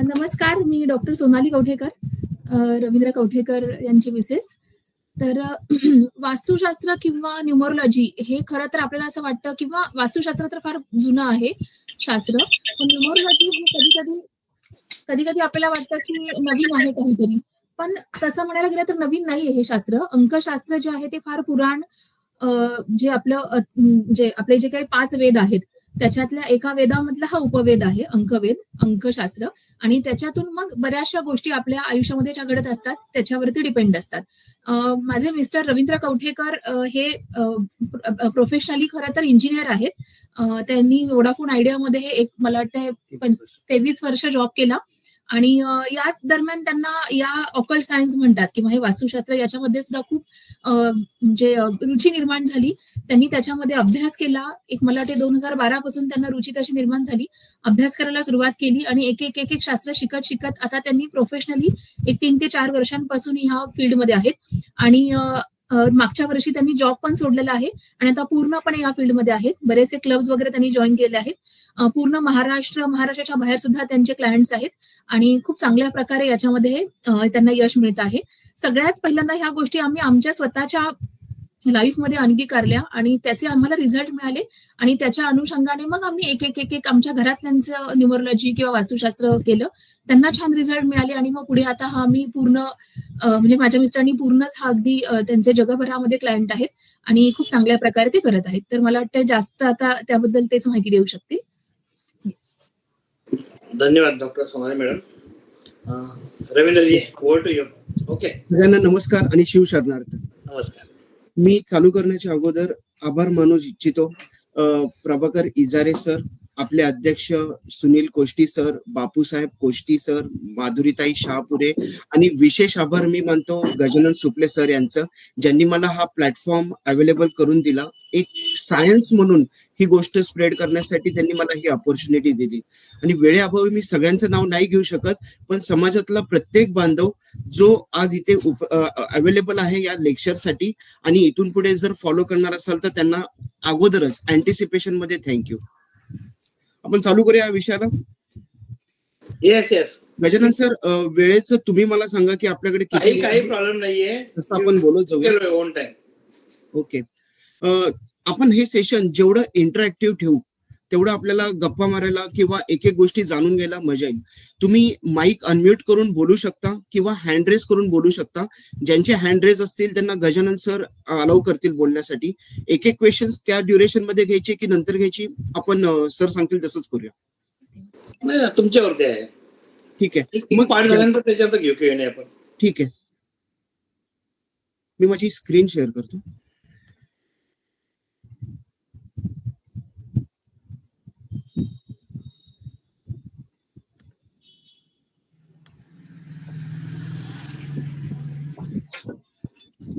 नमस्कार, मी डॉक्टर सोनाली कवठेकर, रवींद्र कवठेकर यांची मिसेस. तर वास्तुशास्त्र किंवा न्यूमरोलॉजी हे खरं तर आपल्याला असं वाटतं, किंवा वास्तुशास्त्र तर फार जुनं आहे शास्त्र, पण न्यूमरोलॉजी हे कधी कधी आपल्याला वाटतं की नवीन आहे काहीतरी. पण तसं म्हणायला गेलं तर नवीन नाहीये हे शास्त्र. अंकशास्त्र जे आहे ते फार पुराण, जे आपले जे काही 5 वेद आहेत त्याच्यातल्या एका वेदामधला हा उपवेद आहे, अंकवेद, अंकशास्त्र. आणि त्याच्यातून मग बऱ्याचशा गोष्टी आपल्या आयुष्यामध्ये ज्या घडत असतात त्याच्यावरती डिपेंड असतात. माझे मिस्टर रवींद्र कवठेकर हे प्रोफेशनली खरं तर इंजिनियर आहेत. त्यांनी वोडाफोन आयडियामध्ये एक मला वाटतं 23 वर्ष जॉब केला. आणि याच दरम्यान त्यांना या ऑकल्ट सायन्स म्हणतात किंवा हे वास्तुशास्त्र याच्यामध्ये सुद्धा खूप म्हणजे रुची निर्माण झाली. त्यांनी त्याच्यामध्ये अभ्यास केला. एक मला वाटते 2012 पासून त्यांना रुची तशी निर्माण झाली. अभ्यास करायला सुरुवात केली आणि एक एक शास्त्र शिकत आता त्यांनी प्रोफेशनली एक 3 ते 4 वर्षांपासून ह्या फील्डमध्ये आहेत. आणि मागच्या वर्षी त्यांनी जॉब पण सोडलेला आहे आणि आता पूर्णपणे या फील्डमध्ये आहेत. बरेचसे क्लब्स वगैरे त्यांनी जॉईन केलेले आहेत. पूर्ण महाराष्ट्राच्या बाहेर सुद्धा त्यांचे क्लायंट्स आहेत आणि खूप चांगल्या प्रकारे याच्यामध्ये त्यांना यश मिळत आहे. सगळ्यात पहिल्यांदा ह्या गोष्टी आम्ही आमच्या स्वतःच्या लाईफमध्ये अंगीकारल्या आणि त्याचे आम्हाला रिझल्ट मिळाले. आणि त्याच्या अनुषंगाने मग आम्ही एक आमच्या घरातल्यांचं न्यूमरोलॉजी किंवा वास्तुशास्त्र केलं. त्यांना छान रिझल्ट मिळाले आणि मग पुढे आता हा आम्ही पूर्ण म्हणजे माझ्या मिस्टरांनी पूर्णच हा अगदी त्यांचे जगभरामध्ये क्लायंट आहेत आणि खूप चांगल्या प्रकारे ते करत आहेत. तर मला वाटतं जास्त आता त्याबद्दल तेच माहिती देऊ शकतील. धन्यवाद doctor Sonali madam. Ravindraji, over to you. Okay, सगळ्यांना नमस्कार आणि शिवशरणार्थ. नमस्कार. मी चालू करण्याच्या अगोदर आभार मानू इच्छितो प्रभाकर इजारे सर, आपले अध्यक्ष सुनील कोष्टी सर, बापूसाहेब कोष्टी सर, माधुरीताई शहापुरे, आणि विशेष आभार मी मानतो गजानन सुपले सर यांचं, ज्यांनी मला हा प्लॅटफॉर्म अवेलेबल करून दिला. एक सायन्स म्हणून ही गोष्ट स्प्रेड करण्यासाठी त्यांनी मला ही ऑपॉर्च्युनिटी दिली. आणि वेळेअभावी मी सगळ्यांचं नाव नाही घेऊ शकत, पण समाजातला प्रत्येक बांधव जो आज इथे अवेलेबल आहे या लेक्चरसाठी आणि इथून पुढे जर फॉलो करणार असाल तर त्यांना अगोदरच अँटिसिपेशन मध्ये थँक्यू. आपण चालू करूया या विषयाला. येस गजानन सर, वेळेचं तुम्ही मला सांगा की आपल्याकडे किती. काही प्रॉब्लेम नाहीये, तसं आपण बोलत जाऊया. On time. ओके, आपण हे सेशन जेवढं इंटरॅक्टिव्ह ठेवू तेवढं आपल्याला गप्पा मारायला किंवा एक गोष्टी जाणून घ्यायला मजा येईल. तुम्ही माईक अनम्यूट करून बोलू शकता किंवा हँड रेज करून बोलू शकता. ज्यांचे हँड रेज असतील त्यांना गजानन सर अलाउ करतील बोलण्यासाठी. एक क्वेश्चन्स त्या ड्युरेशन मध्ये घ्यायचे की नंतर घ्यायची, आपण सर सांगतील तसंच करूया. नाही, तुमच्यावरती आहे. ठीक आहे, मग पाठ झाल्यानंतर त्याच्यात घेऊ की आपण. ठीक आहे, मी माझी स्क्रीन शेअर करतो.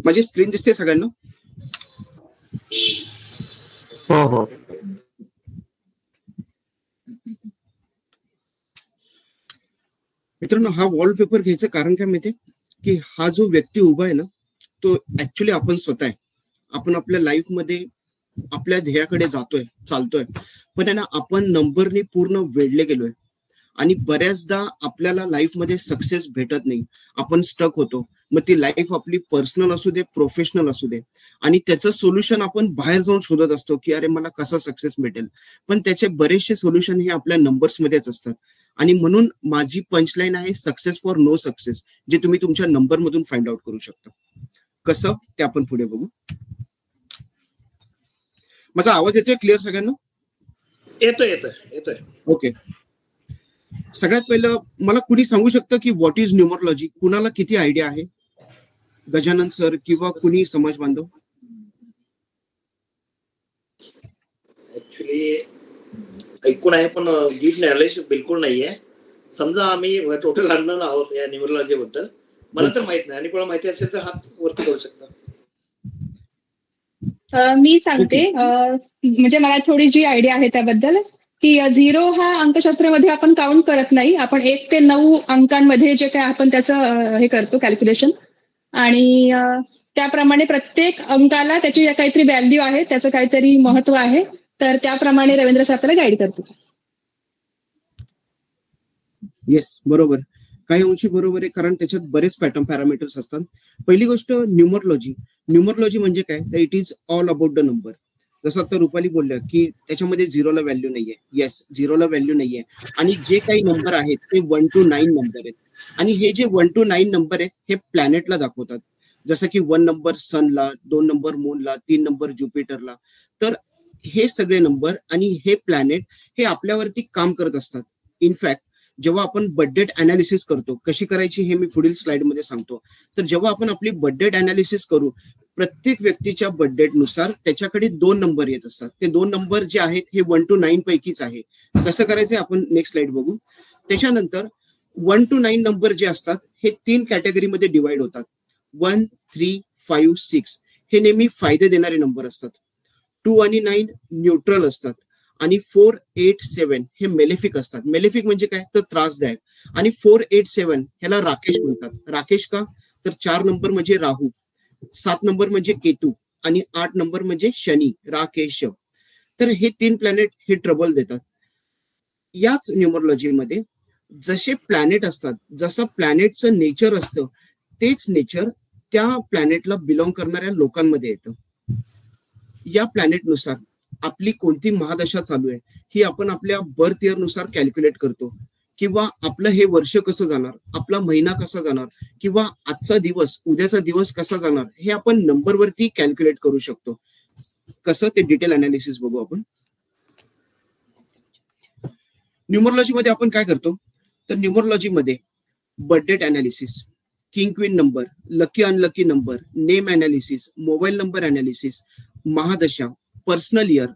माझी स्क्रीन दिसते सगळ्यांना? हो. मित्रांनो, हा वॉलपेपर घ्यायचं कारण काय माहितीये की हा जो व्यक्ती उभा आहे ना, तो ऍक्च्युली आपण स्वतः आहे. आपण आपल्या लाईफ मध्ये आपल्या ध्येयाकडे चालतोय, पण आहे ना, आपण नंबरनी पूर्ण वेढले गेलोय आणि बऱ्याचदा आपल्याला लाईफ मध्ये सक्सेस भेटत नाही. आपण स्टक होतो. मग ती लाईफ आपली पर्सनल असू दे, प्रोफेशनल असू दे, आणि त्याचं सोल्युशन आपण बाहेर जाऊन शोधत असतो की अरे मला कसा सक्सेस भेटेल. पण त्याचे बरेचसे सोल्युशन हे आपल्या नंबर्स मध्येच असतात. आणि म्हणून माझी पंचलाईन आहे, सक्सेस फॉर नो सक्सेस, जे तुम्ही तुमच्या नंबर मधून फाइंड आउट करू शकता. कसं ते आपण पुढे बघू. माझा आवाज येतोय क्लिअर सगळ्यांना? येतोय. ओके, सगळ्यात पहिलं मला कुणी सांगू शकतं की व्हॉट इज न्यूमरोलॉजी? कुणाला किती आयडिया आहे? गजानन सर किंवा कुणी समाज बांधव? ऍक्च्युली ऐकून आहे पण डीप नॉलेज बिलकुल नाहीये. समजा आम्ही टोटल अननोन आहोत या न्यूमरोलॉजी बद्दल. मला तर माहित नाही, आणि कोणाला माहिती असेल तर हात वरती करू शकता. मी सांगते, म्हणजे मला थोडी जी आयडिया आहे त्याबद्दल, की 0 हा अंकशास्त्रामध्ये आपण काउंट करत नाही. आपण 1 ते 9 अंकांमध्ये जे काय आपण त्याचं हे करतो कॅल्क्युलेशन, आणि त्याप्रमाणे प्रत्येक अंकाला त्याची काहीतरी व्हॅल्यू आहे, त्याचं काहीतरी महत्व आहे. तर त्याप्रमाणे रवींद्र सर आपल्याला गाईड करतो. येस, बरोबर. काही अंशी बरोबर आहे, कारण त्याच्यात बरेच पॅटर्न पॅरामीटर्स असतात. पहिली गोष्ट न्यूमरोलॉजी. न्यूमरोलॉजी म्हणजे काय, तर it is all about the number. जसं आता रुपाली बोलल्या की त्याच्यामध्ये 0ला व्हॅल्यू नाहीये. येस, 0ला व्हॅल्यू नाहीये. आणि जे काही नंबर आहेत ते 1 to 9 नंबर आहेत. आणि हे जे 1 to 9 नंबर आहेत हे प्लॅनेटला दाखवतात. जसं की 1 नंबर सनला, 2 नंबर मूनला, 3 नंबर ज्युपिटरला. तर हे सगळे नंबर आणि हे प्लॅनेट हे आपल्यावरती काम करत असतात. इनफॅक्ट जेव्हा आपण बर्थडेट अनालिसिस करतो, कशी करायची हे मी पुढील स्लाइडमध्ये सांगतो. तर जेव्हा आपण आपली बर्थडेट अनालिसिस करू, प्रत्येक व्यक्तीच्या बर्थडेट नुसार त्याच्याकडे 2 नंबर येत असतात. ते 2 नंबर जे आहेत हे 1 to 9 पैकीच आहे. कसं करायचं आपण नेक्स्ट स्लाइड बघू. त्याच्यानंतर 1 to 9 नंबर जे असतात हे 3 कॅटेगरीमध्ये डिवाइड होतात. 1, 3, 5, 6 हे नेहमी फायदे देणारे नंबर असतात. 2 आणि 9 न्यूट्रल असतात. आणि 4, 8, 7 हे मेलेफिक असतात. मेलेफिक म्हणजे काय, तर त्रासदायक. आणि 4, 8, 7 ह्याला राकेश म्हणतात. राकेश का, तर 4 नंबर म्हणजे राहू, 7 नंबर म्हणजे केतू आणि 8 नंबर म्हणजे शनी, राकेश. तर हे 3 प्लॅनेट हे ट्रबल देतात. याच न्यूमरोलॉजीमध्ये जसे प्लॅनेट असतात, जसं प्लॅनेटचं नेचर असतं तेच नेचर त्या प्लॅनेटला बिलॉंग करणाऱ्या लोकांमध्ये येतं. या प्लॅनेटनुसार आपली कोणती महादशा चालू आहे ही आपण आपल्या बर्थ इयर नुसार कॅल्क्युलेट करतो. किंवा आपलं हे वर्ष कसं जाणार, आपला महिना कसा जाणार, किंवा आजचा दिवस, उद्याचा दिवस कसा जाणार हे आपण नंबरवरती कॅल्क्युलेट करू शकतो. कसं, ते डिटेल अनालिसिस बघू आपण. न्यूमरोलॉजीमध्ये आपण काय करतो, तर न्यूमरोलॉजीमध्ये birthdate analysis, king queen number, lucky unlucky number, name analysis, mobile number analysis, महादशा, पर्सनल इयर,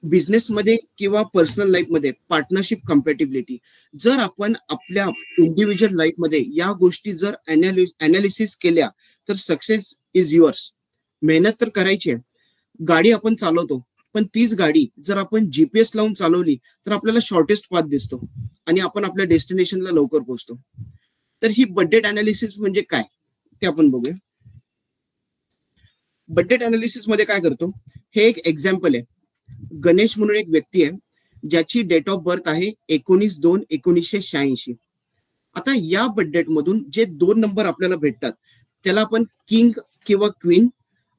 बिझनेसमध्ये किंवा पर्सनल लाईफमध्ये पार्टनरशिप कम्पॅटिबिलिटी. जर आपण आपल्या इंडिव्हिज्युअल लाईफमध्ये या गोष्टी जर अनालिसिस केल्या तर सक्सेस इज युअर्स. मेहनत तर करायची आहे. गाडी आपण चालवतो, पण तीच गाडी जर आपण जीपीएस लावून चालवली तर आपल्याला शॉर्टेस्ट पाथ दिसतो आणि आपण आपल्या डेस्टिनेशनला लवकर पोहोचतो. तर ही बर्थडेट अनालिसिस म्हणजे काय ते आपण बघूया. बर्थडेट अनालिसिस मध्ये काय करतो, हे एक एक्झाम्पल आहे. गणेश म्हणून एक व्यक्ती आहे ज्याची डेट ऑफ बर्थ आहे 19/2/1986. आता या बर्थडेट मधून जे 2 नंबर आपल्याला भेटतात त्याला आपण किंग किंवा क्वीन,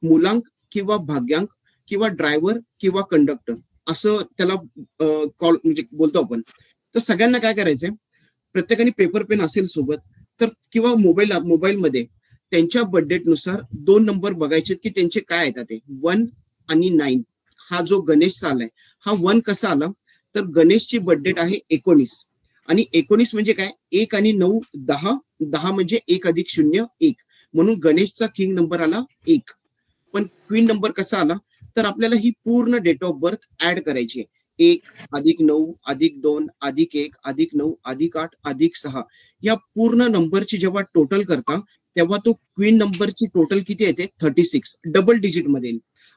मुलांक किंवा भाग्यांक, किंवा ड्रायव्हर किंवा कंडक्टर असं त्याला कॉल म्हणजे बोलतो आपण. तर सगळ्यांना काय करायचंय, प्रत्येकाने पेपर पेन असेल सोबत तर, किंवा मोबाईलमध्ये त्यांच्या बर्थडेट नुसार 2 नंबर बघायचे की त्यांचे काय येतात ते. 1 आणि 9 हा जो गणेशचा आलाय हा 1 कसा आला, तर गणेशची बर्थडेट आहे 19 आणि 19 म्हणजे काय, 1 आणि 9 10, 10 म्हणजे 1 + 0 1, म्हणून गणेशचा किंग नंबर आला 1. पण क्वीन नंबर कसा आला, तर आपल्याला ही पूर्ण डेट ऑफ बर्थ ऍड करायची आहे. 1 + 9 + 2 + 1 + 9 + 8 + 6 या पूर्ण नंबरची जेव्हा टोटल करता तेव्हा तो क्वीन नंबरची टोटल किती येते, 36, डबल डिजिट मध्ये.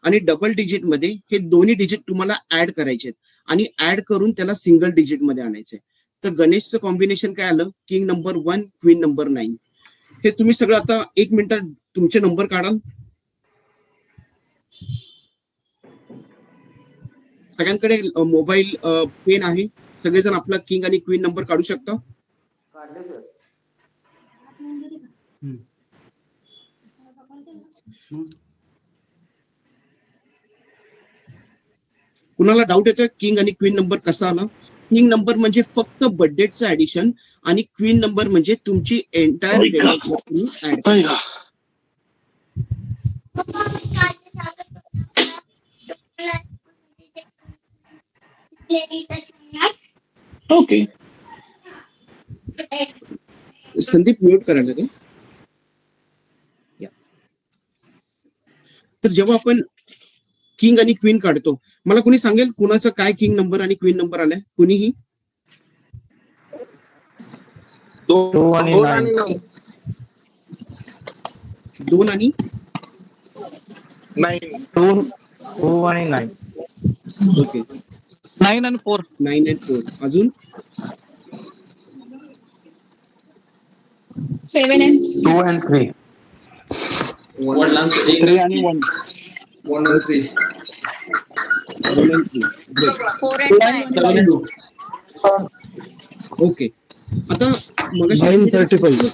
आणि डबल डिजिट मध्ये हे दोन्ही डिजिट तुम्हाला ऍड करायचे आणि ऍड करून त्याला सिंगल डिजिट मध्ये आणायचे. तर गणेशचं कॉम्बिनेशन काय आलं, किंग नंबर 1, क्वीन नंबर 9. हे तुम्ही सगळं आता 1 मिनिटात तुमचे नंबर काढाल. सगळ्यांकडे मोबाईल पेन आहे, सगळेजण आपला किंग आणि क्वीन नंबर काढू शकता. कुणाला डाऊट येतोय किंग आणि क्वीन नंबर कसा आला? किंग नंबर म्हणजे फक्त बर्थडेटचं ऍडिशन आणि क्वीन नंबर म्हणजे तुमची entire date of birth add. Okay, Sandeep mute करायला का? तर जेव्हा आपण किंग आणि क्वीन काढतो, मला कुणी सांगेल कुणाचं काय किंग नंबर आणि क्वीन नंबर आलाय? कुणीही? 2 आणि 9. 2 आणि 2 आणि 9. ओके, 9 आणि 4. 9 आणि 4. अजून 7 and 2 and 3. 3 आणि 1. 1 and 3. 1 आणि 3. 4 and 5. ओके, आता 9:35.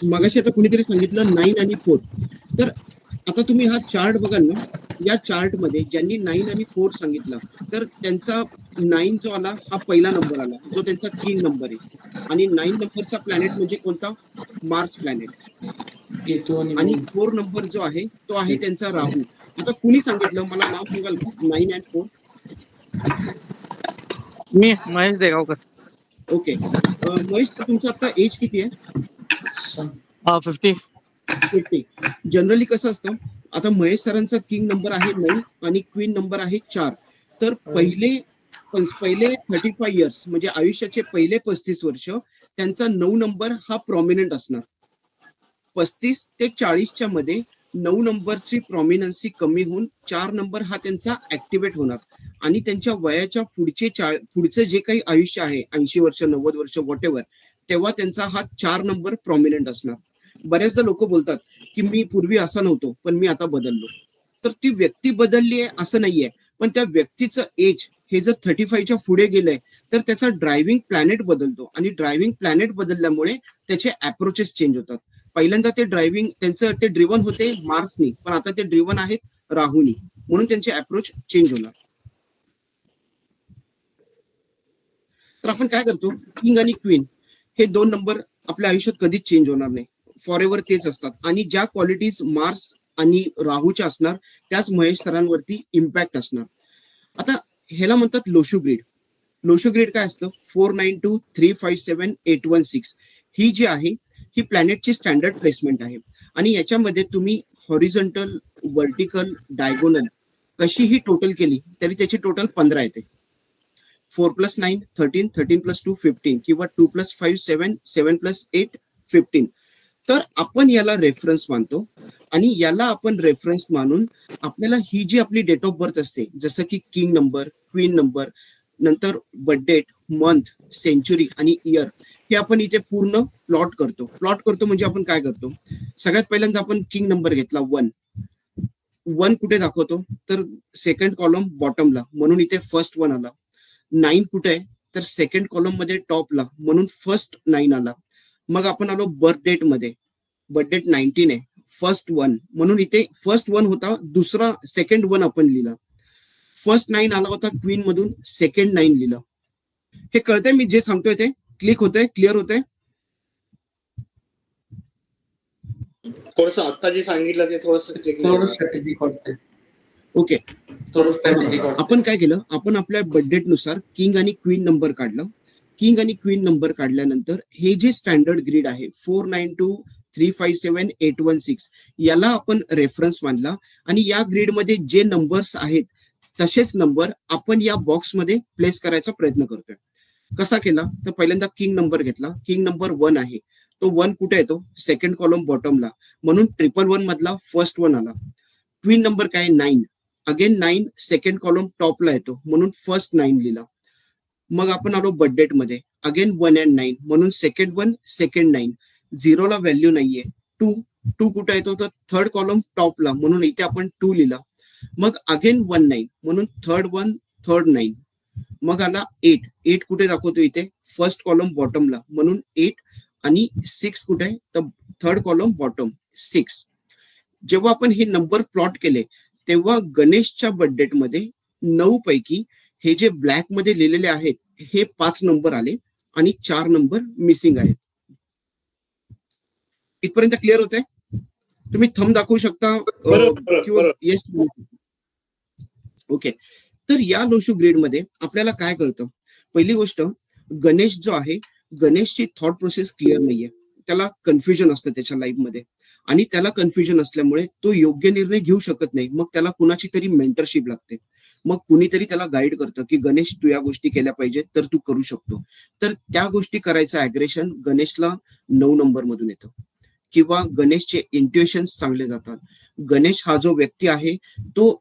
मगाशी आता कुणीतरी सांगितलं 9 आणि 4. तर आता तुम्ही हा चार्ट बघाल ना, या चार्ट मध्ये ज्यांनी 9 आणि 4 सांगितलं तर त्यांचा 9 जो आला हा पहिला नंबर आला, जो त्यांचा किंग नंबर आहे. आणि 9 नंबरचा प्लॅनेट म्हणजे कोणता? Mars planet. आणि 4 नंबर जो आहे तो आहे त्यांचा राहू. आता कुणी सांगितलं, मला नाव सांगाल का? 9 and 4. मी महेश देगावकर. ओके. महेश, तुमचं आता एज किती आहे? 50. 50. जनरली कसं असतं, आता महेश सरांचा किंग नंबर आहे 9 आणि क्वीन नंबर आहे 4. तर पहिले 35 इयर्स म्हणजे आयुष्याचे पहिले 35 वर्ष त्यांचा 9 नंबर हा प्रॉमिनंट असणार. 35 ते 40च्या मध्ये 9 नंबरची प्रॉमिनन्सी कमी होऊन 4 नंबर हा त्यांचा ऍक्टिव्हेट होणार. आणि त्यांच्या वयाच्या पुढचे जे काही आयुष्य आहे, 80 वर्ष 90 वर्ष व्हॉटेवर, तेव्हा त्यांचा हा 4 नंबर प्रॉमिनंट असणार. बरेचदा लोक बोलतात की मी पूर्वी असा नव्हतो पण मी आता बदललो. तर ती व्यक्ती बदलली आहे असं नाहीये, पण त्या व्यक्तीचं एज हे जर 35च्या पुढे गेलंय तर त्याचा ड्रायव्हिंग प्लॅनेट बदलतो. आणि ड्रायव्हिंग प्लॅनेट बदलल्यामुळे त्याचे अप्रोचेस चेंज होतात. पहिल्यांदा ते ते ड्रिव्हन होते मार्सनी, पण आता ते ड्रिव्हन आहेत राहूनी, म्हणून त्यांचे अप्रोच चेंज होणार. तर आपण काय करतो, किंग आणि क्वीन हे 2 नंबर आपल्या आयुष्यात कधीच चेंज होणार नाही, फॉर एव्हर तेच असतात. आणि ज्या क्वालिटीज मार्स आणि राहूच्या असणार त्याच महेश सरांवरती इम्पॅक्ट असणार. आता ह्याला म्हणतात लोशू ग्रीड. लोशू ग्रीड काय असतं? 492 357 816 ही जी आहे ही प्लॅनेटची स्टँडर्ड प्लेसमेंट आहे. आणि याच्यामध्ये तुम्ही हॉरिझॉन्टल, व्हर्टिकल, डायगोनल कशीही टोटल केली तरी त्याची टोटल 15 येते. 4 + 9 13, 13 + 2 15 किंवा 2 + 5 7, 7 + 8 15. तर आपण याला रेफरन्स मानतो आणि याला आपण रेफरन्स मानून आपल्याला ही जी आपली डेट ऑफ बर्थ असते, जसं की किंग नंबर, क्वीन नंबर, नंतर बर्थडेट, मंथ, सेंचुरी आणि इयर, हे आपण इथे पूर्ण प्लॉट करतो. म्हणजे आपण काय करतो, सगळ्यात पहिल्यांदा आपण किंग नंबर घेतला 1 कुठे दाखवतो तर सेकंड कॉलम बॉटमला, म्हणून इथे फर्स्ट 1 आला. 9 कुठे आहे तर सेकंड कॉलम मध्ये टॉपला, म्हणून फर्स्ट 9 आला. मग आपण आलो बर्थ डेट मध्ये, बर्थ डेट 19 आहे, फर्स्ट 1, म्हणून इथे फर्स्ट 1 होता, दुसरा सेकंड 1 आपण लिहिला. फर्स्ट 9 आला होता क्वीन मधून, सेकंड 9 लिहिलं. हे कळतंय मी जे सांगतोय ते? क्लिक होतंय? क्लिअर होतंय? थोडस आता जे सांगितलं ते थोडस स्ट्रॅटेजिक वाटतंय. ओके. आपण काय केलं, आपण आपल्या बर्थडेट नुसार किंग आणि क्वीन नंबर काढला. किंग आणि क्वीन नंबर काढल्यानंतर हे जे स्टँडर्ड ग्रीड आहे 492 357 816 याला आपण रेफरन्स मानला. आणि या ग्रीडमध्ये जे नंबर्स आहेत तसेच नंबर आपण या बॉक्समध्ये प्लेस करायचा प्रयत्न करतोय. कसा केला तर पहिल्यांदा किंग नंबर घेतला. किंग नंबर 1 आहे, तो 1 कुठे येतो? सेकंड कॉलम बॉटमला, म्हणून 111 मधला फर्स्ट 1 आला. क्वीन नंबर काय? 9. अगेन 9 सेकंड कॉलम टॉपला येतो, म्हणून फर्स्ट 9 लिहिला. मग आपण आलो बर्थडेट मध्ये, अगेन 1 and 9, म्हणून सेकंड 1 सेकंड 9. 0 ला व्हॅल्यू नाहीये. 2 कुठे येतो तर थर्ड कॉलम टॉपला, म्हणून इथे आपण 2 लिहिला. मग अगेन 1 9, म्हणून थर्ड 1 थर्ड 9. मग आला 8 कुठे दाखवतो इथे? फर्स्ट कॉलम बॉटमला, म्हणून 8. आणि 6 कुठे? तर थर्ड कॉलम बॉटम 6. जेव्हा आपण हे नंबर प्लॉट केले तेव्हा गणेशच्या बर्थडेट मध्ये 9 पैकी हे जे ब्लॅक मध्ये लिहिलेले आहेत हे 5 नंबर आले आणि 4 नंबर मिसिंग आहेत. इथपर्यंत क्लिअर होतंय? तुम्ही थंब दाखवू शकता किंवा येस. ओके. तर या लोशू ग्रेड मध्ये आपल्याला काय कळतं? पहिली गोष्ट, गणेश जो आहे, गणेशची थॉट प्रोसेस क्लिअर नाहीये. त्याला कन्फ्युजन असतं त्याच्या लाईफ मध्ये, आणि त्याला कन्फ्युजन असल्यामुळे तो योग्य निर्णय घेऊ शकत नाही. मग त्याला कुणाची तरी मेंटरशिप लागते. मग कुणीतरी त्याला गाईड करतं की गणेश तू या गोष्टी केल्या पाहिजे तर तू करू शकतो. तर त्या गोष्टी करायचं ऍग्रेशन गणेशला 9 नंबर मधून येतं, किंवा गणेशचे इंट्युएशन्स चांगले जातात. गणेश हा जो व्यक्ती आहे तो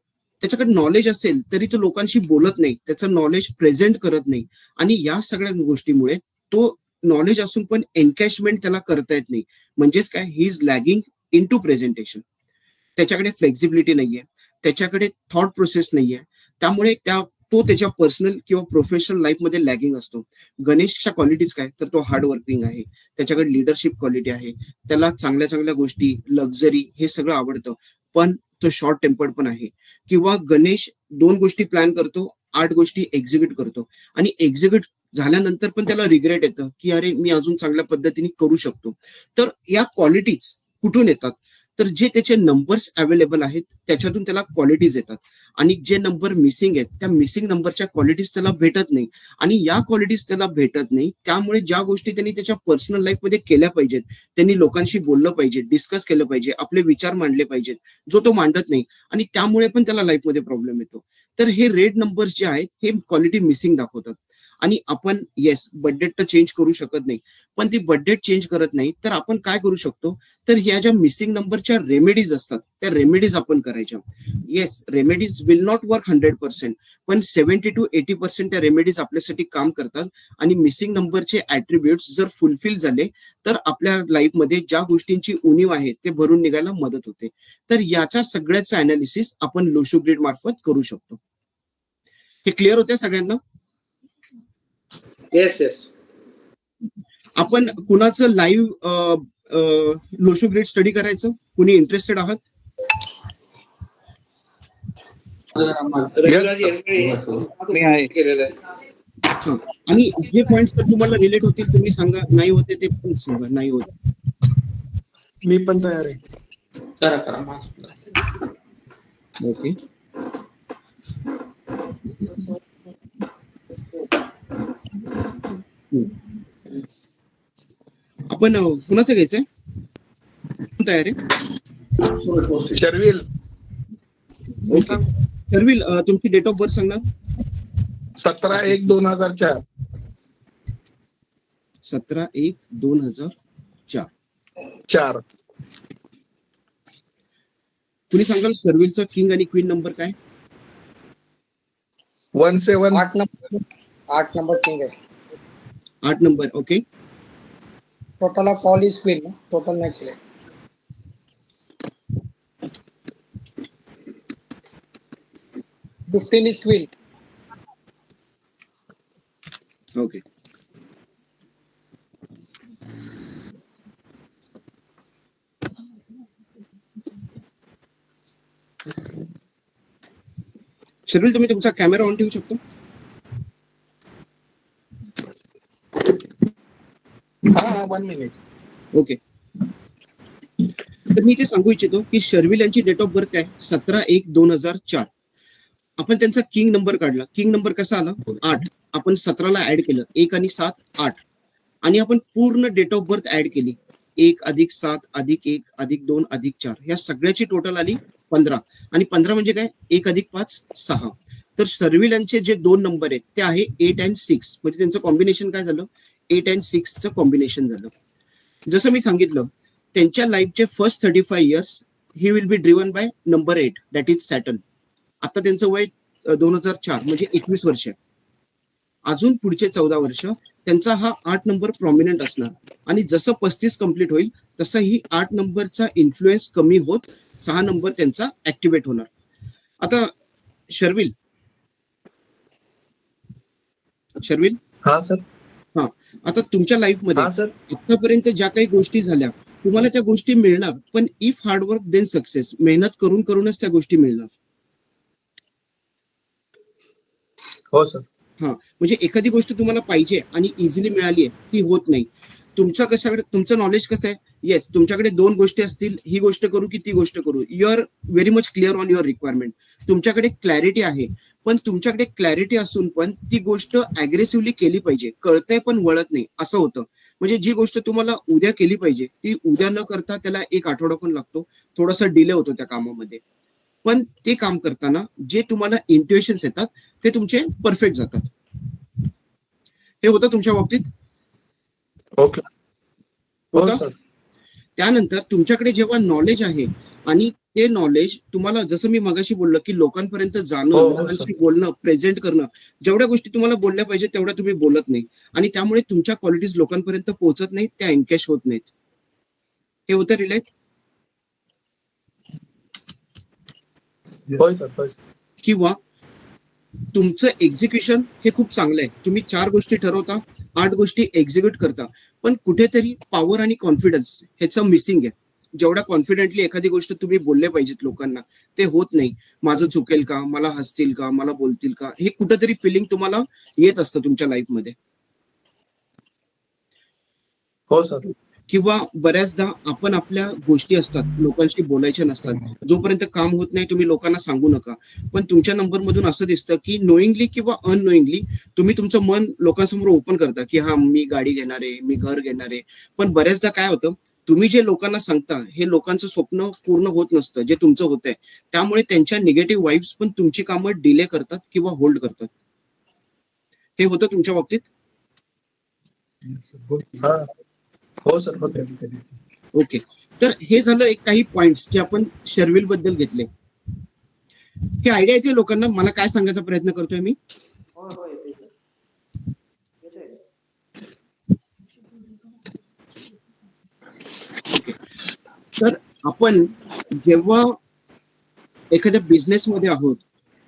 त्याच्याकडे नॉलेज असेल तरी तो लोकांशी बोलत नाही, त्याचं नॉलेज प्रेझेंट करत नाही. आणि या सगळ्या गोष्टीमुळे तो नॉलेज असून पण एन्कॅशमेंट त्याला करता येत नाही. म्हणजेच काय? He is lagging in to presentation. त्याच्याकडे फ्लेक्झिबिलिटी नाहीये, त्याच्याकडे थॉट प्रोसेस नाहीये. त्यामुळे त्या तो त्याच्या पर्सनल किंवा प्रोफेशनल लाईफमध्ये लॅगिंग असतो. गणेशच्या क्वालिटीज काय, तर तो हार्ड वर्किंग आहे, त्याच्याकडे लिडरशिप क्वालिटी आहे, त्याला चांगल्या चांगल्या गोष्टी, लक्झरी हे सगळं आवडतं, पण तो शॉर्ट टेम्पर्ड पण आहे. किंवा गणेश 2 गोष्टी प्लॅन करतो, 8 गोष्टी एक्झिक्यूट करतो, आणि एक्झिक्यूट झाल्यानंतर पण त्याला रिग्रेट येतं की अरे मी अजून चांगल्या पद्धतीने करू शकतो. तर या क्वालिटीज कुठून येतात, तर जे त्याचे नंबर्स अवेलेबल आहेत त्याच्यातून त्याला क्वालिटीज येतात, आणि जे नंबर मिसिंग आहेत त्या मिसिंग नंबरच्या क्वालिटीज त्याला भेटत नाही, आणि या क्वालिटीज त्याला भेटत नाही. त्यामुळे ज्या गोष्टी त्यांनी त्याच्या पर्सनल लाईफमध्ये केल्या पाहिजेत, त्यांनी लोकांशी बोललं पाहिजे, डिस्कस केलं पाहिजे, आपले विचार मांडले पाहिजेत, जो तो मांडत नाही, आणि त्यामुळे पण त्याला लाईफमध्ये प्रॉब्लेम येतो. तर हे रेड नंबर्स जे आहेत हे क्वालिटी मिसिंग दाखवतात. आणि आपण येस बर्थ डेट तर चेंज करू शकत नाही, पण ती बर्थ डेट चेंज करत नाही तर आपण काय करू शकतो, तर ह्या ज्या मिसिंग नंबरच्या रेमेडीज असतात त्या रेमेडीज आपण करायच्या. Yes, remedies will not work 100%, पण 70 to 80% त्या रेमेडीज आपल्यासाठी काम करतात. आणि मिसिंग नंबरचे ऍट्रिब्यूट्स जर फुलफिल झाले तर आपल्या लाईफमध्ये ज्या गोष्टींची उणीव आहे ते भरून निघायला मदत होते. तर याच्या सगळ्याचं अनालिसिस आपण लोशो ग्रिड मार्फत करू शकतो. हे क्लिअर होते सगळ्यांना? Yes yes. आपण कुणाचं लाईव्ह लोशो ग्रिड स्टडी करायचं, कुणी इंटरेस्टेड आहात? मी आहे. केलेलं आहे. आणि जे पॉइंट्स तुम्हाला रिलेट होतील तुम्ही सांगा, नाही होते ते पण सांगा. नाही होत मी पण तयार आहे. करा. ओके. आपण कुणाचं घ्यायचंय, तयार आहे? शर्विल. ओके शर्विल, तुमची डेट ऑफ बर्थ सांगणार? 17/1/2004. 17/1/2004. तुम्ही सांगाल शर्विलचा किंग आणि क्वीन नंबर काय? 17. 8 नंबर किंग आहे. 8 number. Okay. Total of all is queen. Total नाही केले. Fifteen is queen. Okay. Sharvil तुम्ही तुमचा कॅमेरा ऑन ठेवू शकतो? हा 1 मिनिट. ओके. तर मी ते सांगू इच्छितो की शर्विल यांची डेट ऑफ बर्थ काय? 17/1/2004. आपण त्यांचा किंग नंबर काढला. किंग नंबर कसा आला? 8. आपण 17ला ऍड केलं, 1 आणि 7 8, आणि आपण पूर्ण डेट ऑफ बर्थ ऍड केली, 1 + 7 + 1 + 2 + 4, या सगळ्याची टोटल आली 15. आणि 15 म्हणजे काय? 1 + 5 6. तर शर्विल यांचे जे 2 नंबर आहेत ते आहे 8 and 6, म्हणजे त्यांचं कॉम्बिनेशन काय झालं? 8 and 6चं कॉम्बिनेशन झालं. जसं मी सांगितलं, त्यांच्या लाईफचे first 35 years he will be driven by number 8, that is Saturn. आता त्यांचं वय 2004 म्हणजे 21 वर्ष आहे. अजून पुढचे 14 वर्ष त्यांचा हा 8 नंबर प्रॉमिनंट असणार, आणि जसं 35 कंप्लीट होईल तसं ही 8 नंबरचा इन्फ्लुएन्स कमी होत 6 नंबर त्यांचा ऍक्टिव्हेट होणार. आता शर्विल हा सर. हा, आता तुमच्या लाईफमध्ये हा सर. आतापर्यंत ज्या काही गोष्टी झाल्या तुम्हाला त्या गोष्टी मिळणार, पण इफ हार्डवर्क देन सक्सेस, मेहनत करून करूनच त्या गोष्टी मिळणार. हो सर. हा, म्हणजे एखादी गोष्ट तुम्हाला पाहिजे आणि इझिली मिळाली आहे ती होत नाही. तुमच्या कशाकडे तुमचं नॉलेज कसं आहे? येस, तुमच्याकडे 2 गोष्टी असतील, ही गोष्ट करू की ती गोष्ट करू, you are very much clear on your requirement. तुमच्याकडे क्लॅरिटी आहे, पण तुमच्याकडे क्लॅरिटी असून पण ती गोष्ट अग्रेसिव्हली केली पाहिजे, कळतंय पण वळत नाही असं होतं. म्हणजे जी गोष्ट तुम्हाला उद्या केली पाहिजे ती उद्या न करता त्याला 1 आठवडा पण लागतो, थोडासा डिले होतो त्या कामामध्ये. पण ते काम करताना जे तुम्हाला इंट्युएशन्स येतात ते तुमचे परफेक्ट जातात. हे होतं तुमच्या बाबतीत? ओके. होतं. त्यानंतर तुमच्याकडे जेव्हा नॉलेज आहे आणि ते नॉलेज तुम्हाला, जसं मी मगाशी बोललो की लोकांपर्यंत जाणं, लोकांशी बोलणं, प्रेझेंट करणं, जेवढ्या गोष्टी तुम्हाला बोलल्या पाहिजे तेवढ्या तुम्ही बोलत नाही, आणि त्यामुळे तुमच्या क्वालिटीज लोकांपर्यंत पोहोचत नाहीत, त्या एनकॅश होत नाहीत. हे होतं रिलेट? किंवा तुमचं एक्झिक्युशन हे खूप चांगलं आहे. तुम्ही 4 गोष्टी ठरवता, 8 गोष्टी एक्झिक्यूट करता, पण कुठेतरी पॉवर आणि कॉन्फिडन्स ह्याचं मिसिंग आहे. जेवढा कॉन्फिडेंटली एखादी गोष्ट तुम्ही बोलले पाहिजेत लोकांना, ते होत नाही. माझं चुकेल का, मला हसतील का, मला बोलतील का, हे कुठेतरी फिलिंग तुम्हाला येत असतं तुमच्या लाईफमध्ये. हो सर. किंवा बऱ्याचदा आपण आपल्या गोष्टी असतात लोकांशी बोलायच्या नसतात, जोपर्यंत काम होत नाही तुम्ही लोकांना सांगू नका. पण तुमच्या नंबर मधून असं दिसतं की नोईंगली किंवा अननोईंगली तुम्ही तुमचं मन लोकांसमोर ओपन करता की हा मी गाडी घेणार आहे, मी घर घेणार आहे. पण बऱ्याचदा काय होतं, तुम्ही जे लोकांना सांगता हे लोकांचं स्वप्न पूर्ण होत नसतं जे तुमचं होतंय. त्यामुळे त्यांच्या निगेटिव्ह वाईब्स पण तुमची कामं डिले करतात किंवा होल्ड करतात. हे होतं तुमच्या बाबतीत? हो सर, होते. ओके, तर हे झालं एक काही पॉइंट्स जे आपण शर्विल बद्दल घेतले. हे आयडिया येते लोकांना मला काय सांगायचा प्रयत्न करतोय मी? ओके, तर आपण जेव्हा एखाद्या बिझनेसमध्ये आहोत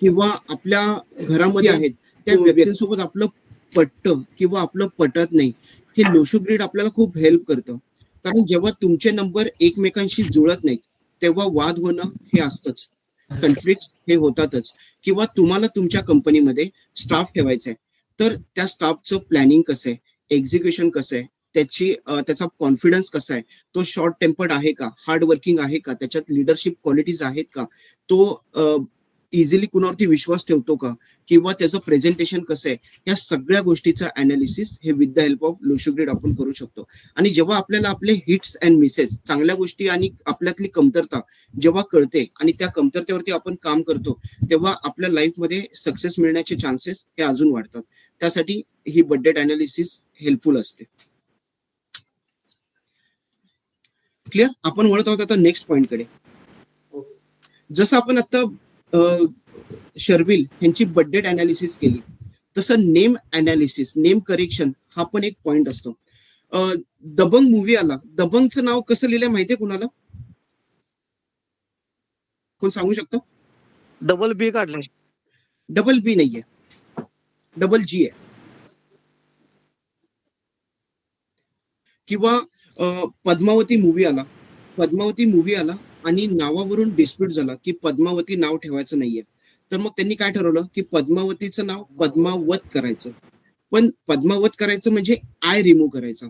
किंवा आपल्या घरामध्ये आहेत, त्या व्यक्तींसोबत आपलं पटतं किंवा आपलं पटत नाही, हे लोशो ग्रीड आपल्याला खूप हेल्प करतं. कारण जेव्हा तुमचे नंबर एकमेकांशी जुळत नाहीत तेव्हा वाद होणं हे असतंच, कन्फ्लिक्ट हे होतातच. किंवा तुम्हाला तुमच्या कंपनीमध्ये स्टाफ ठेवायचा आहे, तर त्या स्टाफचं प्लॅनिंग कसं आहे, एक्झिक्युशन कसं आहे, त्याचा कॉन्फिडन्स कसा आहे, तो शॉर्ट टेम्पर्ड आहे का, हार्ड वर्किंग आहे का, त्याच्यात लिडरशिप क्वालिटीज आहेत का, तो इझिली कुणावरती विश्वास ठेवतो का, किंवा त्याचं प्रेझेंटेशन कसं आहे, या सगळ्या गोष्टीचं अनालिसिस हे with the help of Lo Shu grid आपण करू शकतो. आणि जेव्हा आपल्याला आपले हिट्स अँड मिसेस, चांगल्या गोष्टी आणि आपल्यातली कमतरता जेव्हा कळते आणि त्या कमतरतेवरती आपण काम करतो, तेव्हा आपल्या लाईफमध्ये सक्सेस मिळण्याचे चान्सेस हे अजून वाढतात. त्यासाठी ही बजेट अनालिसिस हेल्पफुल असते. क्लिअर? आपण वळत आहोत आता नेक्स्ट पॉइंटकडे. जसं आपण आता शर्विल यांची बजेट अनालिसिस केली, तसं नेम अनालिसिस, नेम करेक्शन हा पण एक पॉइंट असतो. दबंग मूवी आला, दबंगचं नाव कसं लिहिलंय माहितीये कुणाला? कोण सांगू शकतो? डबल बी काढलंय. डबल बी नाहीये, डबल जी आहे. किंवा पद्मावती मूवी आला, पद्मावती मूवी आला आणि नावावरून डिस्प्यूट झाला की पद्मावती नाव ठेवायचं नाहीये. तर मग त्यांनी काय ठरवलं की पद्मावतीचं नाव पद्मावत करायचं. पण पद्मावत करायचं म्हणजे आय रिमूव्ह करायचा,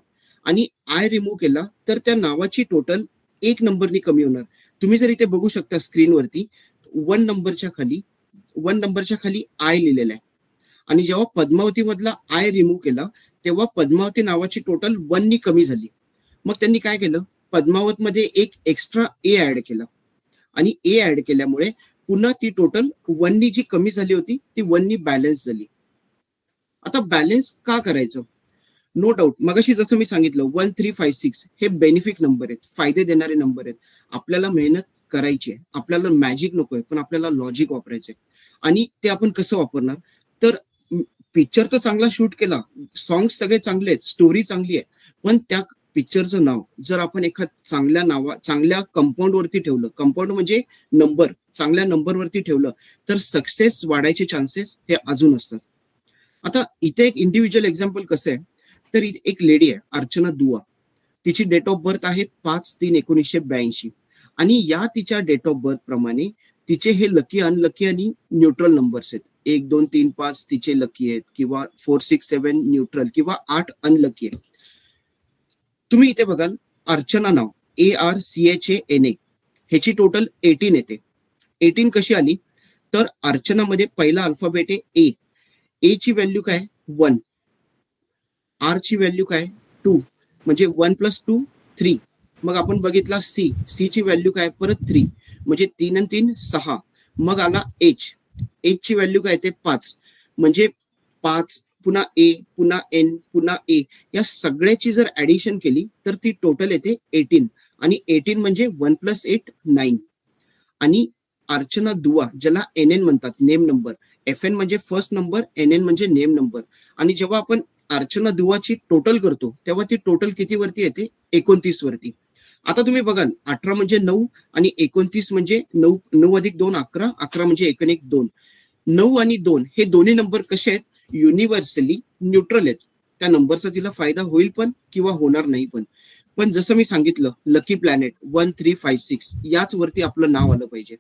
आणि आय रिमूव्ह केला तर त्या नावाची टोटल 1 नंबरनी कमी होणार. तुम्ही जर इथे बघू शकता स्क्रीनवरती 1 नंबरच्या खाली आय लिहिलेला आहे. आणि जेव्हा पद्मावती मधला आय रिमूव्ह केला तेव्हा पद्मावती नावाची टोटल 1 नी कमी झाली. मग त्यांनी काय केलं, पद्मावत मध्ये एक एक्स्ट्रा ए ऍड केला, आणि ए ऍड केल्यामुळे पुन्हा ती टोटल 1 नी जी कमी झाली होती ती 1 नी बॅलन्स झाली. आता बॅलन्स का करायचं? नो डाऊट मगाशी जसं मी सांगितलं 1, 3, 5, 6 हे बेनिफिट नंबर आहेत, फायदे देणारे नंबर आहेत. आपल्याला मेहनत करायची आहे, आपल्याला मॅजिक नकोय, पण आपल्याला लॉजिक वापरायचंय. आणि ते आपण कसं वापरणार? तर पिक्चर तर चांगला शूट केला, सॉंग्स सगळे चांगले आहेत, स्टोरी चांगली आहे, पण त्या पिक्चरचं नाव जर आपण चांगल्या कंपाऊंड वरती ठेवलं, कंपाऊंड म्हणजे नंबर, चांगल्या नंबरवरती ठेवलं, तर सक्सेस वाढायचे चान्सेस हे अजून असतात. आता इथे एक इंडिव्हिज्युअल एक्झाम्पल कसं आहे, तर एक लेडी आहे अर्चना दुआ, तिची डेट ऑफ बर्थ आहे 5/3/1982, आणि या तिच्या डेट ऑफ बर्थ प्रमाणे तिचे हे लकी, अनलकी आणि न्यूट्रल नंबर्स आहेत. 1, 2, 3, 5 तिचे लकी आहेत, किंवा 4, 6, 7 न्यूट्रल, किंवा 8 अनलकी आहे. तुम्ही इथे बघाल अर्चना नाव ARCHANA ह्याची टोटल 18 येते. 18 कशी आली? तर अर्चनामध्ये पहिला अल्फाबेट आहे ए ची व्हॅल्यू काय? 1. आर ची व्हॅल्यू काय? 2, म्हणजे 1 + 2 3. मग आपण बघितला सी ची व्हॅल्यू काय? परत 3, म्हणजे 3 आणि 3 6. मग आला एच ची व्हॅल्यू काय ते 5, म्हणजे 5, पुन्हा ए, पुन्हा एन, पुन्हा ए, या सगळ्याची जर ऍडिशन केली तर ती टोटल येते 18. आणि 18 म्हणजे 1 + 8 9. आणि अर्चना दुआ ज्याला NN म्हणतात, नेम नंबर, FN म्हणजे फर्स्ट नंबर, NN म्हणजे नेम नंबर. आणि जेव्हा आपण अर्चना दुआची टोटल करतो तेव्हा ती टोटल किती वरती येते? 29 वरती. आता तुम्ही बघाल 18 म्हणजे 9 आणि 29 म्हणजे 9 + 2 11, 11 म्हणजे 1 आणि 1 2. 9 आणि 2 हे दोन्ही नंबर कसे आहेत, युनिव्हर्सली न्यूट्रल आहेत. त्या नंबरचा तिला फायदा होईल पण किंवा होणार नाही पण जसं मी सांगितलं लकी प्लॅनेट 1 3 5 6 याच वरती आपलं नाव आलं पाहिजे.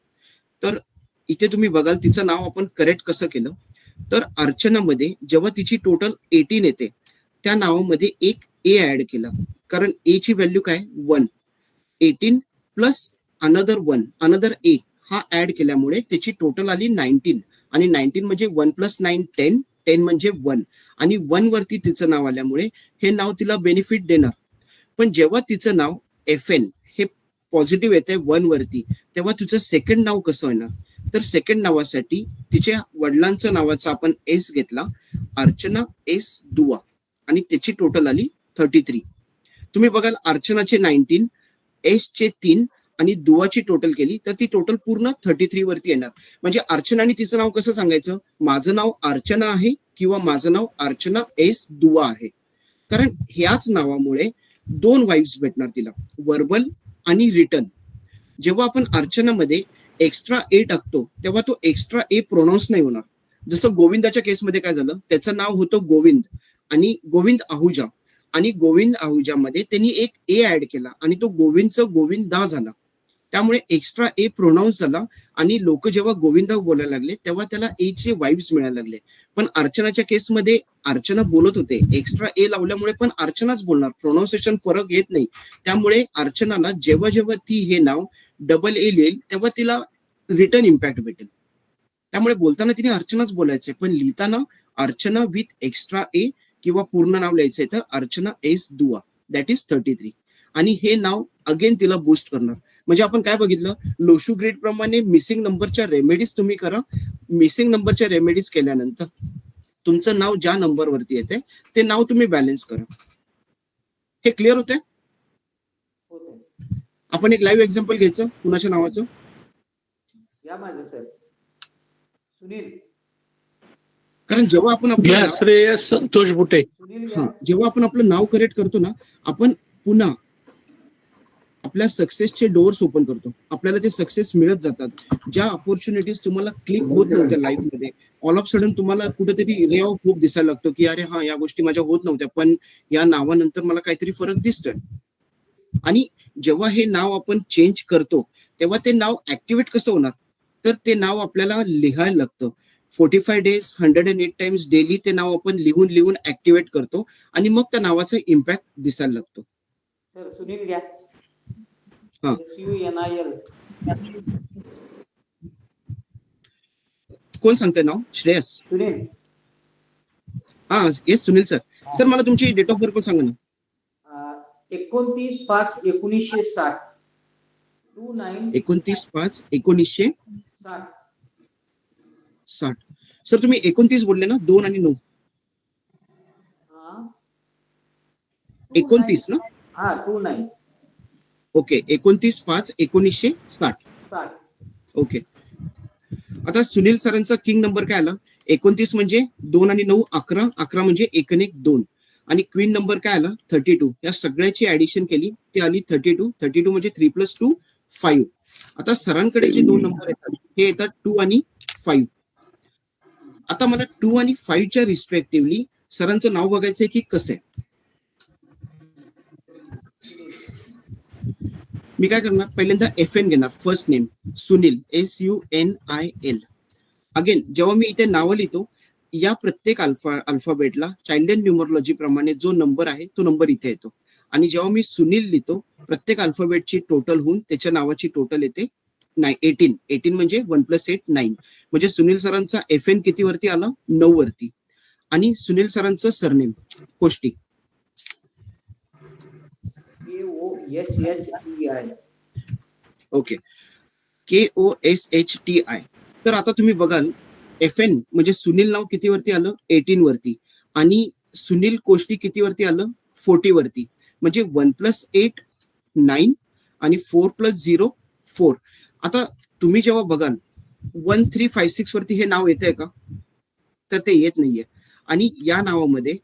तर इथे तुम्ही बघाल तिचं नाव आपण करेक्ट कसं केलं, तर अर्चनामध्ये जेव्हा तिची टोटल 18 येते त्या नावामध्ये एक ए ऍड केला, कारण ए ची व्हॅल्यू काय 1, 18 प्लस अनदर 1 अनदर ए हा ऍड केल्यामुळे त्याची टोटल आली 19 आणि 19 म्हणजे 1 प्लस 9 10 10 म्हणजे 1 आणि 1 वरती तिचं नाव आल्यामुळे हे नाव तिला बेनिफिट देणार. पण जेव्हा तिचं नाव FN हे पॉझिटिव्ह येते 1 वरती तेव्हा तुझं सेकंड नाव कसं येणार, तर सेकंड नावासाठी तिच्या वडिलांचं नावाचा आपण एस घेतला, अर्चना एस दुआ आणि त्याची टोटल आली 33. तुम्ही बघाल अर्चनाचे 19 एस चे 3 आणि दुआची टोटल केली तर ती टोटल पूर्ण 33 वरती येणार. म्हणजे अर्चना आणि तिचं नाव कसं सांगायचं, माझं नाव अर्चना आहे किंवा माझं नाव अर्चना एस दुआ आहे, कारण ह्याच नावामुळे 2 वाइब्स भेटणार तिला, वर्बल आणि रिटर्न. जेव्हा आपण अर्चनामध्ये एक्स्ट्रा ए टाकतो तेव्हा तो एक्स्ट्रा ए प्रोनाऊन्स नाही होणार. जसं गोविंदाच्या केसमध्ये काय झालं, त्याचं नाव होतं गोविंद आणि गोविंद आहुजा आणि गोविंद आहुजामध्ये त्यांनी एक ए ऍड केला आणि तो गोविंदचं गोविंदा झाला, त्यामुळे एक्स्ट्रा ए प्रोनाऊन्स झाला आणि लोक जेव्हा गोविंदा बोलायला लागले तेव्हा त्याला ए चे वाइब्स मिळायला लागले. पण अर्चनाच्या केसमध्ये अर्चना बोलत होते, एक्स्ट्रा ए लावल्यामुळे पण अर्चनाच बोलणार, प्रोनाऊन्सिएशन फरक येत नाही. त्यामुळे अर्चनाला जेव्हा जेव्हा ती हे नाव डबल ए लिहिल तेव्हा तिला रिटर्न इम्पॅक्ट भेटेल. त्यामुळे बोलताना तिने अर्चनाच बोलायचंय पण लिहिताना अर्चना विथ एक्स्ट्रा ए किंवा पूर्ण नाव लिहायचंय तर अर्चना एस दुआ दॅट इज 33 आणि हे नाव अगेन तिला बूस्ट करणार. म्हणजे आपण काय बघितलं, लोशू ग्रीड प्रमाणे मिसिंग नंबरच्या रेमेडीज तुम्ही करा. मिसिंग नंबरच्या रेमेडीज केल्यानंतर तुमचं नाव ज्या नंबरवरती येते ते नाव तुम्ही बॅलन्स करा. हे क्लिअर होतंय. आपण एक लाईव्ह एक्झाम्पल घ्यायचं कुणाच्या नावाचं, कारण जेव्हा आपण आपलं संतोष बुटे जेव्हा आपण आपलं नाव करेक्ट करतो ना, आपण पुन्हा आपल्या सक्सेसचे डोअर्स ओपन करतो, आपल्याला ते सक्सेस मिळत जातात. ज्या ऑपॉर्च्युनिटीज तुम्हाला क्लिक होत नव्हत्या लाईफ मध्ये, ऑल ऑफ सडन तुम्हाला कुठेतरी रे ऑफ होप दिसायला लागतो की अरे हा या गोष्टी माझ्या होत नव्हत्या पण या नावानंतर मला काहीतरी फरक दिसतोय. आणि जेव्हा हे नाव आपण चेंज करतो तेव्हा ते नाव ऍक्टिव्हेट कसं होणार, तर ते नाव आपल्याला लिहायला लागतं. 45 डेज 108 टाइम्स डेली ते नाव आपण लिहून लिहून ऍक्टिव्हेट करतो आणि मग त्या नावाचा इम्पॅक्ट दिसायला लागतो. सुनील घ्या. हा कोण सांगतंय नाव, श्रेयस सुनील. हा येस सुनील सर. सर मला तुमची डेट ऑफ बर्थ पण सांगा ना. 29/5/1960. 29/5/1960. सर तुम्ही 29 बोलले ना, 2 आणि 9. 29 ना. हा 29. ओके 29/5/1960. ओके. आता सुनील सरांचा किंग नंबर काय आला, 29 म्हणजे 2 आणि 9 11, 11 म्हणजे 1 आणि 1 2 आणि क्वीन नंबर काय आला 32. या सगळ्याची ऍडिशन केली ती आली 32. 32 म्हणजे 3 + 2 5. आता सरांकडे जे 2 नंबर येतात हे येतात 2 आणि 5. आता मला 2 आणि 5च्या रिस्पेक्टिव्हली सरांचं नाव बघायचंय की कसं आहे. मी काय करणार, पहिल्यांदा FN घेणार, first name Sunil SUNIL. Again जेव्हा मी इथे नावं लिहितो या प्रत्येक अल्फाबेटला चाइल्ड न्यूमरोलॉजी प्रमाणे जो नंबर आहे तो नंबर इथे येतो आणि जेव्हा मी सुनील लिहितो प्रत्येक अल्फाबेटची टोटल होऊन त्याच्या नावाची टोटल येते 18. 18 म्हणजे 1 + 8 9. म्हणजे सुनील सरांचा FN किती वरती आला 9 वरती. आणि सुनील सरांचं सरनेम कोष्टी ओके KOSHTI. तर आता तुम्ही बघाल FN म्हणजे सुनील नाव किती वरती आलं 18 वरती आणि सुनील कोष्टी किती वरती आलं 40 वरती. म्हणजे 1 + 8 9 आणि 4 + 0 4. आता तुम्ही जेव्हा बघाल 1 3 5 6 वरती हे नाव येतंय का, तर ते येत नाहीये. आणि या नावामध्ये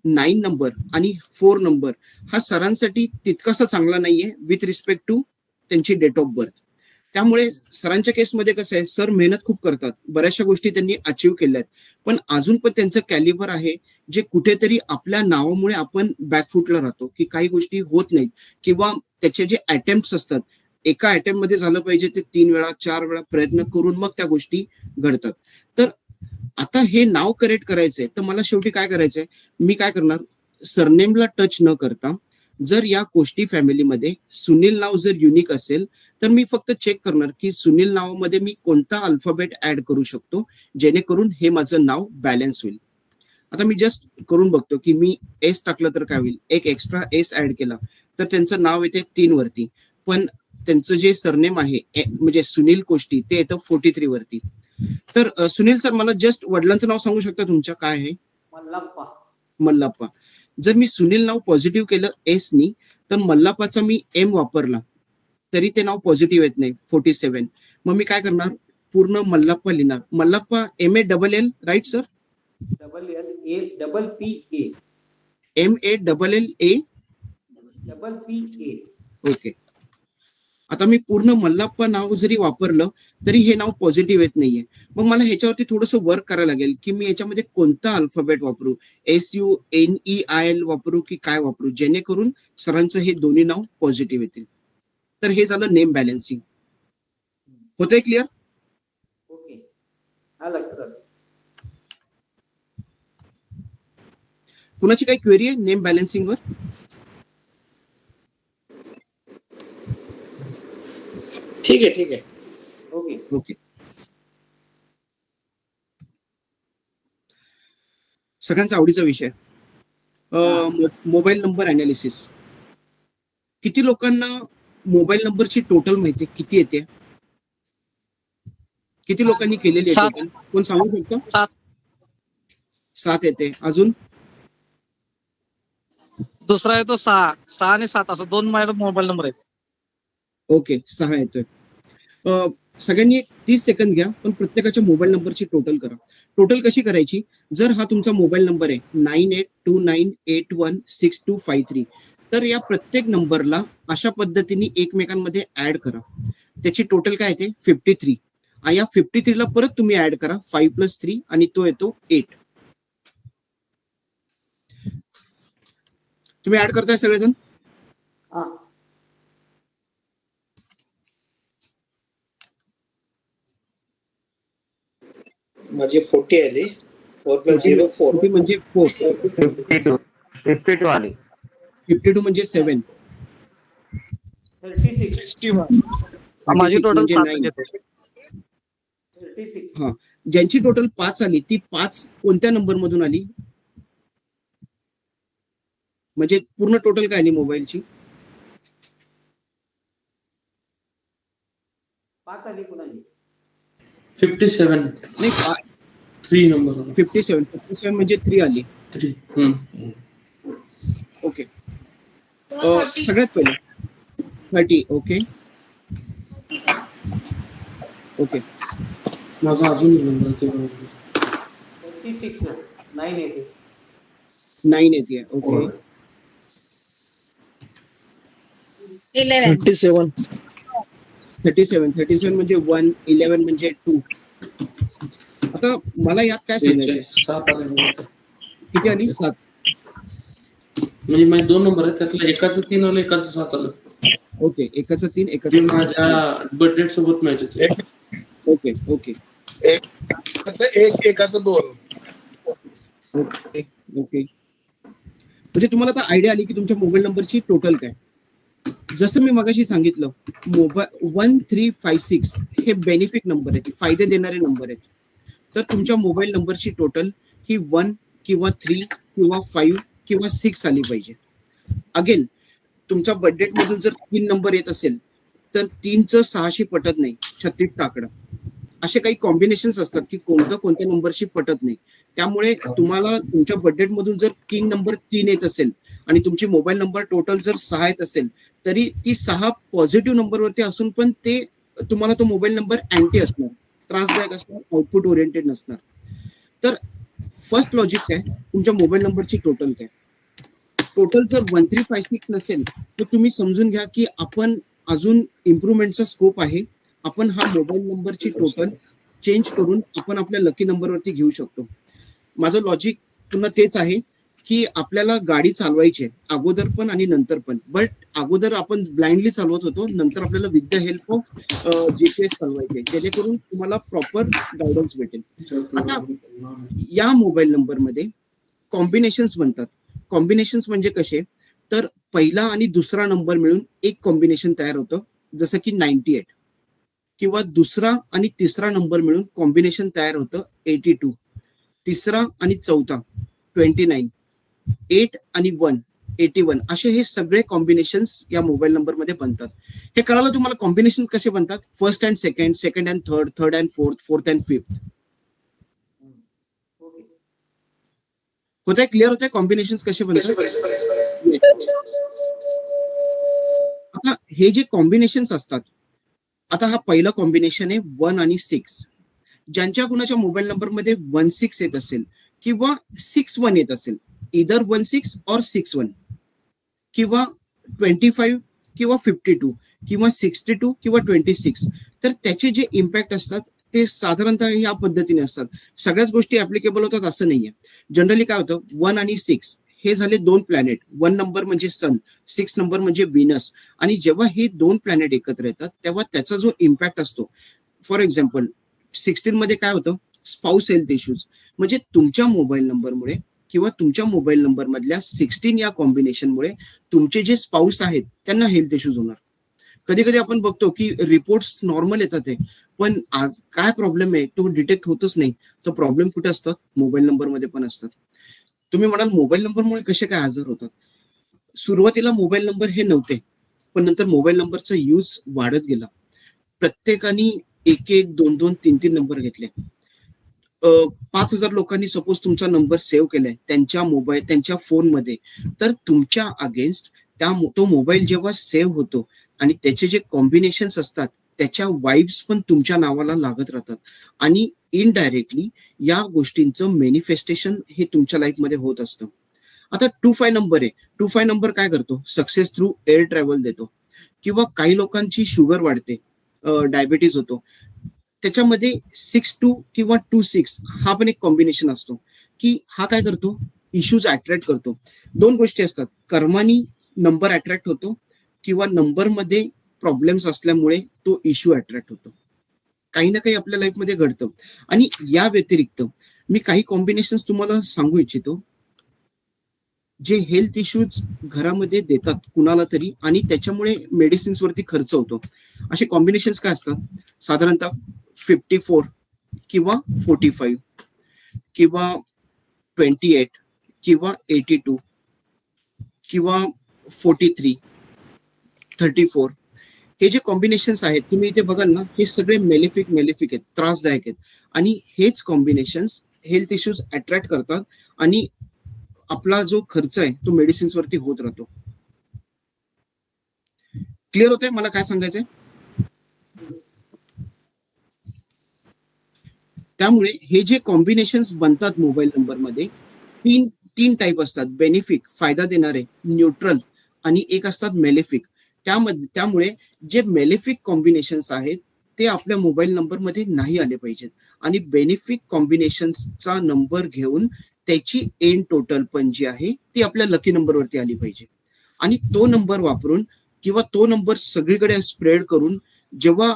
9 नंबर आणि 4 नंबर हा सरांसाठी तितकासा चांगला नाहीये विथ रिस्पेक्ट टू त्यांची डेट ऑफ बर्थ. त्यामुळे सरांच्या केसमध्ये कसं आहे, सर मेहनत खूप करतात, बऱ्याचशा गोष्टी त्यांनी अचीव्ह केल्या आहेत, पण अजून पण त्यांचं कॅलिबर आहे जे कुठेतरी आपल्या नावामुळे आपण बॅकफुटला राहतो, की काही गोष्टी होत नाहीत किंवा त्याचे जे अटेम्प्ट असतात, एका अटेम्प्ट मध्ये झालं पाहिजे ते 3 वेळा 4 वेळा प्रयत्न करून मग त्या गोष्टी घडतात. तर आता हे नाव करेक्ट करायचंय, तर मला शेवटी काय करायचंय, मी काय करणार, सरनेमला टच न करता जर या कोष्टी फॅमिलीमध्ये सुनील नाव जर युनिक असेल तर मी फक्त चेक करणार की सुनील नावामध्ये मी कोणता अल्फाबेट ऍड करू शकतो जेणेकरून हे माझं नाव बॅलन्स होईल. आता मी जस्ट करून बघतो की मी एस टाकलं तर काय होईल, एक एक्स्ट्रा एस ऍड केला तर त्यांचं नाव येते 3 वरती, पण त्यांचं जे सरनेम आहे म्हणजे सुनील कोष्टी ते येतं 43 वरती. तर सुनील सर मला जस्ट वडिलांचं नाव सांगू शकता तुमच्या, काय आहे? मल्लाप्पा. मल्लाप्पा. जर मी सुनील नाव पॉझिटिव्ह केलं एस नी तर मल्लाप्पाचा मी एम वापरला तरी ते नाव पॉझिटिव्ह येत नाही 47. मग मी काय करणार, पूर्ण मल्लाप्पा लिहिणार. Mallappa MALL right sir? LLA MALLA. Okay. आता मी पूर्ण मल्लाप्पा नाव जरी वापरलं तरी हे नाव पॉझिटिव्ह येत नाहीये. मग मला ह्याच्यावरती थोडंसं वर्क करायला लागेल की मी याच्यामध्ये कोणता अल्फाबेट वापरू, SUNEIL वापरू की काय वापरू जेणेकरून सरांचं हे दोन्ही नाव पॉझिटिव्ह येतील. तर हे झालं नेम बॅलन्सिंग. होतंय क्लिअर? ओके. हा लक्षात. कुणाची काही क्वेरी आहे नेम बॅलन्सिंग वर? ठीक आहे, ठीक आहे. ओके. ओके. सगळ्यांचा आवडीचा विषय मोबाईल नंबर अनालिसिस. किती लोकांना मोबाईल नंबरची टोटल माहिती किती येते? किती लोकांनी केलेली आहे टोटल? कोण सांगू शकतो? 7 येते. अजून दुसरा आहे तो 6 आणि 7 असं 2 माझ्या मोबाईल नंबर आहेत. ओके 6 येतोय. सगळ्यांनी एक 30 सेकंद घ्या पण प्रत्येकाच्या मोबाईल नंबरची टोटल करा. टोटल कशी करायची, जर हा तुमचा मोबाईल नंबर आहे 9829816253 तर या प्रत्येक नंबरला अशा पद्धतीने एकमेकांमध्ये ऍड करा. त्याची टोटल काय येते 53. या 53 ला परत तुम्ही ऍड करा 5 + 3 आणि तो येतो 8. तुम्ही ऍड करताय सगळेजण? माझी 40 आली. 4 + 0 4 म्हणजे 4. 52 आली. 52 म्हणजे 7. 36. माझी टोटल 7 9. येते. 36. हा, ज्यांची टोटल 5 आली ती 5 कोणत्या नंबर मधून आली, म्हणजे पूर्ण टोटल काय आली मोबाईलची? 5 आली कुणाची? 57 नाही 3 नंबर 57 म्हणजे 3 आली. 3. ओके. सगळ्यात पहिले 30. Okay okay. माझा अजून नंबर 36. 9 येते. 9 येते. ओके. 37 म्हणजे 1, 11 म्हणजे 2. आता मला यात काय सांगायचं, 7 आले. किती आली? 7. म्हणजे माझे 2 नंबर आहेत त्यातलं एकाचं 3 आलं एकाचं 7 आलं. ओके, एकाचं 3 एकाचं 7. माझ्या बर्थडे सोबत मॅच होते. Okay okay. एकाचं 2. Okay okay. म्हणजे तुम्हाला आता आयडिया आली की तुमच्या मोबाईल नंबरची टोटल काय. जसं मी मगाशी सांगितलं, मोबाईल 1356 हे बेनिफिट नंबर आहेत, फायदे देणारे नंबर आहेत. तर तुमच्या मोबाईल नंबरची टोटल ही 1 किंवा 3 किंवा 5 किंवा 6 आली पाहिजे. अगेन तुमच्या बजेट मधून जर 3 नंबर येत असेल तर 3चं 6शी पटत नाही, 36चा आकडा. असे काही कॉम्बिनेशन्स असतात की कोणत्या नंबरशी पटत नाही. त्यामुळे तुम्हाला तुमच्या बजेट मधून जर किंग नंबर 3 येत असेल आणि तुमची मोबाईल नंबर टोटल जर 6 येत असेल तरी ती 6 पॉझिटिव्ह नंबरवरती असून पण ते तुम्हाला तो मोबाईल नंबर अँटी असणार, त्रासदायक असणार, आउटपुट ओरिएंटेड नसणार. तर फर्स्ट लॉजिक काय, तुमच्या मोबाईल नंबरची टोटल काय. टोटल जर 1356 नसेल तर तुम्ही समजून घ्या की आपण अजून इम्प्रुव्हमेंटचा स्कोप आहे आपण हा मोबाईल नंबरची टोटल चेंज करून आपण आपल्या लकी नंबरवरती घेऊ शकतो. माझं लॉजिक पुन्हा तेच आहे की आपल्याला गाडी चालवायची आहे अगोदर पण आणि नंतर पण, बट अगोदर आपण ब्लाइंडली चालवत होतो, नंतर आपल्याला with the help of GPS चालवायचे, जेणेकरून तुम्हाला प्रॉपर गायडन्स भेटेल. आता या मोबाईल नंबरमध्ये कॉम्बिनेशन्स बनतात. कॉम्बिनेशन्स म्हणजे कसे, तर पहिला आणि दुसरा नंबर मिळून एक कॉम्बिनेशन तयार होतं, जसं की 98, किंवा दुसरा आणि तिसरा नंबर मिळून कॉम्बिनेशन तयार होतं 82, तिसरा आणि चौथा 29, 8 आणि 1 81. असे हे सगळे कॉम्बिनेशन्स या मोबाईल नंबर मध्ये बनतात. हे कळालं तुम्हाला कॉम्बिनेशन कसे बनतात, first and second, second and third, third and fourth, fourth and fifth. होत आहे, क्लिअर होत आहे कॉम्बिनेशन कसे बनतात. आता हे जे कॉम्बिनेशन्स असतात, आता हा पहिला कॉम्बिनेशन आहे 1 आणि 6. ज्यांच्या कुणाच्या मोबाईल नंबर मध्ये 16 येत असेल किंवा 61 येत असेल, इधर 16 और 61, किंवा 25 किंवा 52 किंवा 62 किंवा 26, तर त्याचे जे इम्पॅक्ट असतात ते साधारणतः या पद्धतीने असतात. सगळ्याच गोष्टी ऍप्लिकेबल होतात असं नाहीये. जनरली काय होतं, 1 आणि 6 हे झाले दोन प्लॅनेट. 1 नंबर म्हणजे सन, 6 नंबर म्हणजे व्हीनस. आणि जेव्हा हे दोन प्लॅनेट एकत्र येतात तेव्हा त्याचा जो इम्पॅक्ट असतो, फॉर एक्झाम्पल 16 मध्ये काय होतं, स्पाउस हेल्थ इश्यूज. म्हणजे तुमच्या मोबाईल नंबरमुळे किंवा तुमच्या मोबाईल नंबर मधल्या 16 या कॉम्बिनेशनमुळे तुमचे जे स्पाउस आहेत त्यांना हेल्थ इश्यूज होणार. कधी कधी आपण बघतो की रिपोर्ट्स नॉर्मल येतात आहे, पण आज काय प्रॉब्लेम आहे तो डिटेक्ट होतच नाही. तर प्रॉब्लेम कुठे असतात, मोबाईल नंबरमध्ये पण असतात. तुम्ही म्हणाल मोबाईल नंबरमुळे कसे काय आजार होतात. सुरुवातीला मोबाईल नंबर हे नव्हते, पण नंतर मोबाईल नंबरचा यूज वाढत गेला. प्रत्येकाने 1-1, 2-2, 3-3 नंबर घेतले. 5,000 लोकांनी सपोज तुमचा नंबर सेव्ह केलाय त्यांच्या फोनमध्ये, तर तुमच्या अगेन्स्ट तो मोबाईल जेव्हा सेव्ह होतो आणि त्याचे जे कॉम्बिनेशन्स असतात त्याच्या वाइब्स पण तुमच्या नावाला लागत राहतात, आणि इनडायरेक्टली या गोष्टींचं मॅनिफेस्टेशन हे तुमच्या लाईफमध्ये होत असतं. आता 25 नंबर आहे. 25 नंबर काय करतो, सक्सेस थ्रू एअर ट्रॅव्हल देतो. किंवा काही लोकांची शुगर वाढते, डायबिटीज होतो, त्याच्यामध्ये 62 किंवा 26 हा पण एक कॉम्बिनेशन असतो की हा काय करतो, इश्यूज अट्रॅक्ट करतो. दोन गोष्टी असतात, कर्मानी नंबर अट्रॅक्ट होतो किंवा नंबरमध्ये प्रॉब्लेम्स असल्यामुळे तो इश्यू अट्रॅक्ट होतो. काही ना काही आपल्या लाईफमध्ये घडतं. आणि या व्यतिरिक्त मी काही कॉम्बिनेशन्स तुम्हाला सांगू इच्छितो जे हेल्थ इश्यूज घरामध्ये देतात कुणाला तरी, आणि त्याच्यामुळे मेडिसिन्स वरती खर्च होतो. असे कॉम्बिनेशन्स काय असतात, साधारणतः 54 किंवा 45 किंवा 28 किंवा 82 किंवा 43, 34. हे जे कॉम्बिनेशन्स आहेत तुम्ही इथे बघाल ना, हे सगळे मेलेफिक आहेत, त्रासदायक आहेत. आणि हेच कॉम्बिनेशन्स हेल्थ इश्यूज अट्रॅक्ट करतात आणि आपला जो खर्च आहे तो मेडिसिन्स वरती होत राहतो. क्लिअर होतंय मला काय सांगायचंय. त्यामुळे हे जे कॉम्बिनेशन्स बनतात मोबाईल नंबरमध्ये, तीन टाईप असतात, बेनिफिक फायदा देणारे, न्यूट्रल, आणि एक असतात मेलेफिक. त्यामुळे जे मेलेफिक कॉम्बिनेशन्स आहेत ते आपल्या मोबाईल नंबरमध्ये नाही आले पाहिजेत, आणि बेनिफिक कॉम्बिनेशन्सचा नंबर घेऊन त्याची एंड टोटल पण जी आहे ती आपल्या लकी नंबरवरती आली पाहिजे. आणि तो नंबर वापरून किंवा तो नंबर सगळीकडे स्प्रेड करून जेव्हा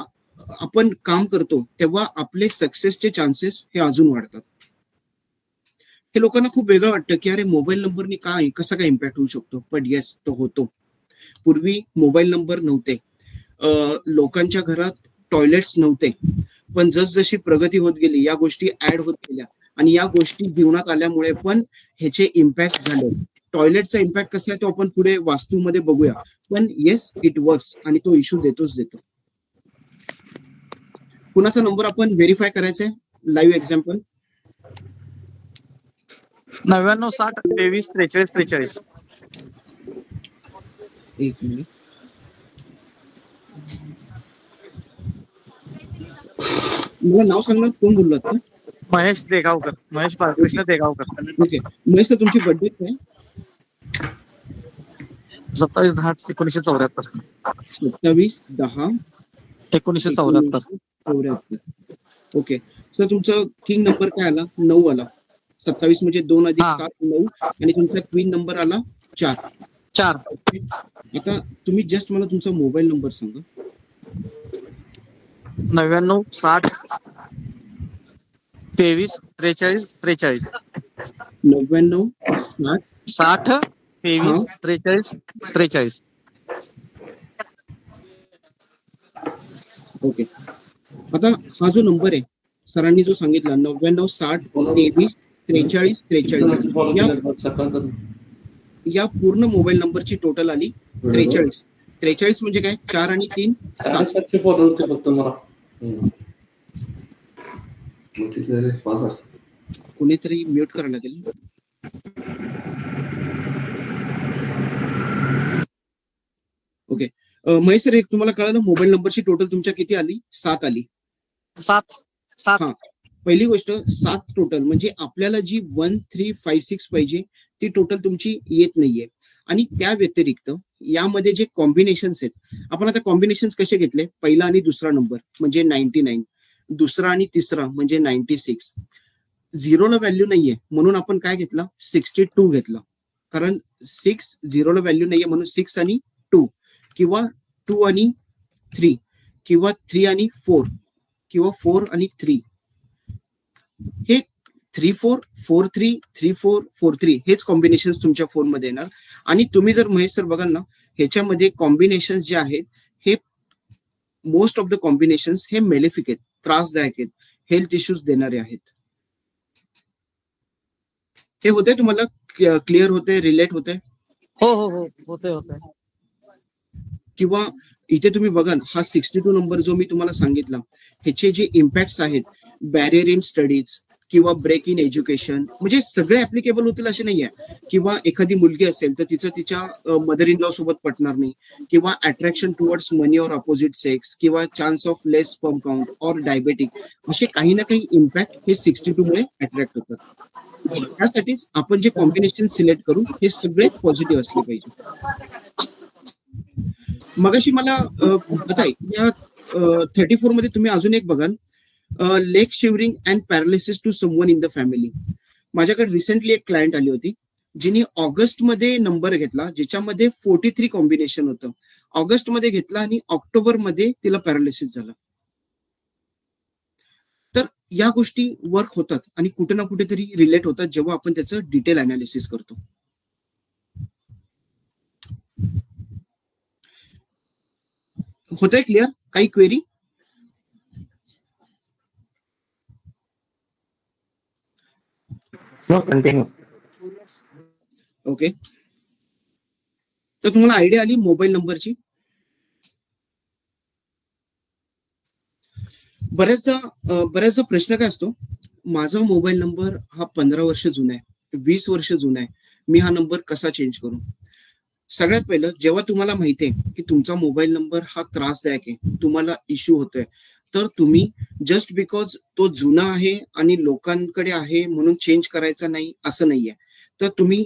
आपण काम करतो तेव्हा आपले सक्सेसचे चान्सेस हे अजून वाढतात. हे लोकांना खूप वेगळं वाटतं की अरे मोबाईल नंबरनी काय कसा काय इम्पॅक्ट होऊ शकतो, पण येस तो होतो. पूर्वी मोबाईल नंबर नव्हते, लोकांच्या घरात टॉयलेट्स नव्हते, पण जसजशी प्रगती होत गेली या गोष्टी ऍड होत गेल्या, आणि या गोष्टी जीवनात आल्यामुळे पण ह्याचे इम्पॅक्ट झाले. टॉयलेटचा इम्पॅक्ट कसा आहे तो आपण पुढे वास्तूमध्ये बघूया, पण येस इट वर्क्स, आणि तो इश्यू देतोच देतो. कुणाचा नंबर आपण व्हेरीफाय करायचा आहे, लाईव्ह एक्झाम्पल 99 60 23 43 43. एक मिनिट, मला नाव सांगणार कोण बोललात का? महेश देगावकर, महेश बाळकृष्ण देगावकर. ओके महेश सर, तुमची बर्थडे काय? 27/10/1974. 27/10/1974. 1974. 1974. ओके सर, तुमचं किंग नंबर काय आला? 9 आला. 27 म्हणजे 2 अधिक हा. 7 9 आणि तुमचा क्वीन नंबर आला 4. 4. आता तुम्ही जस्ट मला तुमचा मोबाईल नंबर सांगा. 99 60 23 43 43. 99 60 60 23 43 43. ओके. आता हा जो नंबर आहे सरांनी जो सांगितला 99 60 23 43 43 या पूर्ण मोबाईल नंबरची टोटल आली 43. 43 म्हणजे काय? 4 आणि 3 7. 700 फॉलो होते फक्त मला. कोणीतरी म्यूट करायला लागेल. ओके महेश सर, एक तुम्हाला कळालं मोबाईल नंबरची टोटल तुमच्या किती आली? 7 आली. 7. हा, पहिली गोष्ट 7 टोटल म्हणजे आपल्याला जी 1356 पाहिजे ती टोटल तुमची येत नाहीये. आणि त्या व्यतिरिक्त यामध्ये जे कॉम्बिनेशन्स आहेत, आपण आता कॉम्बिनेशन्स कसे घेतले? पहिला आणि दुसरा नंबर म्हणजे 99, दुसरा आणि तिसरा म्हणजे 96. 0ला व्हॅल्यू नाहीये म्हणून आपण काय घेतला? 62 घेतला. कारण 6 0ला व्हॅल्यू नाहीये म्हणून 6 आणि 2 किंवा 2 आणि 3 किंवा 3 आणि 4 किंवा 4 आणि 3 हे 3-4 4-3 3-4 4-3 हेच कॉम्बिनेशन्स तुमच्या फोन मध्ये येणार. आणि तुम्ही जर महेश सर बघाल ना, ह्याच्यामध्ये कॉम्बिनेशन जे आहेत हे मोस्ट ऑफ द कॉम्बिनेशन्स हे मेलेफिक आहेत, त्रासदायक आहेत, हेल्थ इश्यूज देणारे आहेत. हे होते तुम्हाला क्लिअर होते, रिलेट होते? हो हो हो होते. किंवा इथे तुम्ही बघा हा 62 नंबर जो मी तुम्हाला सांगितला, ह्याचे जे इम्पॅक्ट्स आहेत, बॅरियर इन स्टडीज किंवा ब्रेक इन एज्युकेशन, म्हणजे सगळे ऍप्लिकेबल होतील असे नाहीये. किंवा एखादी मुलगी असेल तर तिचं तिच्या मदर इन लॉ सोबत पटणार नाही, किंवा attraction towards money or opposite sex, किंवा chance of less sperm count or diabetic, असे काही ना काही इम्पॅक्ट हे 62 मुळे अट्रॅक्ट होतात. त्यासाठीच आपण जे कॉम्बिनेशन सिलेक्ट करू हे सगळे पॉझिटिव्ह असले पाहिजे. मगाशी मला आता या 34 मध्ये तुम्ही अजून एक बघाल, leg shivering and paralysis to someone in the family. माझ्याकडे रिसेंटली एक क्लायंट आली होती जिने ऑगस्ट मध्ये नंबर घेतला ज्याच्यामध्ये 43 कॉम्बिनेशन होतं. ऑगस्ट मध्ये घेतला आणि ऑक्टोबर मध्ये तिला पॅरालिसिस झाला. तर या गोष्टी वर्क होतात आणि कुठे ना कुठेतरी रिलेट होतात जेव्हा आपण त्याचं डिटेल अनालिसिस करतो. होतंय क्लिअर? काही क्वेरी? ओके, तर तुम्हाला आयडिया आली मोबाईल नंबरची. बऱ्याचदा प्रश्न काय असतो, माझा मोबाईल नंबर हा 15 वर्ष जुना आहे, 20 वर्ष जुना आहे, मी हा नंबर कसा चेंज करू? सगळ्यात पहिलं, जेव्हा तुम्हाला माहिती आहे की तुमचा मोबाईल नंबर हा त्रासदायक आहे, तुम्हाला इश्यू होतोय, तर तुम्ही जस्ट बिकॉज तो जुना आहे आणि लोकांकडे आहे म्हणून चेंज करायचा नाही असं नाहीये. तर तुम्ही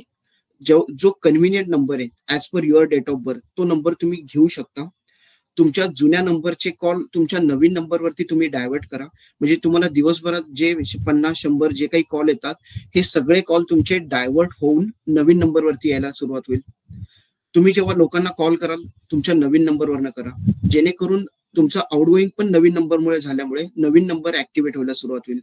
जो कन्व्हिनियंट नंबर आहे as per your date of birth तो नंबर तुम्ही घेऊ शकता. तुमच्या जुन्या नंबरचे कॉल तुमच्या नवीन नंबरवरती तुम्ही डायव्हर्ट करा. म्हणजे तुम्हाला दिवसभरात जे 50-100 जे काही कॉल येतात हे सगळे कॉल तुमचे डायव्हर्ट होऊन नवीन नंबरवरती यायला सुरुवात होईल. तुम्ही जेव्हा लोकांना कॉल कराल तुमच्या नवीन नंबरवरनं करा, जेणेकरून तुमचा आउटगोईंग पण नवीन नंबरमुळे झाल्यामुळे नवीन नंबर ऍक्टिव्हेट व्हायला सुरुवात होईल.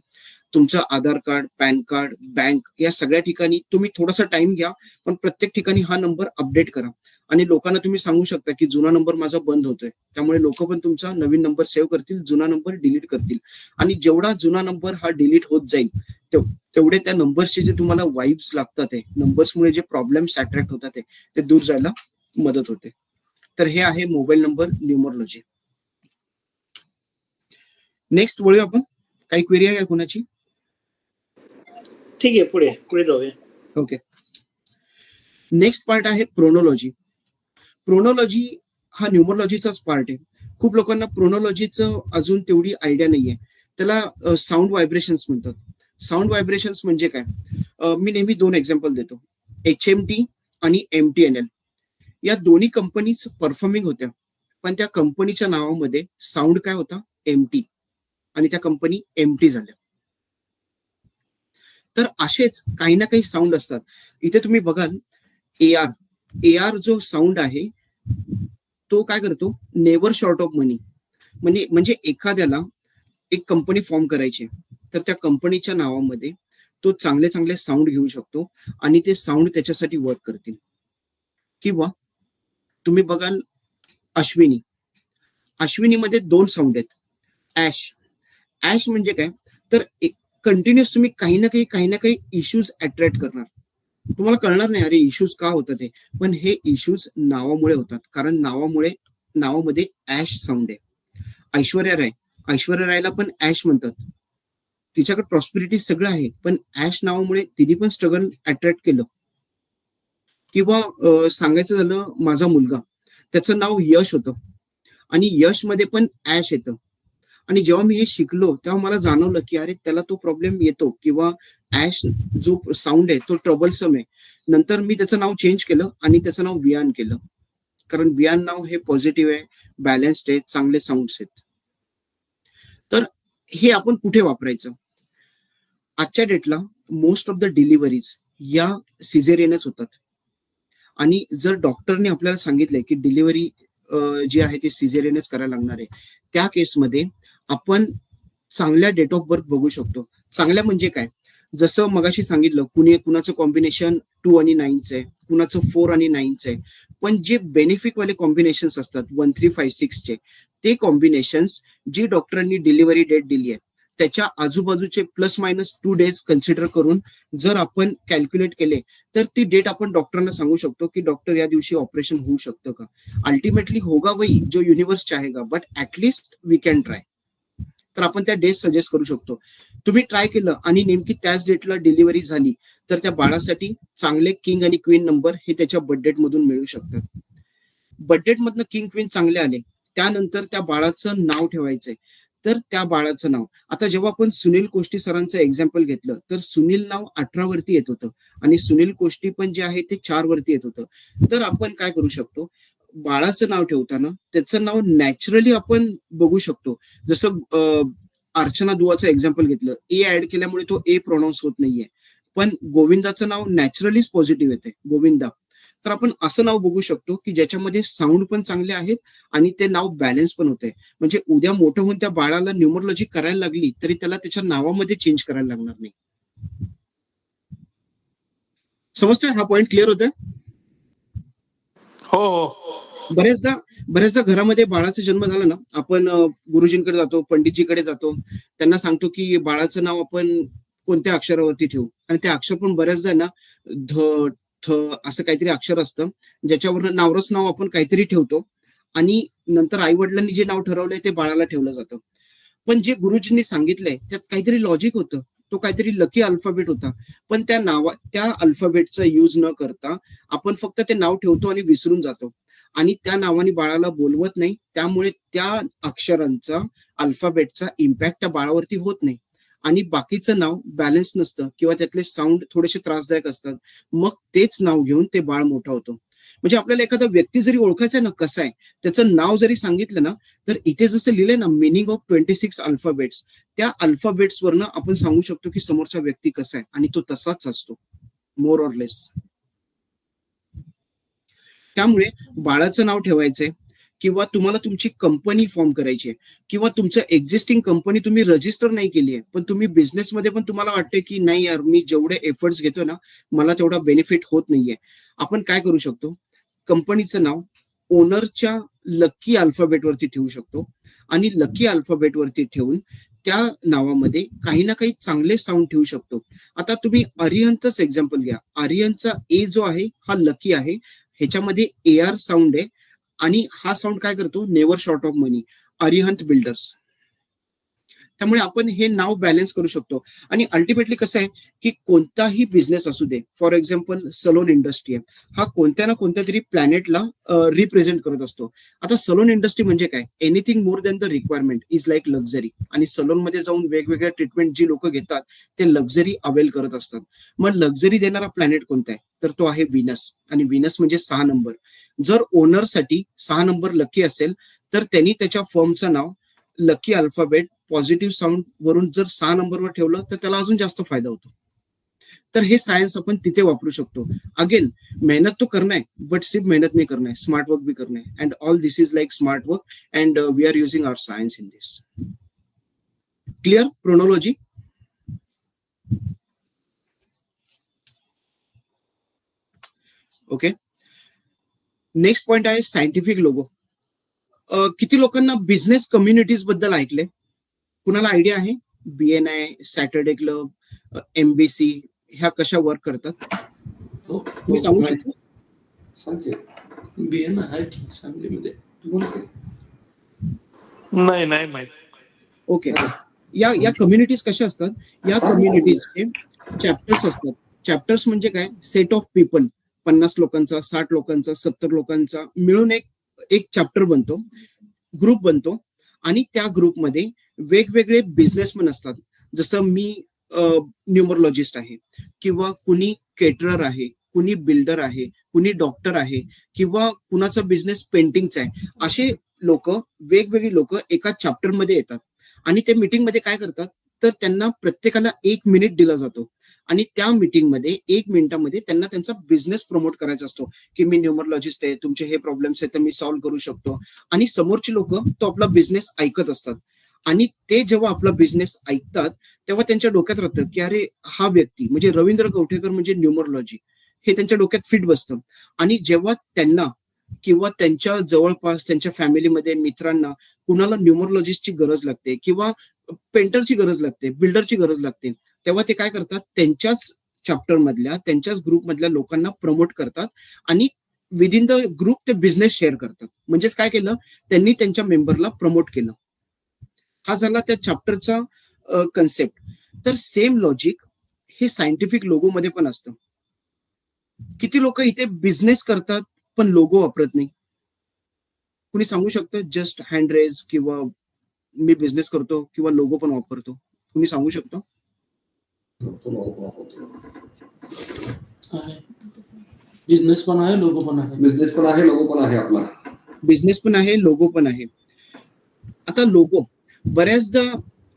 तुमचं आधार कार्ड, पॅन कार्ड, बँक या सगळ्या ठिकाणी तुम्ही थोडासा टाइम घ्या, पण प्रत्येक ठिकाणी हा नंबर अपडेट करा. आणि लोकांना तुम्ही सांगू शकता की जुना नंबर माझा बंद होतोय, त्यामुळे लोक पण तुमचा नवीन नंबर सेव्ह करतील, जुना नंबर डिलीट करतील. आणि जेवढा जुना नंबर हा डिलीट होत जाईल तेवढे त्या नंबरचे जे तुम्हाला वाईब्स लागतात आहे, नंबर्समुळे जे प्रॉब्लेम्स अट्रॅक्ट होतात ते दूर जायला मदत होते. तर हे आहे मोबाईल नंबर न्यूमरोलॉजी. नेक्स्ट वळूया आपण. काही क्वेरी आहे कोणाची? ठीक आहे, पुढे जाऊया. ओके, नेक्स्ट पार्ट आहे प्रोनोलॉजी. प्रोनोलॉजी हा न्यूमरोलॉजीचाच पार्ट आहे. खूप लोकांना प्रोनोलॉजीचं अजून तेवढी आयडिया नाहीये. त्याला साऊंड व्हायब्रेशन्स म्हणतात. साऊंड व्हायब्रेशन्स म्हणजे काय? मी नेहमी 2 एक्झाम्पल देतो. HMT आणि MTNL या दोन्ही कंपनीज परफॉर्मिंग होत्या, पण त्या कंपनीच्या नावामध्ये साऊंड काय होता, एमटी, आणि त्या कंपनी एमटी झाल्या. तर असेच काही ना काही साऊंड असतात. इथे तुम्ही बघाल AR जो साऊंड आहे तो काय करतो, नेव्हर शॉर्ट ऑफ मनी. म्हणजे एखाद्याला एक कंपनी फॉर्म करायची तर त्या कंपनीच्या नावामध्ये तो चांगले चांगले साऊंड घेऊ शकतो आणि ते साऊंड त्याच्यासाठी वर्क करतील. किंवा तुम्ही बघाल अश्विनीमध्ये 2 साऊंड आहेत. ऍश म्हणजे काय, तर कंटिन्युअस तुम्ही काही ना काही इश्यूज अट्रॅक्ट करणार. तुम्हाला कळणार नाही अरे इश्यूज का होतात ते, पण हे इश्यूज नावामुळे होतात, कारण नावामध्ये ऍश साऊंड आहे. ऐश्वर्या रायला पण ऍश म्हणतात. तिच्याकडे प्रॉस्पेरिटी सगळं आहे, पण ऍश नावामुळे तिने पण स्ट्रगल अट्रॅक्ट केलं. किंवा सांगायचं झालं माझा मुलगा, त्याचं नाव यश होतं आणि यश मध्ये पण ऍश येतं. आणि जेव्हा मी हे शिकलो तेव्हा मला जाणवलं की अरे त्याला तो प्रॉब्लेम येतो, किंवा ऍश जो साऊंड आहे तो ट्रबलसम आहे. नंतर मी त्याचं नाव चेंज केलं आणि त्याचं नाव वियान केलं, कारण वियान नाव हे पॉझिटिव्ह आहे, बॅलन्स्ड आहे, चांगले साऊंड्स आहेत. तर हे आपण कुठे वापरायचं? आजच्या डेटला मोस्ट ऑफ द डिलिव्हरीज या सिझेरियनच होतात. आणि जर डॉक्टरने आपल्याला सांगितलंय की डिलिव्हरी जी आहे ती सिझेरियनच करायला लागणार आहे, त्या केसमध्ये आपण चांगल्या डेट ऑफ बर्थ बघू शकतो. चांगल्या म्हणजे काय, जसं मगाशी सांगितलं कुणाचं कॉम्बिनेशन 2 आणि 9चं आहे, कुणाचं 4 आणि 9चं आहे, पण जे बेनिफिक वाले कॉम्बिनेशन्स असतात 1, 3, 5, 6चे, ते कॉम्बिनेशन्स जी डॉक्टरांनी डिलिव्हरी डेट दिली आहे त्याच्या आजूबाजूचे +- 2 डेज कन्सिडर करून जर आपण कॅल्क्युलेट केले तर ती डेट आपण डॉक्टरांना सांगू शकतो की डॉक्टर या दिवशी ऑपरेशन होऊ शकतं का. अल्टिमेटली होगा वही जो युनिवर्स चाहेगा, but at least we can try. तर आपण त्या डेट सजेस्ट करू शकतो. तुम्ही ट्राय केलं आणि नेमकी त्याच डेटला डिलिव्हरी झाली तर त्या बाळासाठी चांगले किंग आणि क्वीन नंबर हे त्याच्या बर्थडेट मधून मिळू शकतात. बर्थडेट मधनं किंग क्वीन चांगले आले त्यानंतर त्या बाळाचं नाव ठेवायचंय. तर त्या बाळाचं नाव, आता जेव्हा आपण सुनील कोष्टी सरांचं एक्झाम्पल घेतलं तर सुनील नाव 18 वरती येत होतं आणि सुनील कोष्टी पण जे आहे ते 4 वरती येत होतं. तर आपण काय करू शकतो, बाळाचं नाव ठेवताना त्याचं नाव नॅचरली आपण बघू शकतो. जसं अर्चना दुआचं एक्झाम्पल घेतलं, ए ऍड केल्यामुळे तो ए प्रोनाऊन्स होत नाहीये, पण गोविंदाचं नाव नॅचरलीच पॉझिटिव्ह येते, गोविंदा. तर आपण असं नाव बघू शकतो की ज्याच्यामध्ये साऊंड पण चांगले आहेत आणि ते नाव बॅलन्स पण होते. म्हणजे उद्या मोठं होऊन त्या बाळाला न्यूमरोलॉजी करायला लागली तरी त्याला त्याच्या नावामध्ये चेंज करायला लागणार नाही. समजतंय? हा पॉइंट क्लिअर होतोय? हो. बऱ्याचदा घरामध्ये बाळाचा जन्म झाला ना, आपण गुरुजींकडे जातो, पंडितजीकडे जातो, त्यांना सांगतो की बाळाचं नाव आपण कोणत्या अक्षरावरती ठेवू, आणि ते अक्षर पण बऱ्याचदा ना ध थ असं काहीतरी अक्षर असतं ज्याच्यावर नावरस नाव आपण काहीतरी ठेवतो आणि नंतर आई वडिलांनी जे नाव ठरवलंय ते बाळाला ठेवलं जातं. पण जे गुरुजींनी सांगितलंय त्यात काहीतरी लॉजिक होतं, तो काहीतरी लकी अल्फाबेट होता, पण त्या अल्फाबेटचा यूज न करता आपण फक्त ते नाव ठेवतो आणि विसरून जातो आणि त्या नावाने बाळाला बोलवत नाही. त्यामुळे त्या अक्षरांचा अल्फाबेटचा इम्पॅक्ट त्या बाळावरती होत नाही आणि बाकीचं नाव बॅलन्स नसतं किंवा त्यातले साऊंड थोडेसे त्रासदायक असतात. मग तेच नाव घेऊन ते बाळ मोठं होतं. म्हणजे आपल्याला एखादा व्यक्ती जरी ओळखायचा ना कसा आहे, त्याचं नाव जरी सांगितलं ना, तर इथे जसं लिहिलंय ना मिनिंग ऑफ 26 अल्फाबेट्स, त्या अल्फाबेट्स वरनं आपण सांगू शकतो की समोरचा व्यक्ती कसा आहे, आणि तो तसाच असतो मोर ऑर लेस. त्यामुळे बाळाचं नाव ठेवायचंय किंवा तुम्हाला तुमची कंपनी फॉर्म करायची आहे किंवा तुमचं एक्झिस्टिंग कंपनी तुम्ही रजिस्टर नाही केली आहे, पण तुम्ही बिझनेसमध्ये पण तुम्हाला वाटते की नाही यार मी जेवढे एफर्ट्स घेतो ना मला तेवढा बेनिफिट होत नाहीये, आपण काय करू शकतो, कंपनीचं नाव ओनरच्या लकी अल्फाबेटवरती ठेवू शकतो आणि लकी अल्फाबेटवरती ठेवून त्या नावामध्ये काही ना काही चांगले साऊंड ठेवू शकतो. आता तुम्ही अरिहंतच एक्झाम्पल घ्या. अरिहंतचा ए जो आहे हा लकी आहे, ह्याच्यामध्ये AR साऊंड आहे आणि हा साऊंड काय करतो, never short of money, Arihant builders. त्यामुळे आपण हे नाव बॅलन्स करू शकतो. आणि अल्टिमेटली कसं आहे की कोणताही बिझनेस असू दे, फॉर एक्झाम्पल सलोन इंडस्ट्री आहे, हा कोणत्या ना कोणत्या तरी प्लॅनेटला रिप्रेझेंट करत असतो. आता सलोन इंडस्ट्री म्हणजे काय, anything more than the requirement is like luxury. आणि सलोन मध्ये जाऊन वेगवेगळ्या ट्रीटमेंट जी लोक घेतात ते लक्झरी अवेल करत असतात. मग लक्झरी देणारा प्लॅनेट कोणता आहे, तर तो आहे व्हीनस. आणि व्हीनस म्हणजे 6 नंबर. जर ओनरसाठी 6 नंबर लकी असेल तर त्यांनी त्याच्या फर्मचं नाव लकी अल्फाबेट पॉझिटिव्ह साऊंड वरून जर 6 नंबरवर ठेवलं तर त्याला अजून जास्त फायदा होतो. तर हे सायन्स आपण तिथे वापरू शकतो. अगेन मेहनत तो करना है, बट सिर्फ मेहनत नहीं करना है, स्मार्ट वर्क भी करना है. And all this is like smart work and we are using our science in this. Clear chronology? Okay. Next point आहे सायंटिफिक लोगो. किती लोकांना बिझनेस कम्युनिटीज बद्दल ऐकले? कुणाला आयडिया आहे? BNI, सॅटर्डे क्लब, MBC ह्या कशा वर्क करतात? मी सांगू शकतो? नाही माहित. ओके. या कम्युनिटीज कशा असतात? या कम्युनिटीजचे चॅप्टर्स असतात. चॅप्टर्स म्हणजे काय, सेट ऑफ पीपल, 50 लोकांचा, 60 लोकांचा, 70 लोकांचा मिळून एक चॅप्टर बनतो, ग्रुप बनतो. आणि त्या ग्रुपमध्ये वेगवेगळे बिझनेसमॅन असतात. जसं मी न्यूमरोलॉजिस्ट आहे, किंवा कुणी केटरर आहे, कुणी बिल्डर आहे, कुणी डॉक्टर आहे, किंवा कुणाचा बिझनेस पेंटिंगचा आहे. असे लोक, वेगवेगळी लोक एका चॅप्टर मध्ये येतात. आणि ते मीटिंग मध्ये काय करतात, तर त्यांना प्रत्येकाला 1 मिनिट दिला जातो. आणि त्या मीटिंग मध्ये 1 मिनिटामध्ये त्यांना त्यांचा बिझनेस प्रमोट करायचा असतो, की मी न्यूमरोलॉजिस्ट आहे, तुमचे हे प्रॉब्लेम्स आहेत तर मी सॉल्व्ह करू शकतो. आणि समोरची लोक तो आपला बिझनेस ऐकत असतात. आणि ते जेव्हा आपला बिझनेस ऐकतात तेव्हा त्यांच्या डोक्यात राहतं की अरे हा व्यक्ती म्हणजे रवींद्र कवठेकर म्हणजे न्यूमरोलॉजी, हे त्यांच्या डोक्यात फिट बसतं. आणि जेव्हा त्यांना किंवा त्यांच्या जवळपास त्यांच्या फॅमिलीमध्ये मित्रांना कुणाला न्यूमरोलॉजिस्टची गरज लागते, किंवा पेंटरची गरज लागते, बिल्डरची गरज लागते, तेव्हा ते काय करतात, त्यांच्याच चॅप्टर मधल्या, त्यांच्याच ग्रुप मधल्या लोकांना प्रमोट करतात. आणि विदिन द ग्रुप ते बिझनेस शेअर करतात. म्हणजेच काय केलं, त्यांनी त्यांच्या मेंबरला प्रमोट केलं. हा झाला त्या चॅप्टरचा कन्सेप्ट. तर सेम लॉजिक हे सायंटिफिक लोगो मध्ये पण असतं. किती लोक इथे बिझनेस करतात पण लोगो वापरत नाही? कुणी सांगू शकतं? जस्ट हँड रेज, किंवा मी बिझनेस करतो किंवा लोगो पण वापरतो. कुणी सांगू शकतो? बिझनेस पण आहे, लोगो पण आहे. बिझनेस पण आहे, लोगो पण आहे. आपला बिझनेस पण आहे, लोगो पण आहे. आता लोगो, बऱ्याचदा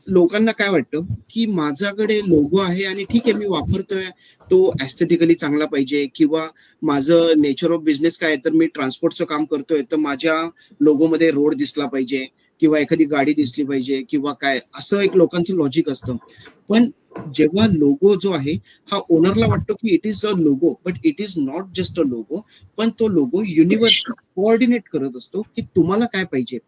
लोकांना काय वाटतं की माझ्याकडे लोगो आहे आणि ठीक आहे मी वापरतोय, तो ऍस्थेटिकली चांगला पाहिजे, किंवा माझं नेचर ऑफ बिझनेस काय आहे तर मी ट्रान्सपोर्टचं काम करतोय तर माझ्या लोगोमध्ये रोड दिसला पाहिजे, किंवा एखादी गाडी दिसली पाहिजे, किंवा काय, असं एक लोकांचं लॉजिक असतं. पण जेव्हा लोगो जो आहे हा ओनरला वाटतो की it is a logo, but it is not just a logo. पण तो लोगो युनिव्हर्स कोऑर्डिनेट करत असतो की तुम्हाला काय पाहिजे.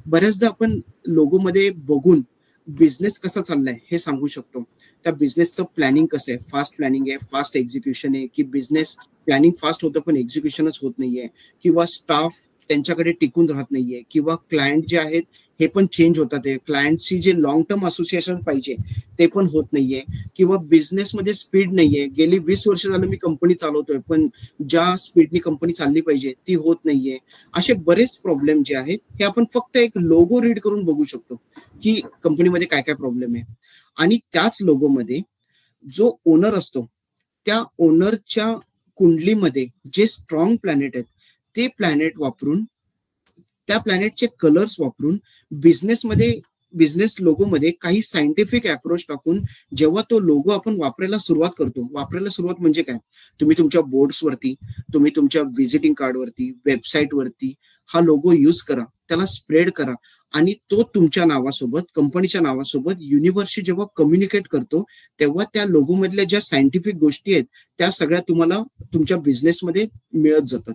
बऱ्याचदा आपण लोगो मध्ये बघून बिझनेस कसा चाललाय हे सांगू शकतो. त्या बिझनेसचं प्लॅनिंग कसं आहे, फास्ट प्लॅनिंग आहे, फास्ट एक्झिक्युशन आहे, की बिझनेस प्लॅनिंग फास्ट होतं पण एक्झिक्युशनच होत नाहीये, किंवा स्टाफ त्यांच्याकडे टिकून राहत नाहीये, किंवा क्लायंट जे आहेत हे पण चेंज होतात. ते क्लायंटशी जे लॉंग टर्म असोसिएशन पाहिजे ते पण होत नाहीये, किंवा बिझनेसमध्ये स्पीड नाहीये. गेली 20 वर्ष झालं मी कंपनी चालवतोय पण ज्या स्पीडनी कंपनी चालली पाहिजे ती होत नाहीये. असे बरेच प्रॉब्लेम जे आहेत हे आपण फक्त एक लोगो रीड करून बघू शकतो की कंपनीमध्ये काय काय प्रॉब्लेम आहे. आणि त्याच लोगोमध्ये जो ओनर असतो त्या ओनरच्या कुंडलीमध्ये जे स्ट्रॉंग प्लॅनेट आहेत ते प्लॅनेट वापरून, त्या प्लॅनेटचे कलर्स वापरून बिझनेस लोगो मध्ये काही सायंटिफिक अप्रोच टाकून जेव्हा तो लोगो आपण वापरायला सुरुवात करतो, वापरायला सुरुवात म्हणजे काय, तुम्ही तुमच्या बोर्ड्सवरती, तुम्ही तुमच्या व्हिजिटिंग कार्डवरती, वेबसाईटवरती हा लोगो यूज करा, त्याला स्प्रेड करा. आणि तो तुमच्या नावासोबत, कंपनीच्या नावासोबत युनिव्हर्सशी जेव्हा कम्युनिकेट करतो तेव्हा त्या लोगो मधल्या ज्या सायंटिफिक गोष्टी आहेत त्या सगळ्या तुम्हाला तुमच्या बिझनेसमध्ये मिळत जातात.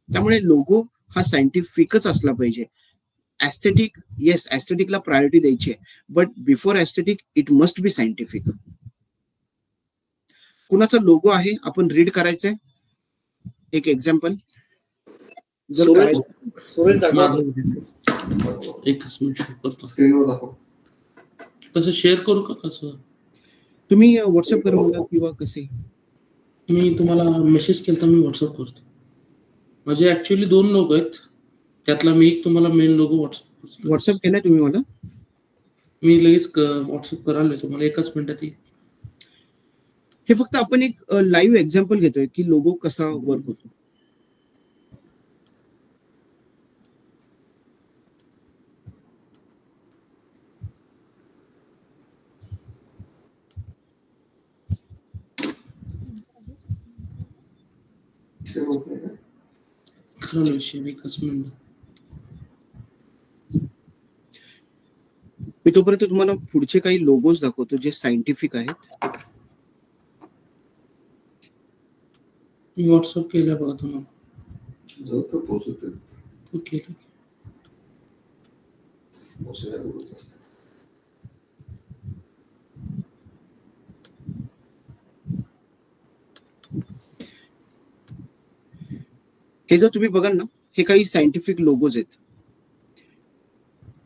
त्यामुळे लोगो हा सायंटिफिकच असला पाहिजे. ऍस्थेटिक, येस ऍस्थेटिकला प्रायोरिटी द्यायची आहे, but before aesthetic it must be scientific. कुणाचा लोगो आहे आपण रीड करायचंय? एक एक्झाम्पल जर करायचं, सुरेश दाखवा. एकच मिनिट करतो. स्क्रीनवर दाखव. कसं शेअर करू का कसं? तुम्ही व्हॉट्सअप करा मला किंवा कसे? मी तुम्हाला मेसेज केला तर मी व्हॉट्सअप करतो. माझे ऍक्च्युअली 2 लोगो आहेत, त्यातला मी एक तुम्हाला मेन लोगो व्हॉट्सअप केलाय तुम्ही मला? मी लगेच व्हॉट्सअप करायला तुम्हाला एकाच मिनिटात येईल. हे फक्त आपण एक लाईव्ह एक्झाम्पल घेतोय की लोगो कसा वर्क होतो. खरं विषय एकच मिनिट. मी तोपर्यंत तुम्हाला पुढचे काही लोगोज दाखवतो जे सायंटिफिक आहेत. मी व्हॉट्सअप केलं बघा तुम्हाला. ओके. हे जर तुम्ही बघाल ना, हे काही सायंटिफिक लोगोज आहेत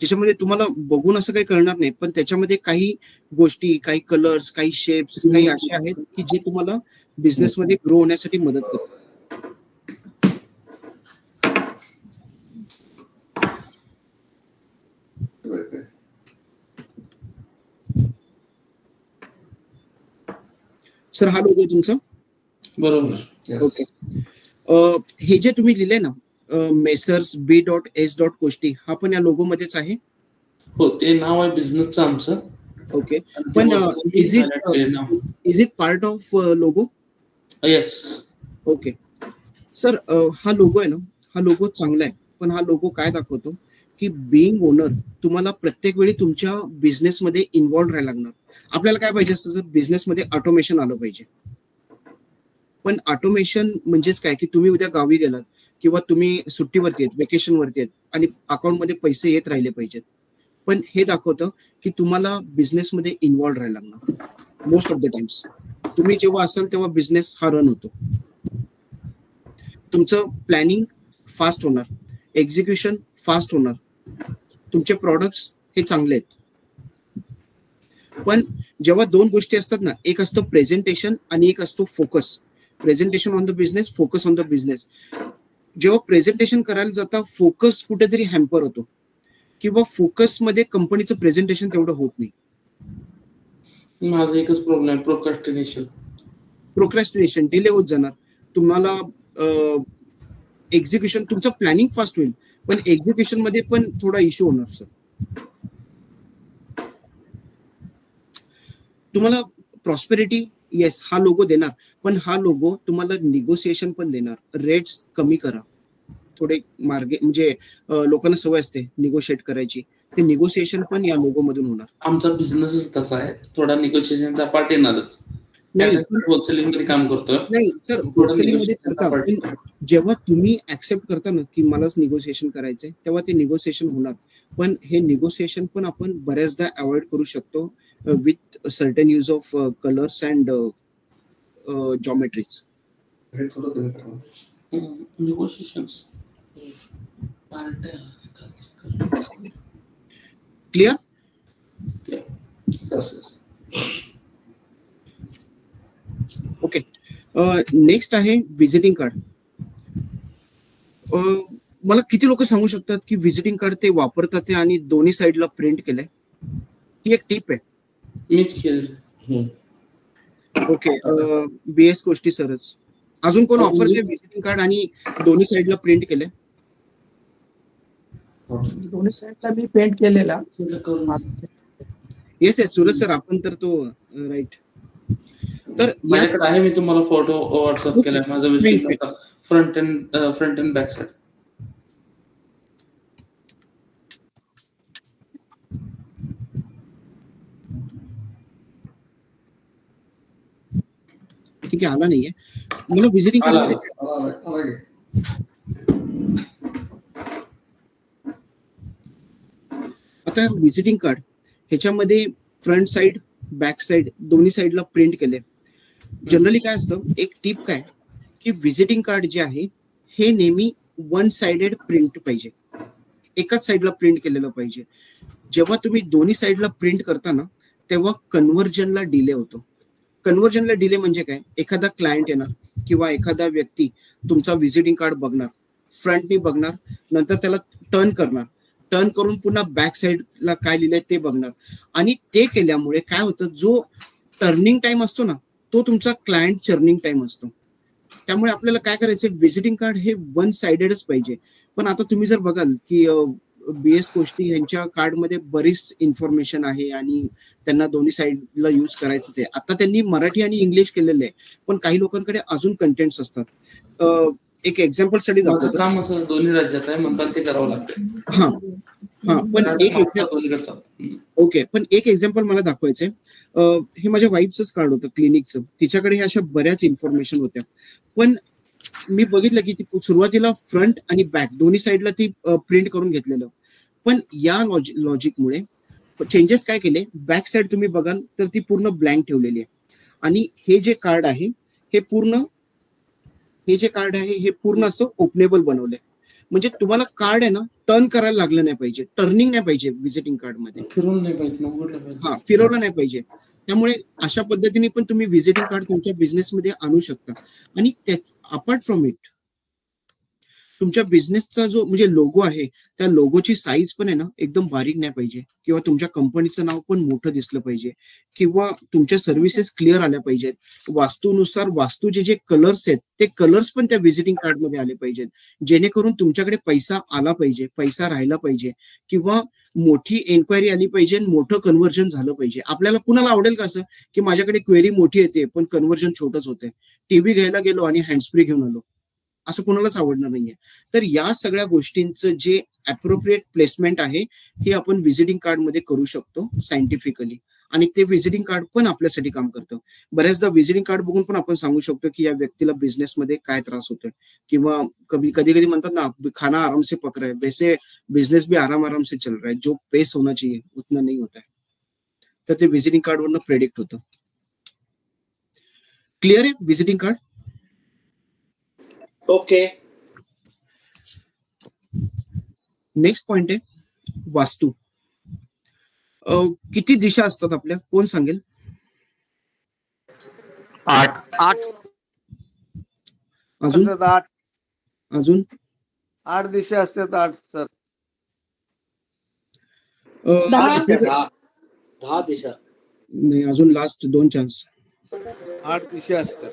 ज्याच्यामध्ये तुम्हाला बघून असं काही कळणार नाही, पण त्याच्यामध्ये काही गोष्टी, काही कलर्स, काही शेप्स, काही असे आहेत की जे तुम्हाला बिझनेस मध्ये ग्रो होण्यासाठी मदत करतात. सर हा लोगो तुमचा बरोबर. ओके. हे जे तुम्ही लिहिले ना मेसर्स B.S.कोष्टी, हा पण या लोगो मध्येच आहे? हो, ते नाव आहे बिझनेसचं आमचं. ओके, पण is it part of logo? Yes. Okay sir, हा लोगो आहे ना, हा लोगो चांगला आहे, पण हा लोगो काय दाखवतो की बिईंग ओनर तुम्हाला प्रत्येक वेळी तुमच्या बिझनेस मध्ये इन्व्हॉल्व राहायला लागणार. आपल्याला काय पाहिजे असतं, जर बिझनेस मध्ये ऑटोमेशन आलं पाहिजे. पण ऑटोमेशन म्हणजेच काय की तुम्ही उद्या गावी गेलात किंवा तुम्ही सुट्टीवरती आहेत, वेकेशन वरती आहेत आणि अकाउंट मध्ये पैसे येत राहिले पाहिजेत. पण हे दाखवतं की तुम्हाला बिझनेस मध्ये इन्व्हॉल्व राहायला लागणार मोस्ट ऑफ द टाइम्स. तुम्ही जेव्हा असाल तेव्हा बिझनेस हा रन होतो. तुमचं प्लॅनिंग फास्ट होणार, एक्झिक्युशन फास्ट होणार, तुमचे प्रॉडक्ट्स हे चांगले आहेत. पण जेव्हा 2 गोष्टी असतात ना, एक असतो प्रेझेंटेशन आणि एक असतो focus. Presentation on the business, focus on the business. जेव्हा प्रेझेंटेशन करायला जाता फोकस कुठेतरी हॅम्पर होतो किंवा फोकस मध्ये कंपनीचं प्रेझेंटेशन तेवढं होत नाही. माझा एकच प्रॉब्लेम, प्रोक्रॅस्टिनेशन, डिले होत जाणार. तुम्हाला एक्झिक्युशन, तुमचं प्लॅनिंग फास्ट होईल पण एक्झिक्युशन मध्ये पण थोडा इश्यू होणार. सर तुम्हाला प्रॉस्पेरिटी, येस, हा लोगो देणार, पण हा लोगो तुम्हाला निगोसिएशन पण देणार. रेट्स कमी करा थोडे मार्गे, म्हणजे लोकांना सवय असते निगोशिएट करायची, ते निगोसिएशन पण या लोगो मधून होणार. आमचा बिझनेसच तसा आहे, थोडा निगोशिएशनचा पार्ट येणारच. नाही, होलसेलिंग मध्ये काम करतोय. नाही सर, होलसेलिंग मध्ये करता, पण जेव्हा तुम्ही ऍक्सेप्ट करता ना की मलाच निगोसिएशन करायचंय, तेव्हा ते निगोसिएशन होणार. पण हे निगोसिएशन पण आपण बऱ्याचदा अवॉइड करू शकतो with certain use of colours and geometries. Negotiations clear? Okay, next आहे व्हिजिटिंग कार्ड. मला किती लोक सांगू शकतात की व्हिजिटिंग कार्ड ते वापरतात ते आणि दोन्ही साईडला प्रिंट केलंय? ही एक टिप आहे. मीच केलं. ओके, BS कोष्टी सरच. अजून कोण वापरते व्हिजिटिंग कार्ड आणि दोन्ही साईडला प्रिंट केलंय? दोन्ही साईडला मी पेंट केलेला. येस येस, सूरज सर, आपण तर तो राईट. तर माझ्याकडे आहे, मी तुम्हाला फोटो व्हॉट्सअप केलाय माझा visiting card, front and back side. ठीक आहे, आला नाहीये मला व्हिजिटिंग कार्ड. आता व्हिजिटिंग कार्ड ह्याच्यामध्ये फ्रंट साइड, बॅक साइड दोन्ही साइडला प्रिंट केले. जनरली काय असतं, एक टिप काय की व्हिजिटिंग कार्ड जे आहे हे नेहमी 1 साइडेड प्रिंट पाहिजे. एकाच साईडला प्रिंट केलेलं पाहिजे. जेव्हा तुम्ही दोन्ही साईडला प्रिंट करता ना, तेव्हा कन्व्हर्जनला डिले होतो. कन्व्हर्जनला डिले म्हणजे काय, एखादा क्लायंट येणार किंवा एखादा व्यक्ती तुमचा व्हिजिटिंग कार्ड बघणार, फ्रंटनी बघणार, नंतर त्याला टर्न करणार, टर्न करून पुन्हा बॅक साईडला काय लिहिलंय ते बघणार. आणि ते केल्यामुळे काय होतं, जो टर्निंग टाइम असतो ना, तो तुमचा क्लायंट चर्निंग टाइम असतो. त्यामुळे आपल्याला काय करायचं, व्हिजिटिंग कार्ड हे वन साइडेडच पाहिजे. पण आता तुम्ही जर बघाल की BS कोष्टी यांच्या कार्डमध्ये बरीच इन्फॉर्मेशन आहे आणि त्यांना दोन्ही साईडला यूज करायचंच आहे. आता त्यांनी मराठी आणि इंग्लिश केलेलं आहे, पण काही लोकांकडे अजून कंटेंट्स असतात. एक एक्झाम्पल साठी दाखवतो. काम असं दोन्ही राज्यात आहे म्हणतात ते करावं लागतं. हा हा, पण एक एक्झाम्पल मला दाखवायचंय. हे माझ्या वाईफचंच कार्ड होतं क्लिनिकचं. तिच्याकडे अशा बऱ्याच इन्फॉर्मेशन होत्या, पण मी बघितलं की ती सुरुवातीला फ्रंट आणि बॅक दोन्ही साईडला ती प्रिंट करून घेतलेलं. पण या लॉजिकमुळे चेंजेस काय केले, बॅक साईड तुम्ही बघाल तर ती पूर्ण ब्लँक ठेवलेली आहे. आणि हे जे कार्ड आहे हे पूर्ण असं ओपनेबल बनवलंय. म्हणजे तुम्हाला कार्ड आहे ना टर्न करायला लागलं नाही पाहिजे, टर्निंग नाही पाहिजे व्हिजिटिंग कार्ड मध्ये, फिरवलं नाही पाहिजे. त्यामुळे अशा पद्धतीने पण तुम्ही व्हिजिटिंग कार्ड तुमच्या बिझनेसमध्ये आणू शकता. आणि अपार्ट फ्रॉम इट, तुमच्या बिझनेसचा जो म्हणजे लोगो आहे त्या लोगोची साईज पण आहे ना एकदम बारीक नाही पाहिजे, किंवा तुमच्या कंपनीचं नाव पण मोठं दिसलं पाहिजे, किंवा तुमच्या सर्व्हिसेस क्लिअर आल्या पाहिजेत. वास्तूनुसार वास्तूचे जे कलर्स आहेत ते कलर्स पण त्या व्हिजिटिंग कार्डमध्ये आले पाहिजेत, जेणेकरून तुमच्याकडे पैसा आला पाहिजे, पैसा राहिला पाहिजे, किंवा मोठी एन्क्वायरी आली पाहिजे, मोठं कन्व्हर्जन झालं पाहिजे. आपल्याला कुणाला आवडेल का असं की माझ्याकडे क्वेरी मोठी येते पण कन्व्हर्जन छोटंच होते, टीव्ही घ्यायला गेलो आणि हँड्सफ्री घेऊन आलो, असं कोणालाच आवडणार नाहीये. तर या सगळ्या गोष्टींचं जे अप्रोप्रिएट प्लेसमेंट आहे हे आपण व्हिजिटिंग कार्ड मध्ये करू शकतो सायंटिफिकली, आणि ते व्हिजिटिंग कार्ड पण आपल्यासाठी काम करतं. बऱ्याचदा व्हिजिटिंग कार्ड बघून पण आपण सांगू शकतो की या व्यक्तीला बिझनेसमध्ये काय त्रास होतोय, किंवा कधी कधी म्हणतात ना, खाना आराम से पक रहा है, वैसे बिझनेस भी आराम से चल रहा है, जो पेस होना चाहिए उतना नहीं होता है. तर ते व्हिजिटिंग कार्ड वरनं प्रेडिक्ट होतं. क्लिअर आहे visiting card? Okay. Next point आहे वास्तू. किती दिशा असतात आपल्या, कोण सांगेल? 8. अजून 8 दिशा असतात. 8 सर. 10 दिशा नाही, अजून लास्ट 2 चान्स. 8 दिशा असतात.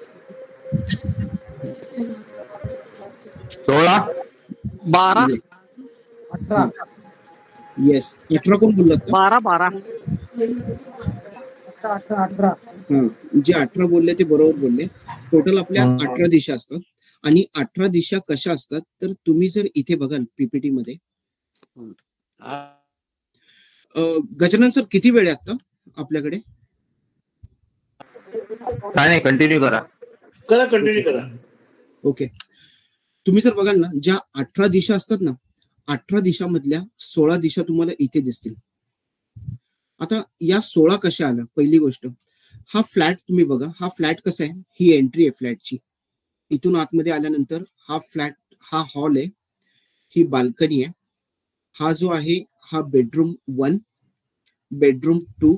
16. 12. 18. येस, 18 कोण बोललात? 12. जे 18 बोलले ते बरोबर बोलले. टोटल आपल्या 18 दिशा असतात. आणि 18 दिशा कशा असतात तर तुम्ही जर इथे बघाल पीपीटी मध्ये, गजानन सर किती वेळ आहे आता आपल्याकडे? नाही, कंटिन्यू करा. कंटिन्यू करा. ओके. तुम्ही जर बघाल ना, ज्या 18 दिशा असतात ना, 18 दिशामधल्या 16 दिशा तुम्हाला इथे दिसतील. आता या 16 कशा आल्या? पहिली गोष्ट, हा फ्लॅट तुम्ही बघा. हा फ्लॅट कसा आहे, ही एंट्री आहे फ्लॅटची. इथून आतमध्ये आल्यानंतर हा फ्लॅट, हा हॉल आहे, ही बाल्कनी आहे. हा जो आहे हा बेडरूम 1, बेडरूम 2,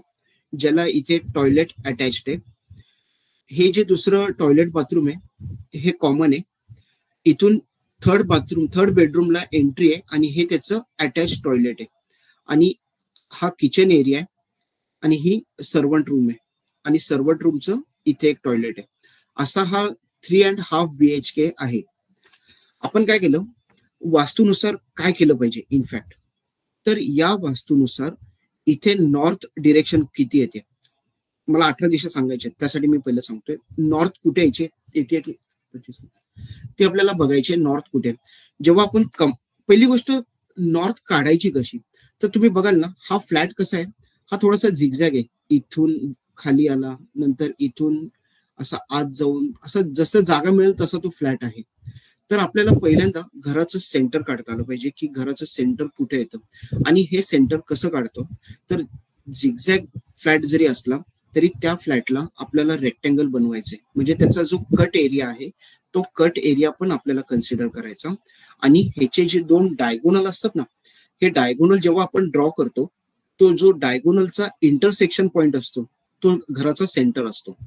ज्याला इथे टॉयलेट अटॅच्ड आहे. हे जे दुसरं टॉयलेट बाथरूम आहे हे कॉमन आहे. इथून थर्ड बेडरूमला एंट्री आहे आणि हे त्याचं अटॅच टॉयलेट आहे. आणि हा किचन एरिया आहे आणि ही सर्वंट रूम आहे आणि सर्वंट रूमचं इथे एक टॉयलेट आहे. असा हा 3.5 BHK आहे. आपण काय केलं, वास्तूनुसार काय केलं पाहिजे इनफॅक्ट, तर या वास्तूनुसार इथे नॉर्थ डिरेक्शन किती येते. मला 18 दिशा सांगायचे, त्यासाठी मी पहिलं सांगतोय. नॉर्थ कुठे यायचे ते आपल्याला बघायचे. नॉर्थ कुठे, जेव्हा आपण पहिली गोष्ट नॉर्थ काढायची कशी, तर तुम्ही बघाल ना, हा फ्लॅट कसा आहे, हा थोडासा झिगझॅग आहे. इथून खाली आला, नंतर इथून असा आत जाऊन, असं जसं जागा मिळेल तसा तो फ्लॅट आहे. तर आपल्याला पहिल्यांदा घराचं सेंटर काढता आलं पाहिजे की घराचं सेंटर कुठे येतं. आणि हे सेंटर कसं काढतो, तर झिगझॅग फ्लॅट जरी असला तरी त्या फ्लॅटला आपल्याला रेक्टँगल बनवायचे, म्हणजे त्याचा जो कट एरिया आहे तो कट एरिया पण आपल्याला कन्सिडर करायचा. आणि ह्याचे जे 2 डायगोनल असतात ना, हे डायगोनल जेव्हा आपण ड्रॉ करतो, तो जो डायगोनलचा इंटरसेक्शन पॉइंट असतो तो घराचा सेंटर असतो.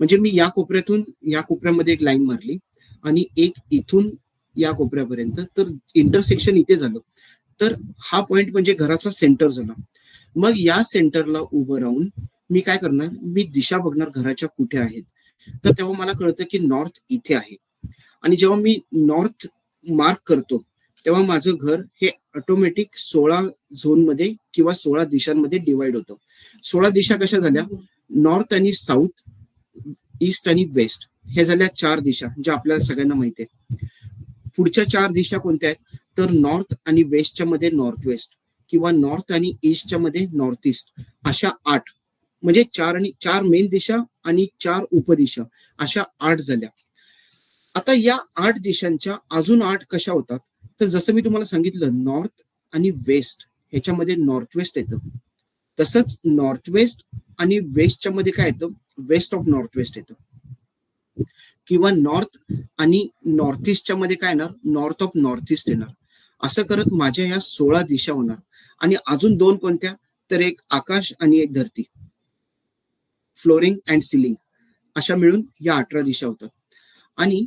म्हणजे मी या कोपऱ्यातून या कोपऱ्यामध्ये एक लाईन मारली आणि एक इथून या कोपऱ्यापर्यंत, तर इंटरसेक्शन इथे झालं, तर हा पॉइंट म्हणजे घराचा सेंटर झाला. मग या सेंटरला उभं राहून मी काय करणार, मी दिशा बघणार घराच्या कुठे आहेत. तर तेव्हा मला कळतं की नॉर्थ इथे आहे. आणि जेव्हा मी नॉर्थ मार्क करतो तेव्हा माझं घर हे ऑटोमॅटिक 16 झोनमध्ये किंवा 16 दिशांमध्ये डिवाइड होतं. 16 दिशा कशा झाल्या, नॉर्थ आणि साऊथ, ईस्ट आणि वेस्ट, हे झाल्या 4 दिशा ज्या आपल्याला सगळ्यांना माहिती आहे. पुढच्या 4 दिशा कोणत्या आहेत, तर नॉर्थ आणि वेस्टच्या मध्ये नॉर्थ वेस्ट किंवा नॉर्थ आणि ईस्टच्या मध्ये नॉर्थ ईस्ट, अशा 8, म्हणजे 4 मेन दिशा आणि 4 उपदिशा, अशा 8 झाल्या. आता या 8 दिशांच्या अजून 8 कशा होतात, तर जसं मी तुम्हाला सांगितलं नॉर्थ आणि वेस्ट ह्याच्यामध्ये नॉर्थ वेस्ट येतं, तसंच नॉर्थ वेस्ट आणि वेस्टच्या मध्ये काय येतं, वेस्ट ऑफ नॉर्थ वेस्ट येतं. किंवा नॉर्थ आणि नॉर्थ ईस्टच्या मध्ये काय येणार, नॉर्थ ऑफ नॉर्थ ईस्ट येणार. असं करत माझ्या या 16 दिशा होणार. आणि अजून 2 कोणत्या, तर एक आकाश आणि एक धरती, फ्लोरिंग अँड सिलिंग, अशा मिळून या 18 दिशा होतात. आणि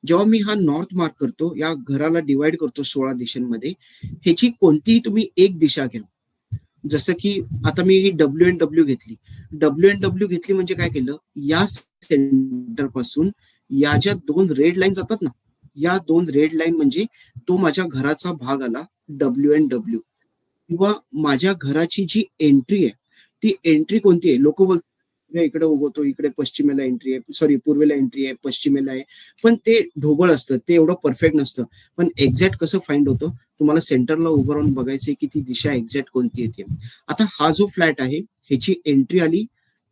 जेव्हा मी हा नॉर्थ मार्क करतो, या घराला डिवाइड करतो 16 दिशांमध्ये, ह्याची कोणतीही तुम्ही एक दिशा घ्या. जसं की आता मी WNW घेतली. WNW घेतली म्हणजे काय केलं, या सेंटर पासून या ज्या 2 रेड लाईन जातात ना, या 2 रेड लाईन म्हणजे तो माझ्या घराचा भाग आला WNW. किंवा माझ्या घराची जी एंट्री आहे ती एंट्री कोणती आहे, लोक बोलतात इकडे उगवतो, इकडे पश्चिमेला एंट्री आहे, सॉरी पूर्वेला एंट्री आहे, पश्चिमेला आहे, पण ते ढोबळ असतं, ते एवढं परफेक्ट नसतं. पण एक्झॅक्ट कसं फाइंड होतं, तुम्हाला सेंटरला उभं राहून बघायचंय की ती दिशा एक्झॅक्ट कोणती येते. आता हा जो फ्लॅट आहे ह्याची एंट्री आली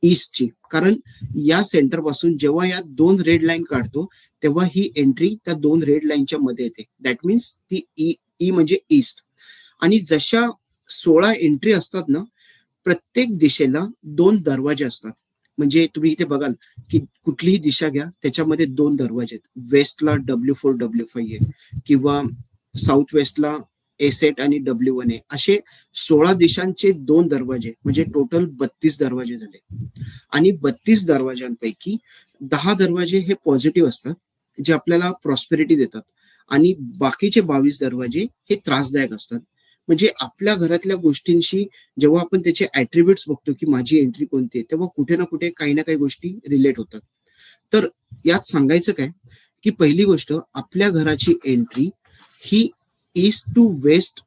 ईस्टची, कारण या सेंटर पासून जेव्हा या 2 रेड लाईन काढतो तेव्हा ही एंट्री त्या 2 रेड लाईनच्या मध्ये येते. दॅट मीन्स ती ई म्हणजे ईस्ट. आणि जशा 16 एंट्री असतात ना, प्रत्येक दिशेला 2 दरवाजे असतात. म्हणजे तुम्ही इथे बघाल की कुठलीही दिशा घ्या त्याच्यामध्ये 2 दरवाजे आहेत. वेस्टला W4 W5 आहे किंवा साऊथ वेस्टला A7 आणि W1 आहे. असे 16 दिशांचे 2 दरवाजे, म्हणजे टोटल 32 दरवाजे झाले. आणि 32 दरवाजांपैकी 10 दरवाजे हे पॉझिटिव्ह असतात, जे आपल्याला प्रॉस्पेरिटी देतात, आणि बाकीचे 22 दरवाजे हे त्रासदायक असतात. म्हणजे आपल्या घरातल्या गोष्टींशी जेव्हा आपण त्याचे ऍट्रिब्यूट्स बघतो की माझी एंट्री कोणती आहे, तेव्हा कुठे ना कुठे काही ना काही गोष्टी रिलेट होतात. तर यात सांगायचं काय की पहिली गोष्ट, आपल्या घराची एंट्री ही ईस्ट टू वेस्ट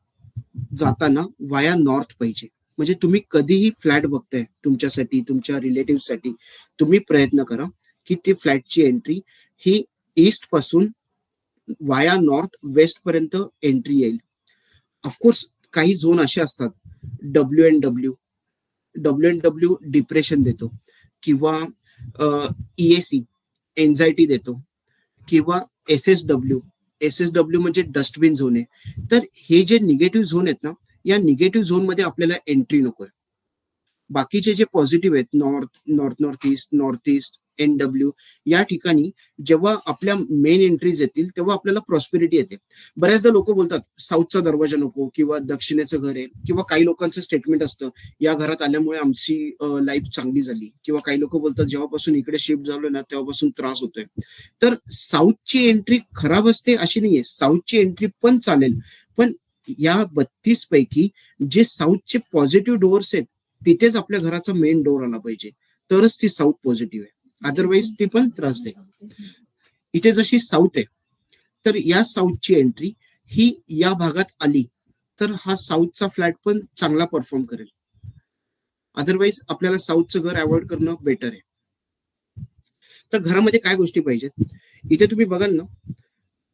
जाताना वाया नॉर्थ पाहिजे. म्हणजे तुम्ही कधीही फ्लॅट बघताय तुमच्यासाठी, तुमच्या रिलेटिव्हसाठी, तुम्ही प्रयत्न करा की ती फ्लॅटची एंट्री ही ईस्ट पासून वाया नॉर्थ वेस्ट पर्यंत एंट्री येईल. ऑफकोर्स काही झोन असे असतात, WNW डिप्रेशन देतो, किंवा EAC एन्झायटी देतो, किंवा SSW म्हणजे डस्टबिन झोन आहे. तर हे जे निगेटिव्ह झोन आहेत ना, या निगेटिव्ह झोन मध्ये आपल्याला एंट्री नकोय. बाकीचे जे पॉझिटिव्ह आहेत, नॉर्थ ईस्ट NW, या ठिकाणी जेव्हा आपल्या मेन एंट्रीज येतील तेव्हा आपल्याला प्रॉस्पेरिटी येते. बऱ्याचदा लोक बोलतात साऊथचा दरवाजा नको, किंवा दक्षिणेचं घर आहे, किंवा काही लोकांचं स्टेटमेंट असतं या घरात आल्यामुळे आमची लाईफ चांगली झाली, किंवा काही लोक बोलतात जेव्हापासून इकडे शिफ्ट झालोय ना तेव्हापासून त्रास होतोय. तर साऊथची एंट्री खराब असते अशी नाहीये, साऊथची एंट्री पण चालेल. पण या 32 पैकी जे साऊथचे पॉझिटिव्ह डोअर्स आहेत तिथेच आपल्या घराचा मेन डोअर आला पाहिजे, तरच ती साऊथ पॉझिटिव्ह आहे. अदरवाईज ती पण त्रास दे. इथे जशी साऊथ आहे, तर या साऊथची एंट्री ही या भागात आली तर हा साऊथचा फ्लॅट पण चांगला परफॉर्म करेल. अदरवाईज आपल्याला साऊथचं घर अवॉइड करणं बेटर आहे. तर घरामध्ये काय गोष्टी पाहिजेत, इथे तुम्ही बघाल ना,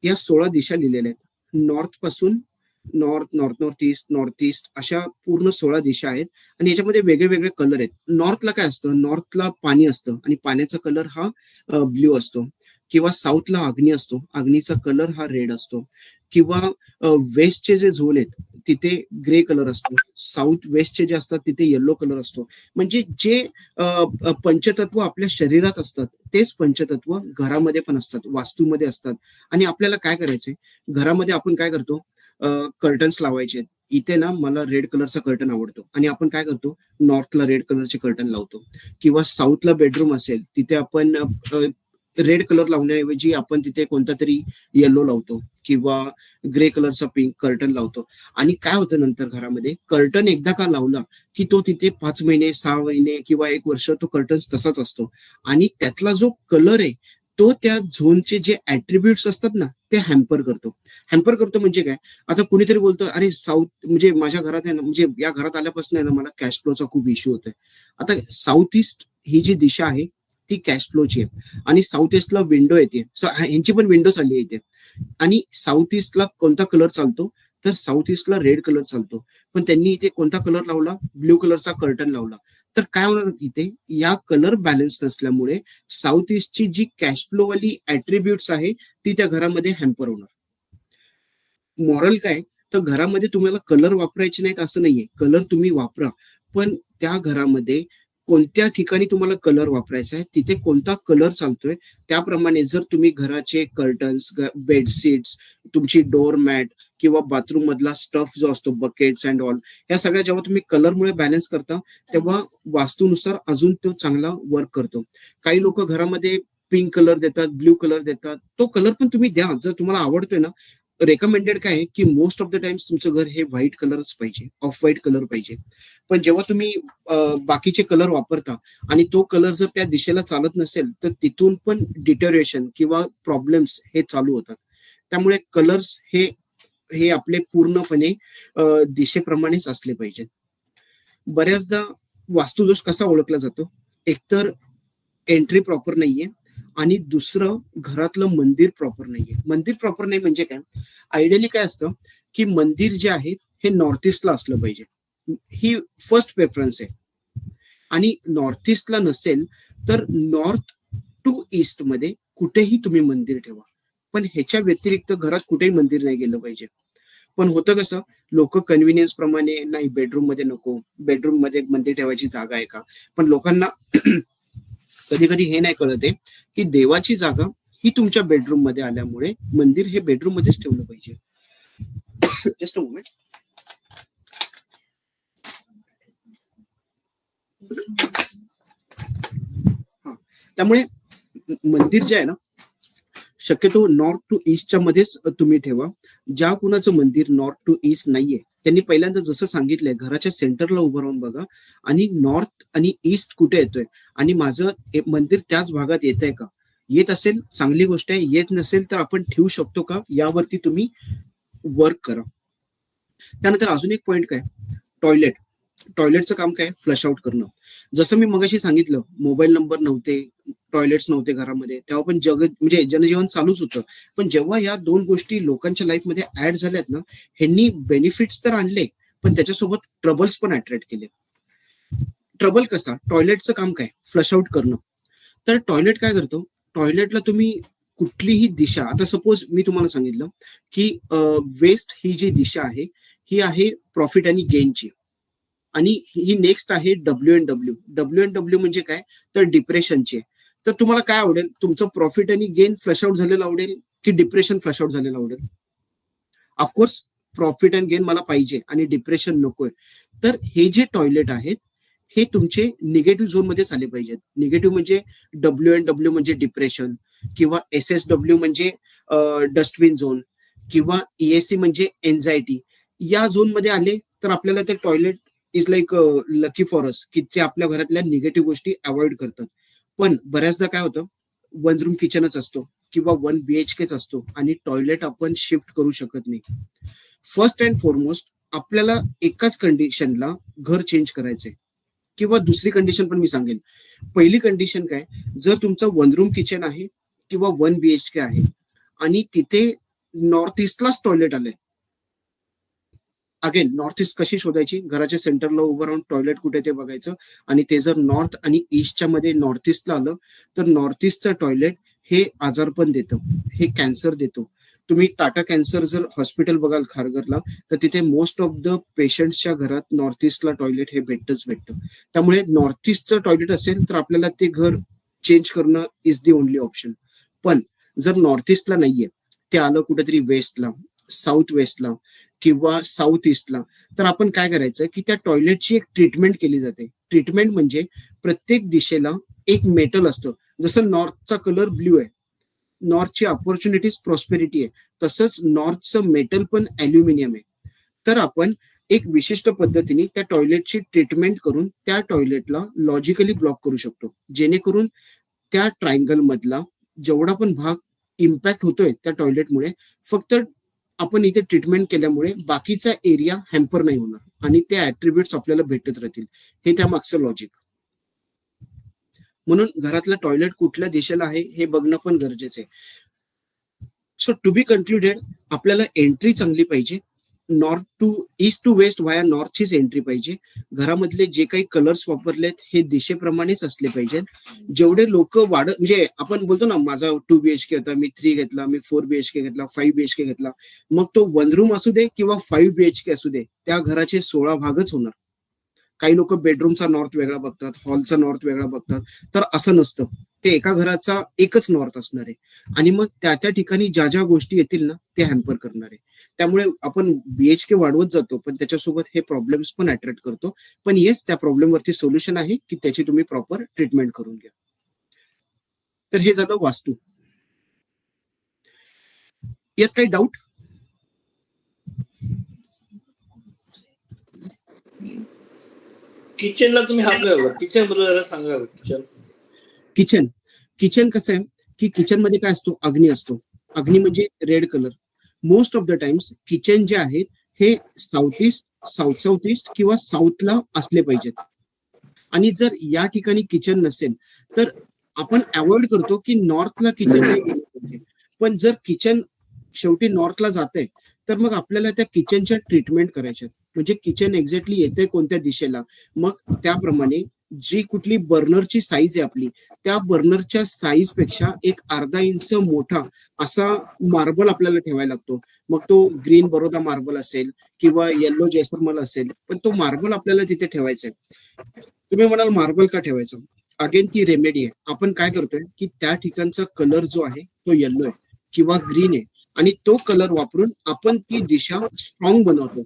या 16 दिशा लिहिलेल्या आहेत. नॉर्थ पासून नॉर्थ ईस्ट अशा पूर्ण 16 दिशा आहेत. आणि याच्यामध्ये वेगळे वेगळे कलर आहेत. नॉर्थला काय असतं, नॉर्थला पाणी असतं आणि पाण्याचा कलर हा ब्ल्यू असतो. किंवा साऊथला अग्नी असतो, अग्नीचा कलर हा रेड असतो. किंवा वेस्टचे जे झोन आहेत तिथे ग्रे कलर असतो. साऊथ वेस्टचे जे असतात तिथे येलो कलर असतो. म्हणजे जे पंचतत्व आपल्या शरीरात असतात तेच पंचतत्व घरामध्ये पण असतात, वास्तूमध्ये असतात. आणि आपल्याला काय करायचंय, घरामध्ये आपण काय करतो, कर्टन्स लावायचे, इथे ना मला रेड कलरचा कर्टन आवडतो आणि आपण काय करतो, नॉर्थला रेड कलरचे कर्टन लावतो, किंवा साऊथला बेडरूम असेल तिथे आपण रेड कलर लावण्याऐवजी आपण तिथे कोणता तरी येलो लावतो किंवा ग्रे कलरचा पिंक कर्टन लावतो. आणि काय होतं नंतर घरामध्ये, कर्टन एकदा का लावला की तो तिथे 5 महिने 6 महिने किंवा 1 वर्ष तो कर्टन तसाच असतो. आणि त्यातला जो कलर आहे तो त्या झोनचे जे ऍट्रिब्यूट्स असतात ना ते हॅम्पर करतो म्हणजे काय, आता कुणीतरी बोलतो अरे साऊथ म्हणजे माझ्या घरात आहे ना, म्हणजे या घरात आल्यापासून आहे ना मला कॅश फ्लोचा खूप इश्यू होतोय. आता साऊथ ईस्ट ही जी दिशा आहे ती कॅश फ्लोची आहे आणि साऊथ ईस्टला विंडो येते, यांची पण विंडो चालली आहे इथे. आणि साऊथ ईस्टला कोणता कलर चालतो, तर साऊथ ईस्टला रेड कलर चालतो, पण त्यांनी इथे कोणता कलर लावला, ब्ल्यू कलरचा कर्टन लावला. तर काय होणार, इथे या कलर बॅलन्स नसल्यामुळे साऊथ ईस्टची जी कॅश फ्लो वाली ऍट्रिब्यूट्स आहे ती त्या घरामध्ये हॅम्पर होणार. मॉरल काय, तर घरामध्ये तुम्हाला कलर वापरायचे नाहीत असं नाहीये, कलर तुम्ही वापरा, पण त्या घरामध्ये कोणत्या ठिकाणी तुम्हाला कलर वापरायचा आहे, तिथे कोणता कलर चालतोय त्याप्रमाणे जर तुम्ही घराचे कर्टन्स, बेडशीट्स, तुमची डोअर मॅट किंवा बाथरूम मधला स्टफ जो असतो, बकेट्स अँड ऑल, या सगळ्या जेव्हा तुम्ही कलरमुळे बॅलन्स करता तेव्हा वास्तूनुसार अजून तो चांगला वर्क करतो. काही लोक घरामध्ये पिंक कलर देतात, ब्ल्यू कलर देतात, तो कलर पण तुम्ही द्या जर तुम्हाला आवडतोय ना. रेकमेंडेड काय आहे की मोस्ट ऑफ द टाइम्स तुमचं घर हे व्हाईट कलरच पाहिजे, ऑफ व्हाईट कलर पाहिजे. पण जेव्हा तुम्ही बाकीचे कलर वापरता आणि तो कलर जर त्या दिशेला चालत नसेल तर तिथून पण डिटेरिएशन किंवा प्रॉब्लेम्स हे चालू होतात. त्यामुळे कलर्स हे आपले पूर्णपणे दिशेप्रमाणेच असले पाहिजेत. बऱ्याचदा वास्तुदोष कसा ओळखला जातो, एकतर एंट्री प्रॉपर नाहीये आणि दुसरं घरातलं मंदिर प्रॉपर नाहीये. मंदिर प्रॉपर नाही म्हणजे काय, आयडियली काय असतं की मंदिर जे आहे हे नॉर्थ ईस्टला असलं पाहिजे, ही फर्स्ट प्रेफरन्स आहे. आणि नॉर्थ ईस्टला नसेल तर नॉर्थ टू ईस्ट मध्ये कुठेही तुम्ही मंदिर ठेवा, पण ह्याच्या व्यतिरिक्त घरात कुठेही मंदिर नाही गेलं पाहिजे. पण होतं कसं, लोक कन्व्हिनियन्स प्रमाणे नाही बेडरूम मध्ये नको, बेडरूम मध्ये मंदिर ठेवायची जागा आहे का, पण लोकांना कधी कधी हे नाही कळत आहे की देवाची जागा ही तुमच्या बेडरूम मध्ये आल्यामुळे मंदिर हे बेडरूम मध्येच ठेवलं पाहिजे. Just a moment. त्यामुळे मंदिर जे आहे ना शक्यतो नॉर्थ टू ईस्टच्या मध्येच तुम्ही ठेवा. ज्या कुणाचं मंदिर नॉर्थ टू ईस्ट नाहीये त्यांनी पहिल्यांदा जसं सांगितलंय घराच्या सेंटरला उभं राहून बघा आणि नॉर्थ आणि ईस्ट कुठे येतोय आणि माझं मंदिर त्याच भागात येत आहे का, येत असेल चांगली गोष्ट आहे, येत नसेल तर आपण ठेवू शकतो का, यावरती तुम्ही वर्क करा. त्यानंतर अजून एक पॉइंट काय, टॉयलेटचं काम काय, फ्लश आउट करणं. जसं मी मगाशी सांगितलं मोबाईल नंबर नव्हते, टॉयलेट्स नव्हते घरामध्ये, तेव्हा पण म्हणजे जनजीवन चालूच होतं. पण जेव्हा या दोन गोष्टी लोकांच्या लाईफमध्ये ऍड झाल्यात ना, ह्यांनी बेनिफिट्स तर आणले पण त्याच्यासोबत ट्रबल्स पण अट्रॅक्ट केले. ट्रबल कसा, टॉयलेटचं काम काय, फ्लश आउट करणं. तर टॉयलेट काय करतो, टॉयलेटला तुम्ही कुठलीही दिशा, आता सपोज मी तुम्हाला सांगितलं की वेस्ट ही जी दिशा आहे ही आहे प्रॉफिट आणि गेनची आणि ही नेक्स्ट आहे WNW म्हणजे काय, तर डिप्रेशनची. तर तुम्हाला काय आवडेल, तुमचं प्रॉफिट आणि गेन फ्लश आउट झालेलं आवडेल की डिप्रेशन फ्लश आउट झालेलं आवडेल? ऑफकोर्स प्रॉफिट अँड गेन मला पाहिजे आणि डिप्रेशन नकोय. तर हे जे टॉयलेट आहेत हे तुमचे निगेटिव्ह झोन मध्ये आले पाहिजेत. निगेटिव्ह म्हणजे WNW म्हणजे डिप्रेशन किंवा SSW म्हणजे डस्टबिन झोन किंवा EAC म्हणजे एन्झायटी. या झोन मध्ये आले तर आपल्याला ते toilet is like lucky for us की ते आपल्या घरातल्या निगेटिव्ह गोष्टी अवॉइड करतात. पण बऱ्याचदा काय होतं, 1 रूम किचनच असतो किंवा 1 BHKच असतो आणि टॉयलेट आपण शिफ्ट करू शकत नाही. फर्स्ट अँड फॉरमोस्ट आपल्याला एकाच कंडिशनला घर चेंज करायचंय किंवा दुसरी कंडिशन पण मी सांगेन. पहिली कंडिशन काय, जर तुमचं 1 रूम किचन आहे किंवा 1 BHK आहे आणि तिथे नॉर्थ ईस्टलाच टॉयलेट आलंय, अगेन नॉर्थ ईस्ट कशी शोधायची, घराच्या सेंटरला उभं राहून टॉयलेट कुठे ते बघायचं आणि ते जर नॉर्थ आणि ईस्टच्या मध्ये नॉर्थ ईस्टला आलं तर नॉर्थ ईस्टचं टॉयलेट हे आजारपण देतं, हे कॅन्सर देतो. तुम्ही टाटा कॅन्सर जर हॉस्पिटल बघाल खारघरला तर तिथे मोस्ट ऑफ द पेशंट्सच्या घरात नॉर्थ ईस्टला टॉयलेट हे भेटतं. त्यामुळे नॉर्थ ईस्टचं टॉयलेट असेल तर आपल्याला ते घर चेंज करणं इज दी ओनली ऑप्शन. पण जर नॉर्थ ईस्टला नाहीये, ते आलं कुठेतरी वेस्टला, साऊथ वेस्टला किंवा साऊथ ईस्टला, तर आपण काय करायचं की त्या टॉयलेटची एक ट्रीटमेंट केली जाते. ट्रीटमेंट म्हणजे प्रत्येक दिशेला एक मेटल असतं. जसं नॉर्थचा कलर ब्ल्यू आहे, नॉर्थची अपॉर्च्युनिटीज प्रॉस्पेरिटी आहे, तसंच नॉर्थचं मेटल पण ॲल्युमिनियम आहे. तर आपण एक विशिष्ट पद्धतीने त्या टॉयलेटची ट्रीटमेंट करून त्या टॉयलेटला लॉजिकली ब्लॉक करू शकतो, जेणेकरून त्या ट्रायंगल मधला जेवढा पण भाग इम्पॅक्ट होतोय त्या टॉयलेटमुळे, फक्त आपण इथे ट्रीटमेंट केल्यामुळे बाकीचा एरिया हॅम्पर नाही होणार आणि ते ऍट्रिब्यूट्स आपल्याला भेटत राहतील. हे त्या मागचं लॉजिक. म्हणून घरातलं टॉयलेट कुठल्या दिशेला आहे हे बघणं पण गरजेचं आहे. सो टू बी कन्क्लुडेड, आपल्याला एंट्री चांगली पाहिजे. North to east to west via नॉर्थचीच एंट्री पाहिजे. घरामधले जे काही कलर्स वापरलेत हे दिशेप्रमाणेच असले पाहिजेत. जेवढे लोक म्हणजे आपण बोलतो ना, माझा 2 BHK होता, मी 3 घेतला, मी 4 BHK घेतला, 5 BHK घेतला, मग तो 1 रूम असू दे किंवा 5 BHK असू दे, त्या घराचे 16 भागच होणार. काही लोक बेडरूमचा नॉर्थ वेगळा बघतात, हॉलचा नॉर्थ वेगळा बघतात, तर असं नसतं. ते एका घराचा एकच नॉर्थ असणार आहे आणि मग त्या त्या ठिकाणी ज्या ज्या गोष्टी येतील ना ते हॅम्पर करणार आहे. त्यामुळे आपण BHK वाढवत जातो, पण त्याच्यासोबत हे प्रॉब्लेम्स पण अट्रॅक्ट करतो. पण येस, त्या प्रॉब्लेमवरती सोल्युशन आहे की त्याची तुम्ही प्रॉपर ट्रीटमेंट करून घ्या. तर हे झालं वास्तू. यात काही डाऊट? किचनला तुम्ही हात लावला, किचन बद्दल जरा सांगा. किचन कसं आहे की किचन मध्ये काय असतो, अग्नी असतो. अग्नी म्हणजे red colour. Most of the times kitchen जे आहेत हे साऊथ ईस्ट, साऊथ ईस्ट किंवा साऊथला असले पाहिजेत. आणि जर या ठिकाणी किचन नसेल तर आपण अवॉइड करतो की नॉर्थला किचन नाही गेलं पाहिजे. पण जर किचन शेवटी नॉर्थला जाते तर मग आपल्याला त्या किचनच्या ट्रीटमेंट करायच्या. म्हणजे किचन एक्झॅक्टली येते कोणत्या दिशेला, मग त्याप्रमाणे जी कुठली बर्नरची साईज आहे आपली, त्या बर्नरच्या साईज पेक्षा एक अर्धा इंच मोठा असा मार्बल आपल्याला ठेवायला लागतो. मग तो ग्रीन बरोदा मार्बल असेल किंवा येल्लो जैसलमेर असेल, पण तो मार्बल आपल्याला तिथे ठेवायचा आहे. तुम्ही म्हणाल मार्बल का ठेवायचं? अगेन ती रेमेडी आहे. आपण काय करतोय की त्या ठिकाणचा कलर जो आहे तो येल्लो आहे किंवा ग्रीन आहे आणि तो कलर वापरून आपण ती दिशा स्ट्रॉंग बनवतो.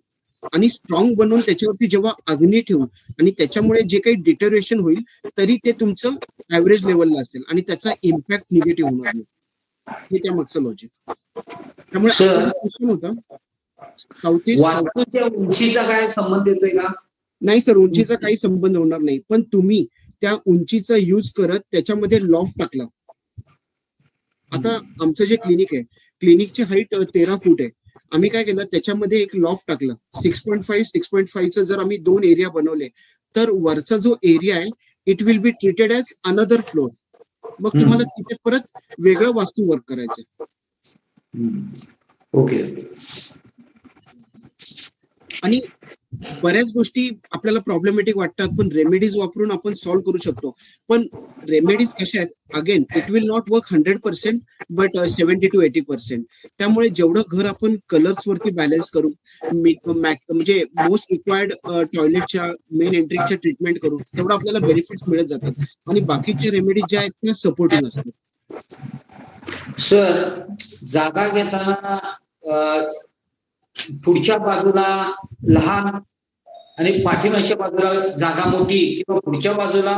आणि स्ट्रॉंग बनवून त्याच्यावरती जेव्हा अग्नी ठेवू आणि त्याच्यामुळे जे काही डिटेरिएशन होईल तरी ते तुमचं ऍव्हरेज लेवलला असेल आणि त्याचा इम्पॅक्ट निगेटिव्ह होणार नाही. हे त्या मागचं लॉजिक. त्यामुळे क्वेश्चन होता साऊथ ईस्ट वास्तूच्या उंचीचा काय संबंध येतोय का? नाही सर, उंचीचा काही संबंध होणार नाही. पण तुम्ही त्या उंचीचा यूज करत त्याच्यामध्ये लॉफ्ट टाकला. आता आमचं जे क्लिनिक आहे, क्लिनिकची हाईट 13 फूट आहे. आम्ही काय केलं, त्याच्यामध्ये एक लॉफ्ट टाकला 6.5 6.5चं. जर आम्ही 2 एरिया बनवले तर वरचा जो एरिया आहे it will be treated as another floor. मग तुम्हाला तिथे परत वेगळं वास्तू वर्क करायचं. ओके. आणि बऱ्याच गोष्टी आपल्याला प्रॉब्लेमॅटिक वाटतात, पण रेमेडीज वापरून आपण सॉल्व्ह करू शकतो. पण रेमेडीज कशा आहेत, again it will not work 100%, but 70 to 80%. त्यामुळे जेवढं घर आपण कलर्स वरती बॅलन्स करू, म्हणजे मोस्ट रिक्वायर्ड टॉयलेटच्या मेन एंट्रीच्या ट्रीटमेंट करू, तेवढं आपल्याला बेनिफिट्स मिळत जातात आणि बाकीच्या रेमेडीज ज्या आहेत त्या सपोर्टिंग असतात. सर, जागा घेताना पुढच्या बाजूला लहान आणि पाठीमागच्या बाजूला जागा मोठी किंवा पुढच्या बाजूला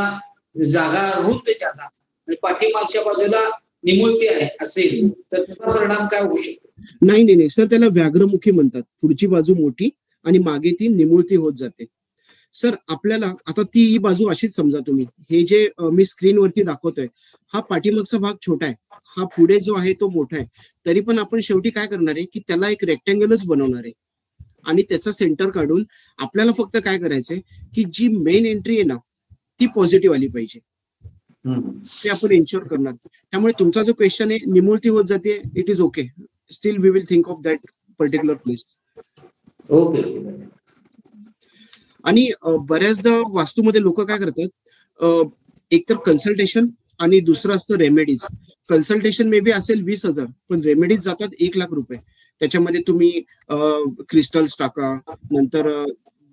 जागा रुंद जागा आणि पाठीमागच्या बाजूला निमुळती आहे असेल तर त्याचा परिणाम काय होऊ शकतो? नाही सर, त्याला व्याघ्रमुखी म्हणतात. पुढची बाजू मोठी आणि मागे ती निमुळती होत जाते. सर आपल्याला आता ती बाजू अशीच समजा तुम्ही, हे जे मी स्क्रीनवरती दाखवतोय हा पाठीमागचा भाग छोटा आहे, हा पुढे जो आहे तो मोठा आहे. तरी पण आपण शेवटी काय करणार आहे की त्याला एक रेक्टँगलच बनवणार आहे आणि त्याचा सेंटर काढून आपल्याला फक्त काय करायचंय की जी मेन एंट्री आहे ना ती पॉझिटिव्ह आली पाहिजे, ते आपण इन्शुअर करणार. त्यामुळे तुमचा जो क्वेश्चन आहे निमुळती होत जाते, it is okay. Still we will think of that particular place. Okay. आणि बऱ्याचदा वास्तूमध्ये लोक काय करतात, एक तर कन्सल्टेशन आणि दुसरं असतं रेमेडीज. कन्सल्टेशन मे बी असेल 20,000, पण रेमेडीज जातात 1,00,000 रुपये. त्याच्यामध्ये तुम्ही क्रिस्टल्स टाका, नंतर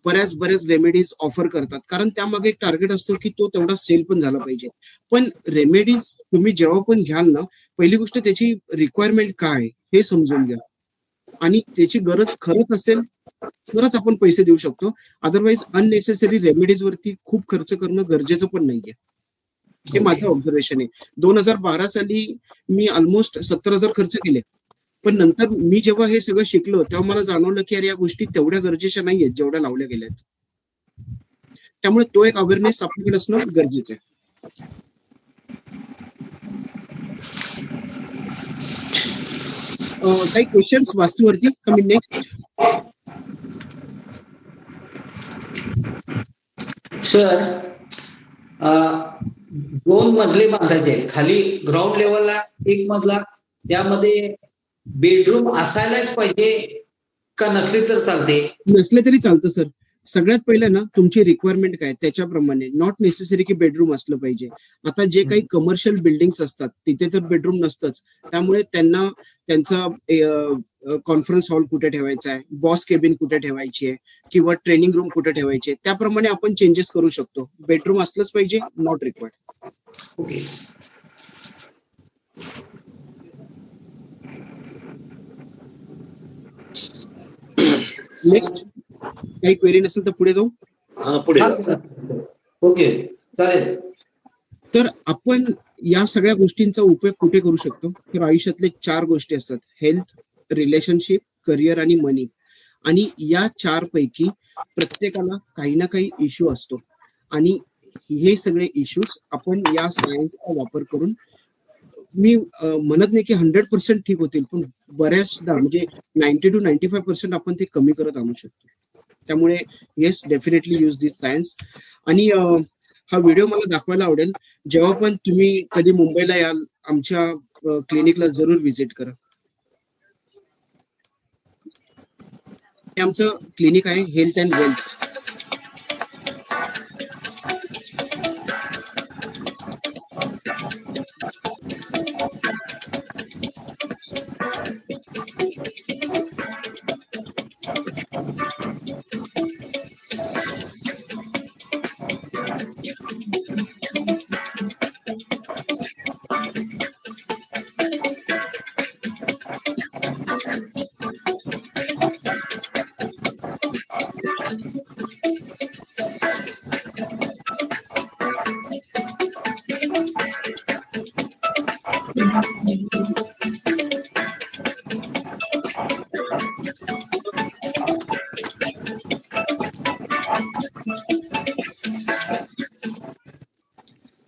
बऱ्याच रेमेडीज ऑफर करतात, कारण त्यामागे एक टार्गेट असतो की तो तेवढा सेल पण झाला पाहिजे. पण रेमेडीज तुम्ही जेव्हा पण घ्याल ना, पहिली गोष्ट त्याची रिक्वायरमेंट काय हे समजून घ्या. आणि त्याची गरज खरंच असेल तरच आपण पैसे देऊ शकतो. अदरवाईज अननेसेसरी रेमेडीज वरती खूप खर्च करणं गरजेचं पण नाहीये. हे माझं ऑब्झर्वेशन आहे. 2012 साली मी ऑलमोस्ट 70,000 खर्च केले, पण नंतर मी जेव्हा हे सगळं शिकलो तेव्हा मला जाणवलं की अरे या गोष्टी तेवढ्या गरजेच्या नाहीयेत जेवढ्या लावल्या गेल्यात. त्यामुळे तो एक अवेअरनेस आपल्याकडे असणं गरजेचं आहे. काही क्वेश्चन्स वास्तूवरती कमी नेक्स्ट. सर 2 मजले बांधायचे, खाली ग्राउंड लेवलला 1 मजला, त्यामध्ये बेडरूम असायलाच पाहिजे का नसले तर चालते? नसले तरी चालतं सर. सगळ्यात पहिलं ना तुमची रिक्वायरमेंट काय त्याच्याप्रमाणे, नॉट नेसेसरी की बेडरूम असलं पाहिजे. आता जे काही कमर्शियल बिल्डिंग्स असतात तिथे तर बेडरूम नसतंच, त्यामुळे त्यांना त्यांचा कॉन्फरन्स हॉल कुठे ठेवायचा आहे, बॉस केबिन कुठे ठेवायची आहे किंवा ट्रेनिंग रूम कुठे ठेवायची आहे, त्याप्रमाणे आपण चेंजेस करू शकतो. बेडरूम असलंच पाहिजे, नॉट रिक्वायर्ड. ओके. नेक्स्ट काही क्वेरी नसेल तर पुढे जाऊ. पुढे ओके चालेल. तर आपण या सगळ्या गोष्टींचा उपयोग कुठे करू शकतो, तर आयुष्यातले 4 गोष्टी असतात: हेल्थ, रिलेशनशिप, करिअर आणि मनी. आणि या 4 पैकी प्रत्येकाला काही ना काही इश्यू असतो आणि हे सगळे इश्यूज आपण या सायन्सचा वापर करून, मी म्हणत नाही की 100% ठीक होतील, पण बऱ्याचदा म्हणजे 90 to 95% आपण ते कमी करत आणू शकतो. त्यामुळे येस, डेफिनेटली यूज दिस सायन्स. आणि हा व्हिडिओ मला दाखवायला आवडेल. जेव्हा पण तुम्ही कधी मुंबईला याल आमच्या क्लिनिकला जरूर व्हिजिट करा. हे आमचं क्लिनिक आहे, हेल्थ अँड वेल्थ.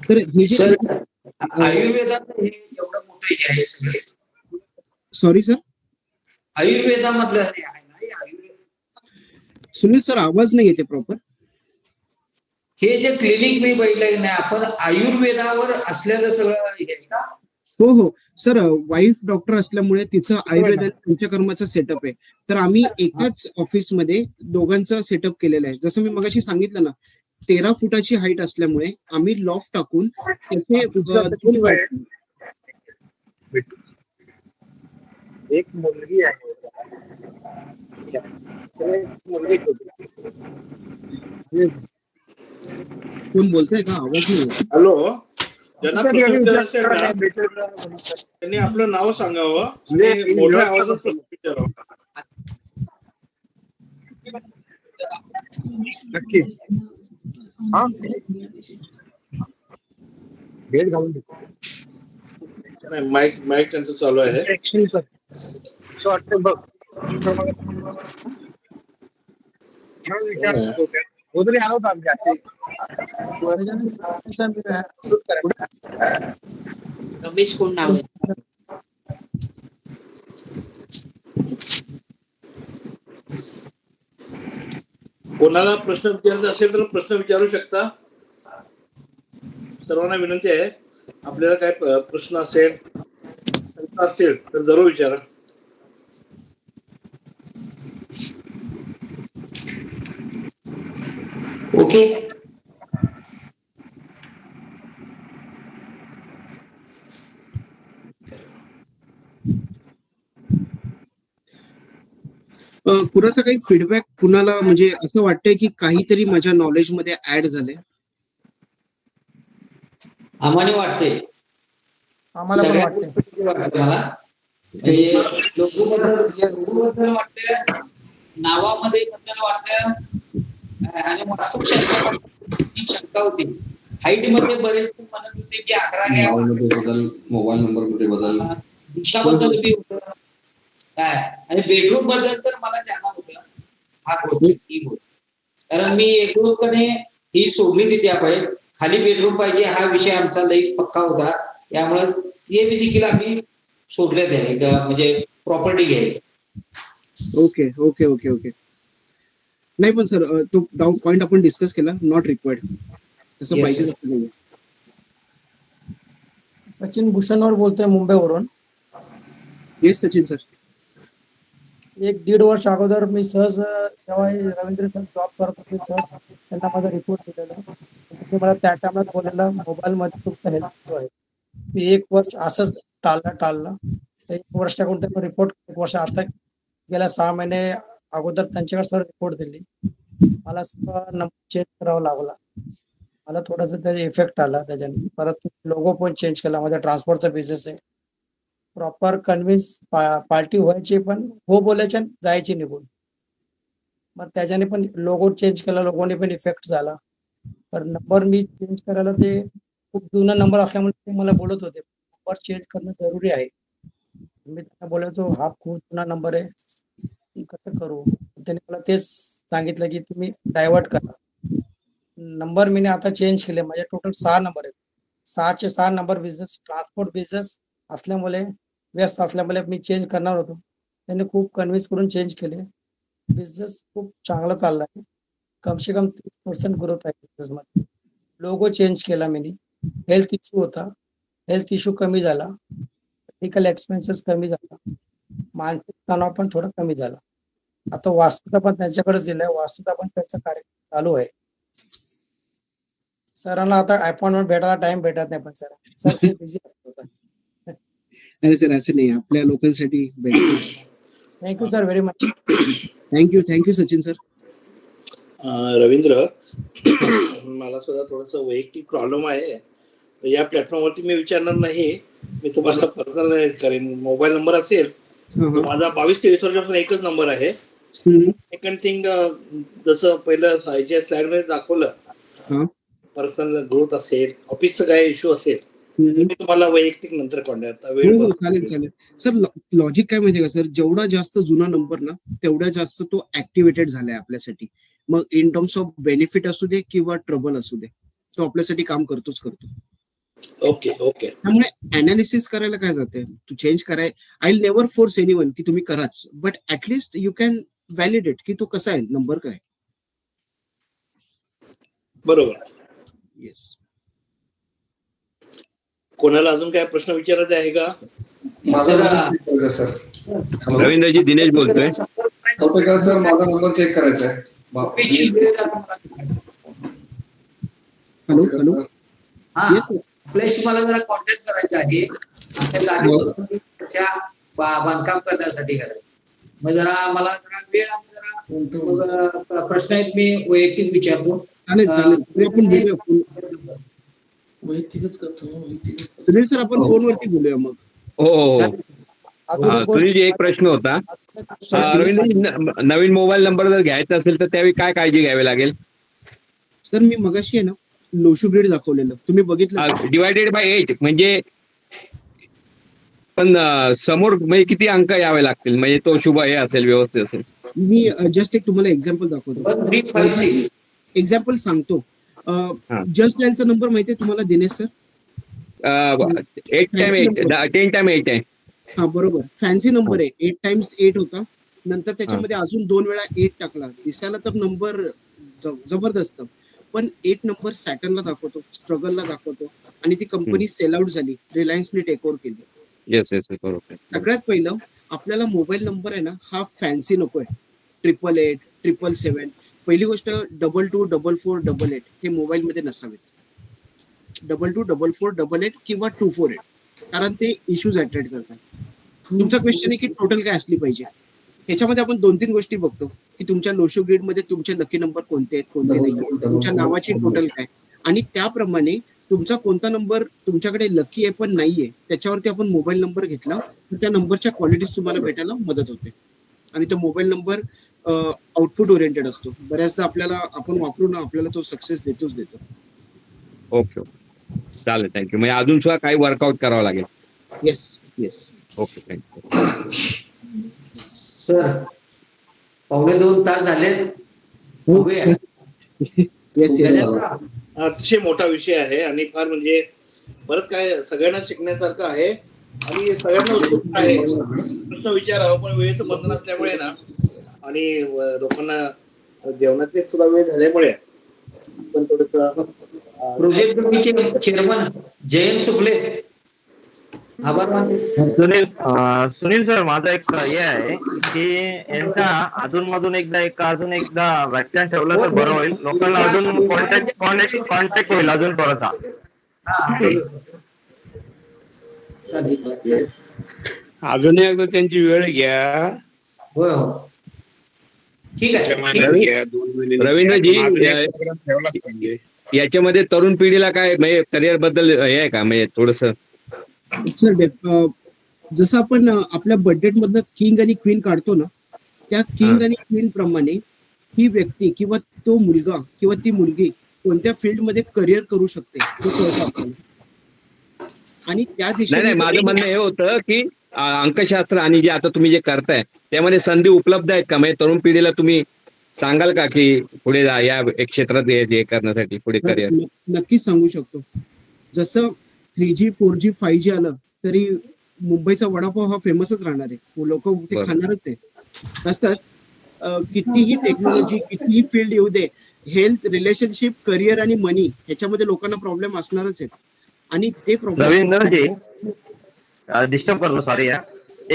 तर सर आयुर्वेदात हे एवढं मोठं हे आहे सगळे. सॉरी सर, आयुर्वेदामधलं हे आहे ना हे आयुर्वेद. सुनील सर आवाज नाही येते प्रॉपर. हे जे क्लिनिक मी बघितलंय ना आपण आयुर्वेदावर असलेलं सगळं हे आहे का? हो हो सर, वाईफ डॉक्टर असल्यामुळे तिचं आयुर्वेद पंचकर्माचा सेटअप आहे. तर आम्ही एकाच ऑफिसमध्ये दोघांचा सेटअप केलेला आहे. जसं मी मगाशी सांगितलं ना, 13 फुटाची हाईट असल्यामुळे आम्ही लॉफ्ट टाकून त्याचे एक मुलगी आहे, कोण बोलतोय का? आवाज नाही. हॅलो, ज्यांना प्रश्न विचारायचे असेल ना त्यांनी आपलं नाव सांगावं आणि मोठ्या आवाजात प्रश्न विचारावं. नक्की. हा गेट घालून माईक त्यांचं चालू आहे. बघ विचार उधर आलो था रमेश कोण नाव आहे? कोणाला प्रश्न विचारायचा असेल तर प्रश्न विचारू शकता. सर्वांना विनंती आहे, आपल्याला काय प्रश्न असतील तर जरूर विचारा. ओके. कुणाचा काही फीडबॅक, कुणाला म्हणजे असं वाटतंय की काहीतरी माझ्या नॉलेज मध्ये ऍड झालंय? आम्हाला वाटते, आम्हाला पण वाटते. मला म्हणजे लोगोबद्दल वाटतं, नावामध्ये बद्दल वाटतं आणि वास्तुशास्त्राची शंका होती. हाईट मध्ये बरेच म्हणत होते की 11 घ्या, बदल, मोबाईल नंबर मध्ये बदल, दिशाबद्दल बी होतं काय, आणि बेडरूम बद्दल तर मला ध्यानात होतं हा गोष्ट ठीक होती. कारण मी एकूणपणे ही सोडली तिथे आपण खाली बेडरूम पाहिजे हा विषय आमचा लई पक्का होता. त्यामुळे ते देखील आम्ही सोडले ते म्हणजे प्रॉपर्टी घ्यायची. Okay okay okay okay. नाही पण सर तो डाऊन पॉइंट आपण डिस्कस केला, नॉट रिक्वायर्ड, तसं पाहिजे असं नाही. सचिन भूषणवर बोलतोय मुंबईवरून. Yes Sachin sir. 1-1.5 वर्ष अगोदर मी सहज जेव्हा रवींद्र सर जॉब करत होते सहज त्यांना माझा रिपोर्ट दिलेला. ते मला त्या टायमात बोललेलं मोबाईलमध्ये तुमचं हेल्थ इश्यू आहे. मी 1 वर्ष असंच टाळला. 1 वर्षाकडून त्यांचा रिपोर्ट 1 वर्ष आता गेल्या 6 महिने अगोदर त्यांच्याकडे सर रिपोर्ट दिली. मला सगळं नंबर चेंज करावा लागला. मला थोडासा त्याचा इफेक्ट आला त्याच्याने. परत लोगो पण चेंज केला. माझा ट्रान्सपोर्टचा बिझनेस आहे. प्रॉपर कन्व्हिन्स पार्टी व्हायची पण हो बोलायच्या जायची निघून. मग त्याच्याने पण लोगो चेंज केला, लोगोने पण इफेक्ट झाला. तर नंबर मी चेंज करायला ते खूप जुना नंबर असल्यामुळे ते मला बोलत होते नंबर चेंज करणं जरुरी आहे. मी त्यांना बोलायचो हा खूप जुना नंबर आहे कसं करू. त्याने मला तेच सांगितलं की तुम्ही डायव्हर्ट करा नंबर. मी आता चेंज केले. माझे टोटल 6 नंबर आहेत. 6चे 6 नंबर बिझनेस ट्रान्सपोर्ट बिझनेस असल्यामुळे व्यस्त असल्यामुळे मी चेंज करणार होतो. त्यांनी खूप कन्व्हिन्स करून चेंज केले. बिझनेस खूप चांगला चालला आहे. कमसे कम 30% ग्रोथ आहे बिझनेसमध्ये. लोगो चेंज केला मी. हेल्थ इश्यू होता, हेल्थ इश्यू कमी झाला. मेडिकल एक्सपेन्सेस कमी झाला. मानसिक तणाव पण थोडा कमी झाला. आता वास्तुचा पण त्यांच्याकडेच दिलाय. वास्तुचा पण त्यांचा कार्यक्रम चालू आहे. सरांना आता अपॉइंटमेंट भेटायला टाइम भेटत नाही पण सर खूप बिझी असतात. अरे सर असं नाही, आपल्या लोकांसाठी thank you sir very much. Thank you Sachin sir. Ravindra, मला सुद्धा थोडंसं वैयक्तिक प्रॉब्लेम आहे. या प्लॅटफॉर्मवरती मी विचारणार नाही, मी तुम्हाला पर्सनल करेन. मोबाईल नंबर असेल माझा 22-23 वर्षापासून एकच नंबर आहे. सेकंड थिंग, जसं पहिलं स्लाइडमध्ये दाखवलं पर्सनल ग्रोथ असेल, ऑफिसचं काय इश्यू असेल, मी तुम्हाला वैयक्तिक नंतर कॉन्टॅक्ट. चालेल सर. लॉजिक काय माहितीये का सर, जेवढा जास्त जुना नंबर ना तेवढा जास्त तो ऍक्टिव्हेटेड झालाय आपल्यासाठी. मग इन टर्म्स ऑफ बेनिफिट असू दे किंवा ट्रबल असू दे, तो आपल्यासाठी काम करतोच करतो. Okay okay. त्यामुळे अनालिसिस करायला काय जाते, तू चेंज कराय. I will never force anyone की तुम्ही कराच, but at least you can validate की तो कसा आहे, नंबर काय. बरोबर. येस. कोणाला अजून काय प्रश्न विचारायचा आहे का? सर रवींद्रजी, दिनेश बोलतोय. सर माझा नंबर चेक करायचा आहे. हॅलो. आपल्याशी मला जरा कॉन्टॅक्ट करायचा आहे. बांधकाम करण्यासाठी करायचं. मग जरा मला जरा वेळ जरा प्रश्न आहेत मी वैयक्तिक विचारतो. वैयक्तिकच करतो. सुनील सर आपण फोनवरती बोलूया मग. हो. सुनीलजी, एक प्रश्न होता. रवींद्र, नवीन मोबाईल नंबर जर घ्यायचा असेल तर त्यावेळी काय काळजी घ्यावी लागेल? सर मी मगाशी आहे ना लोशू ग्रेड दाखवलेलं, तुम्ही बघितलं. डिवायडेड बाय 8 म्हणजे पण समोर म्हणजे किती अंक यावे लागतील म्हणजे तो शुभ हे असेल, व्यवस्थित असेल? मी जस्ट एक तुम्हाला एक्झाम्पल दाखवतो. एक्झाम्पल सांगतो. जस्ट डायलचा नंबर माहिती आहे तुम्हाला दिनेश सर? 10 टाइम 8 आहे. हा बरोबर. फॅन्सी नंबर आहे. 8 टाइम्स 8 होता. नंतर त्याच्यामध्ये अजून 2 वेळा 8 टाकला. दिसायला तर नंबर जबरदस्त, पण 8 नंबर सॅटर्नला दाखवतो, स्ट्रगलला दाखवतो, आणि ती कंपनी सेल आउट झाली. रिलायन्सने टेक ओव्हर केली. येस बरोबर. सगळ्यात पहिलं आपल्याला मोबाईल नंबर आहे ना हा फॅन्सी नकोय. 888, 777. पहिली गोष्ट 22, 44, 88 हे मोबाईल मध्ये नसावेत. 22, 44, 88 किंवा 248, कारण ते इश्यूज अट्रॅक्ट करतात. तुमचा क्वेश्चन आहे की टोटल काय असली पाहिजे. ह्याच्यामध्ये आपण 2-3 गोष्टी बघतो की तुमच्या लोशो ग्रिड मध्ये तुमचे लकी नंबर कोणते आहेत, कोणते नाही, तुमच्या नावाची टोटल काय, आणि त्याप्रमाणे तुमचा कोणता नंबर तुमच्याकडे लकी आहे पण नाहीये त्याच्यावरती आपण मोबाईल नंबर घेतला तर त्या नंबरच्या क्वालिटीज तुम्हाला भेटायला मदत होते. आणि तो मोबाईल नंबर आउटपुट ओरिएंटेड असतो. बऱ्याचदा आपल्याला आपण वापरून आपल्याला तो सक्सेस देतो. ओके चालेल, थँक्यू. म्हणजे अजून सुद्धा काही वर्कआउट करावं लागेल. येस. Okay, thank you sir. 1.5 तास झाले. अतिशय मोठा विषय आहे आणि फार म्हणजे बरंच काय सगळ्यांना शिकण्यासारखं आहे आणि सगळ्यांना उत्सुकता आहे. प्रश्न विचारावं पण वेळेचं बंधन असल्यामुळे ना आणि लोकांना जेवणाचे सुद्धा वेळ झाल्यामुळे पण थोडस प्रोजेक्ट कमिटीचे चेअरमन जयंत सुपले. आभार मानतो. सुनील सर, माझा एक हे आहे की यांचा अजून एकदा व्याख्यान ठेवलं तर बरं होईल. लोकांना अजून कॉन्टॅक्ट होईल अजून परत. अजून एकदा त्यांची वेळ घ्या. हो ठीक आहे. रवींद्रजी, याच्यामध्ये तरुण पिढीला काय म्हणजे करिअर बद्दल हे आहे का म्हणजे थोडस? जसं आपण आपल्या बजेट मधलं किंग आणि क्वीन काढतो ना त्या किंग आणि क्वीन प्रमाणे ही व्यक्ती किंवा तो मुलगा किंवा ती मुलगी कोणत्या फील्ड मध्ये करिअर करू शकते हे कळतं आपल्याला. आणि त्या दिशेने माझं म्हणणं हे होतं की अंकशास्त्र आणि जे आता तुम्ही जे करताय त्यामध्ये संधी उपलब्ध आहेत का? म्हणजे तरुण पिढीला तुम्ही सांगाल का की पुढे या क्षेत्रात हे करण्यासाठी पुढे करिअर? नक्कीच सांगू शकतो. जसं 3G 4G 5G आलं तरी मुंबईचा वडापाव हा फेमसच राहणार आहे. लोक ते खाणारच आहे. तसंच कितीही टेक्नॉलॉजी कितीही फील्ड येऊ दे, हेल्थ, रिलेशनशिप, करिअर आणि मनी ह्याच्यामध्ये लोकांना प्रॉब्लेम असणारच आहेत. आणि ते प्रॉब्लेम रवींद्रजी डिस्टर्ब करतो, सॉरी.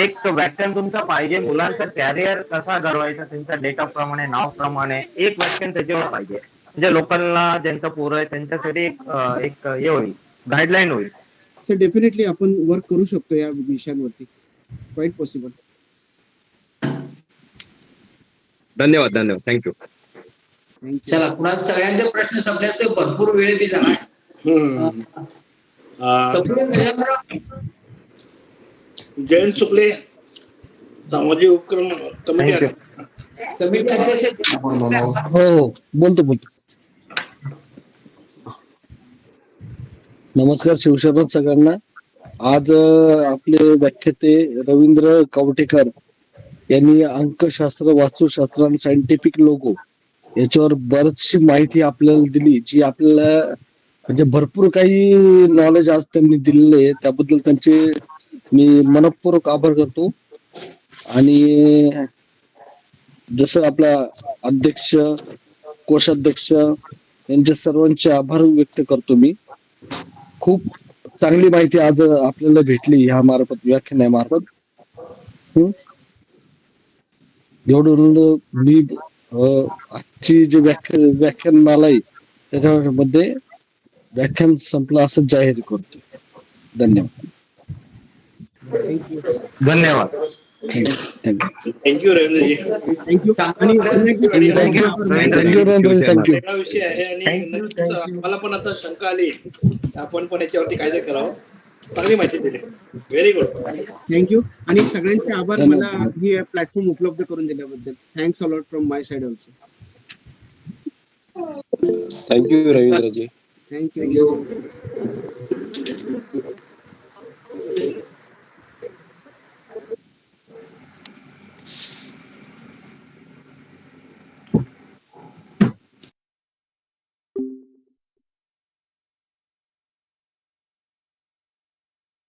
एक व्याख्यान तुमचा पाहिजे मुलांचा कॅरियर कसा घडवायचा त्यांच्या डेटा प्रमाणे, नाव प्रमाणे एक व्याख्यान त्याच्यावर पाहिजे. म्हणजे लोकांना ज्यांचं पोरं आहे त्यांच्यासाठी एक हे होईल, गाईडलाईन होईल. तर डेफिनेटली आपण वर्क करू शकतो या विषयांवरती. Quite possible. धन्यवाद. थँक्यू. चला, पुन्हा सगळ्यांचे प्रश्न संपल्याचे भरपूर वेळ बी झाला. जयंत सुपले, सामाजिक उपक्रम कमिटी अध्यक्ष. हो, बोलतो. नमस्कार शिवशरण सगळ्यांना. आज आपले व्याख्याते रवींद्र कवठेकर यांनी अंकशास्त्र, वास्तुशास्त्र आणि सायंटिफिक लोगो याच्यावर बरीचशी माहिती आपल्याला दिली, जी आपल्याला म्हणजे भरपूर काही नॉलेज आज त्यांनी दिलेले आहे. त्याबद्दल त्यांचे मी मनपूर्वक आभार करतो. आणि जसं आपला अध्यक्ष, कोषाध्यक्ष यांचे सर्वांचे आभार व्यक्त करतो मी. खूप चांगली माहिती आज आपल्याला भेटली ह्या मार्फत, व्याख्यानामार्फत. एवढं मी आजची जे व्याख्यानमाला आहे त्याच्यामध्ये व्याख्यान संपलं असं जाहीर करतो. धन्यवाद. थँक्यू रवींद्रजी. थँक्यू. विषय आहे आणि मला पण आता शंका आली आपण पण याच्यावरती कायदे करावं. चांगली माहिती दिली. Very good. थँक्यू. आणि सगळ्यांचे आभार मला ही प्लॅटफॉर्म उपलब्ध करून दिल्याबद्दल. Thanks a lot from my side also. Thank you Ravindraji. Thank you.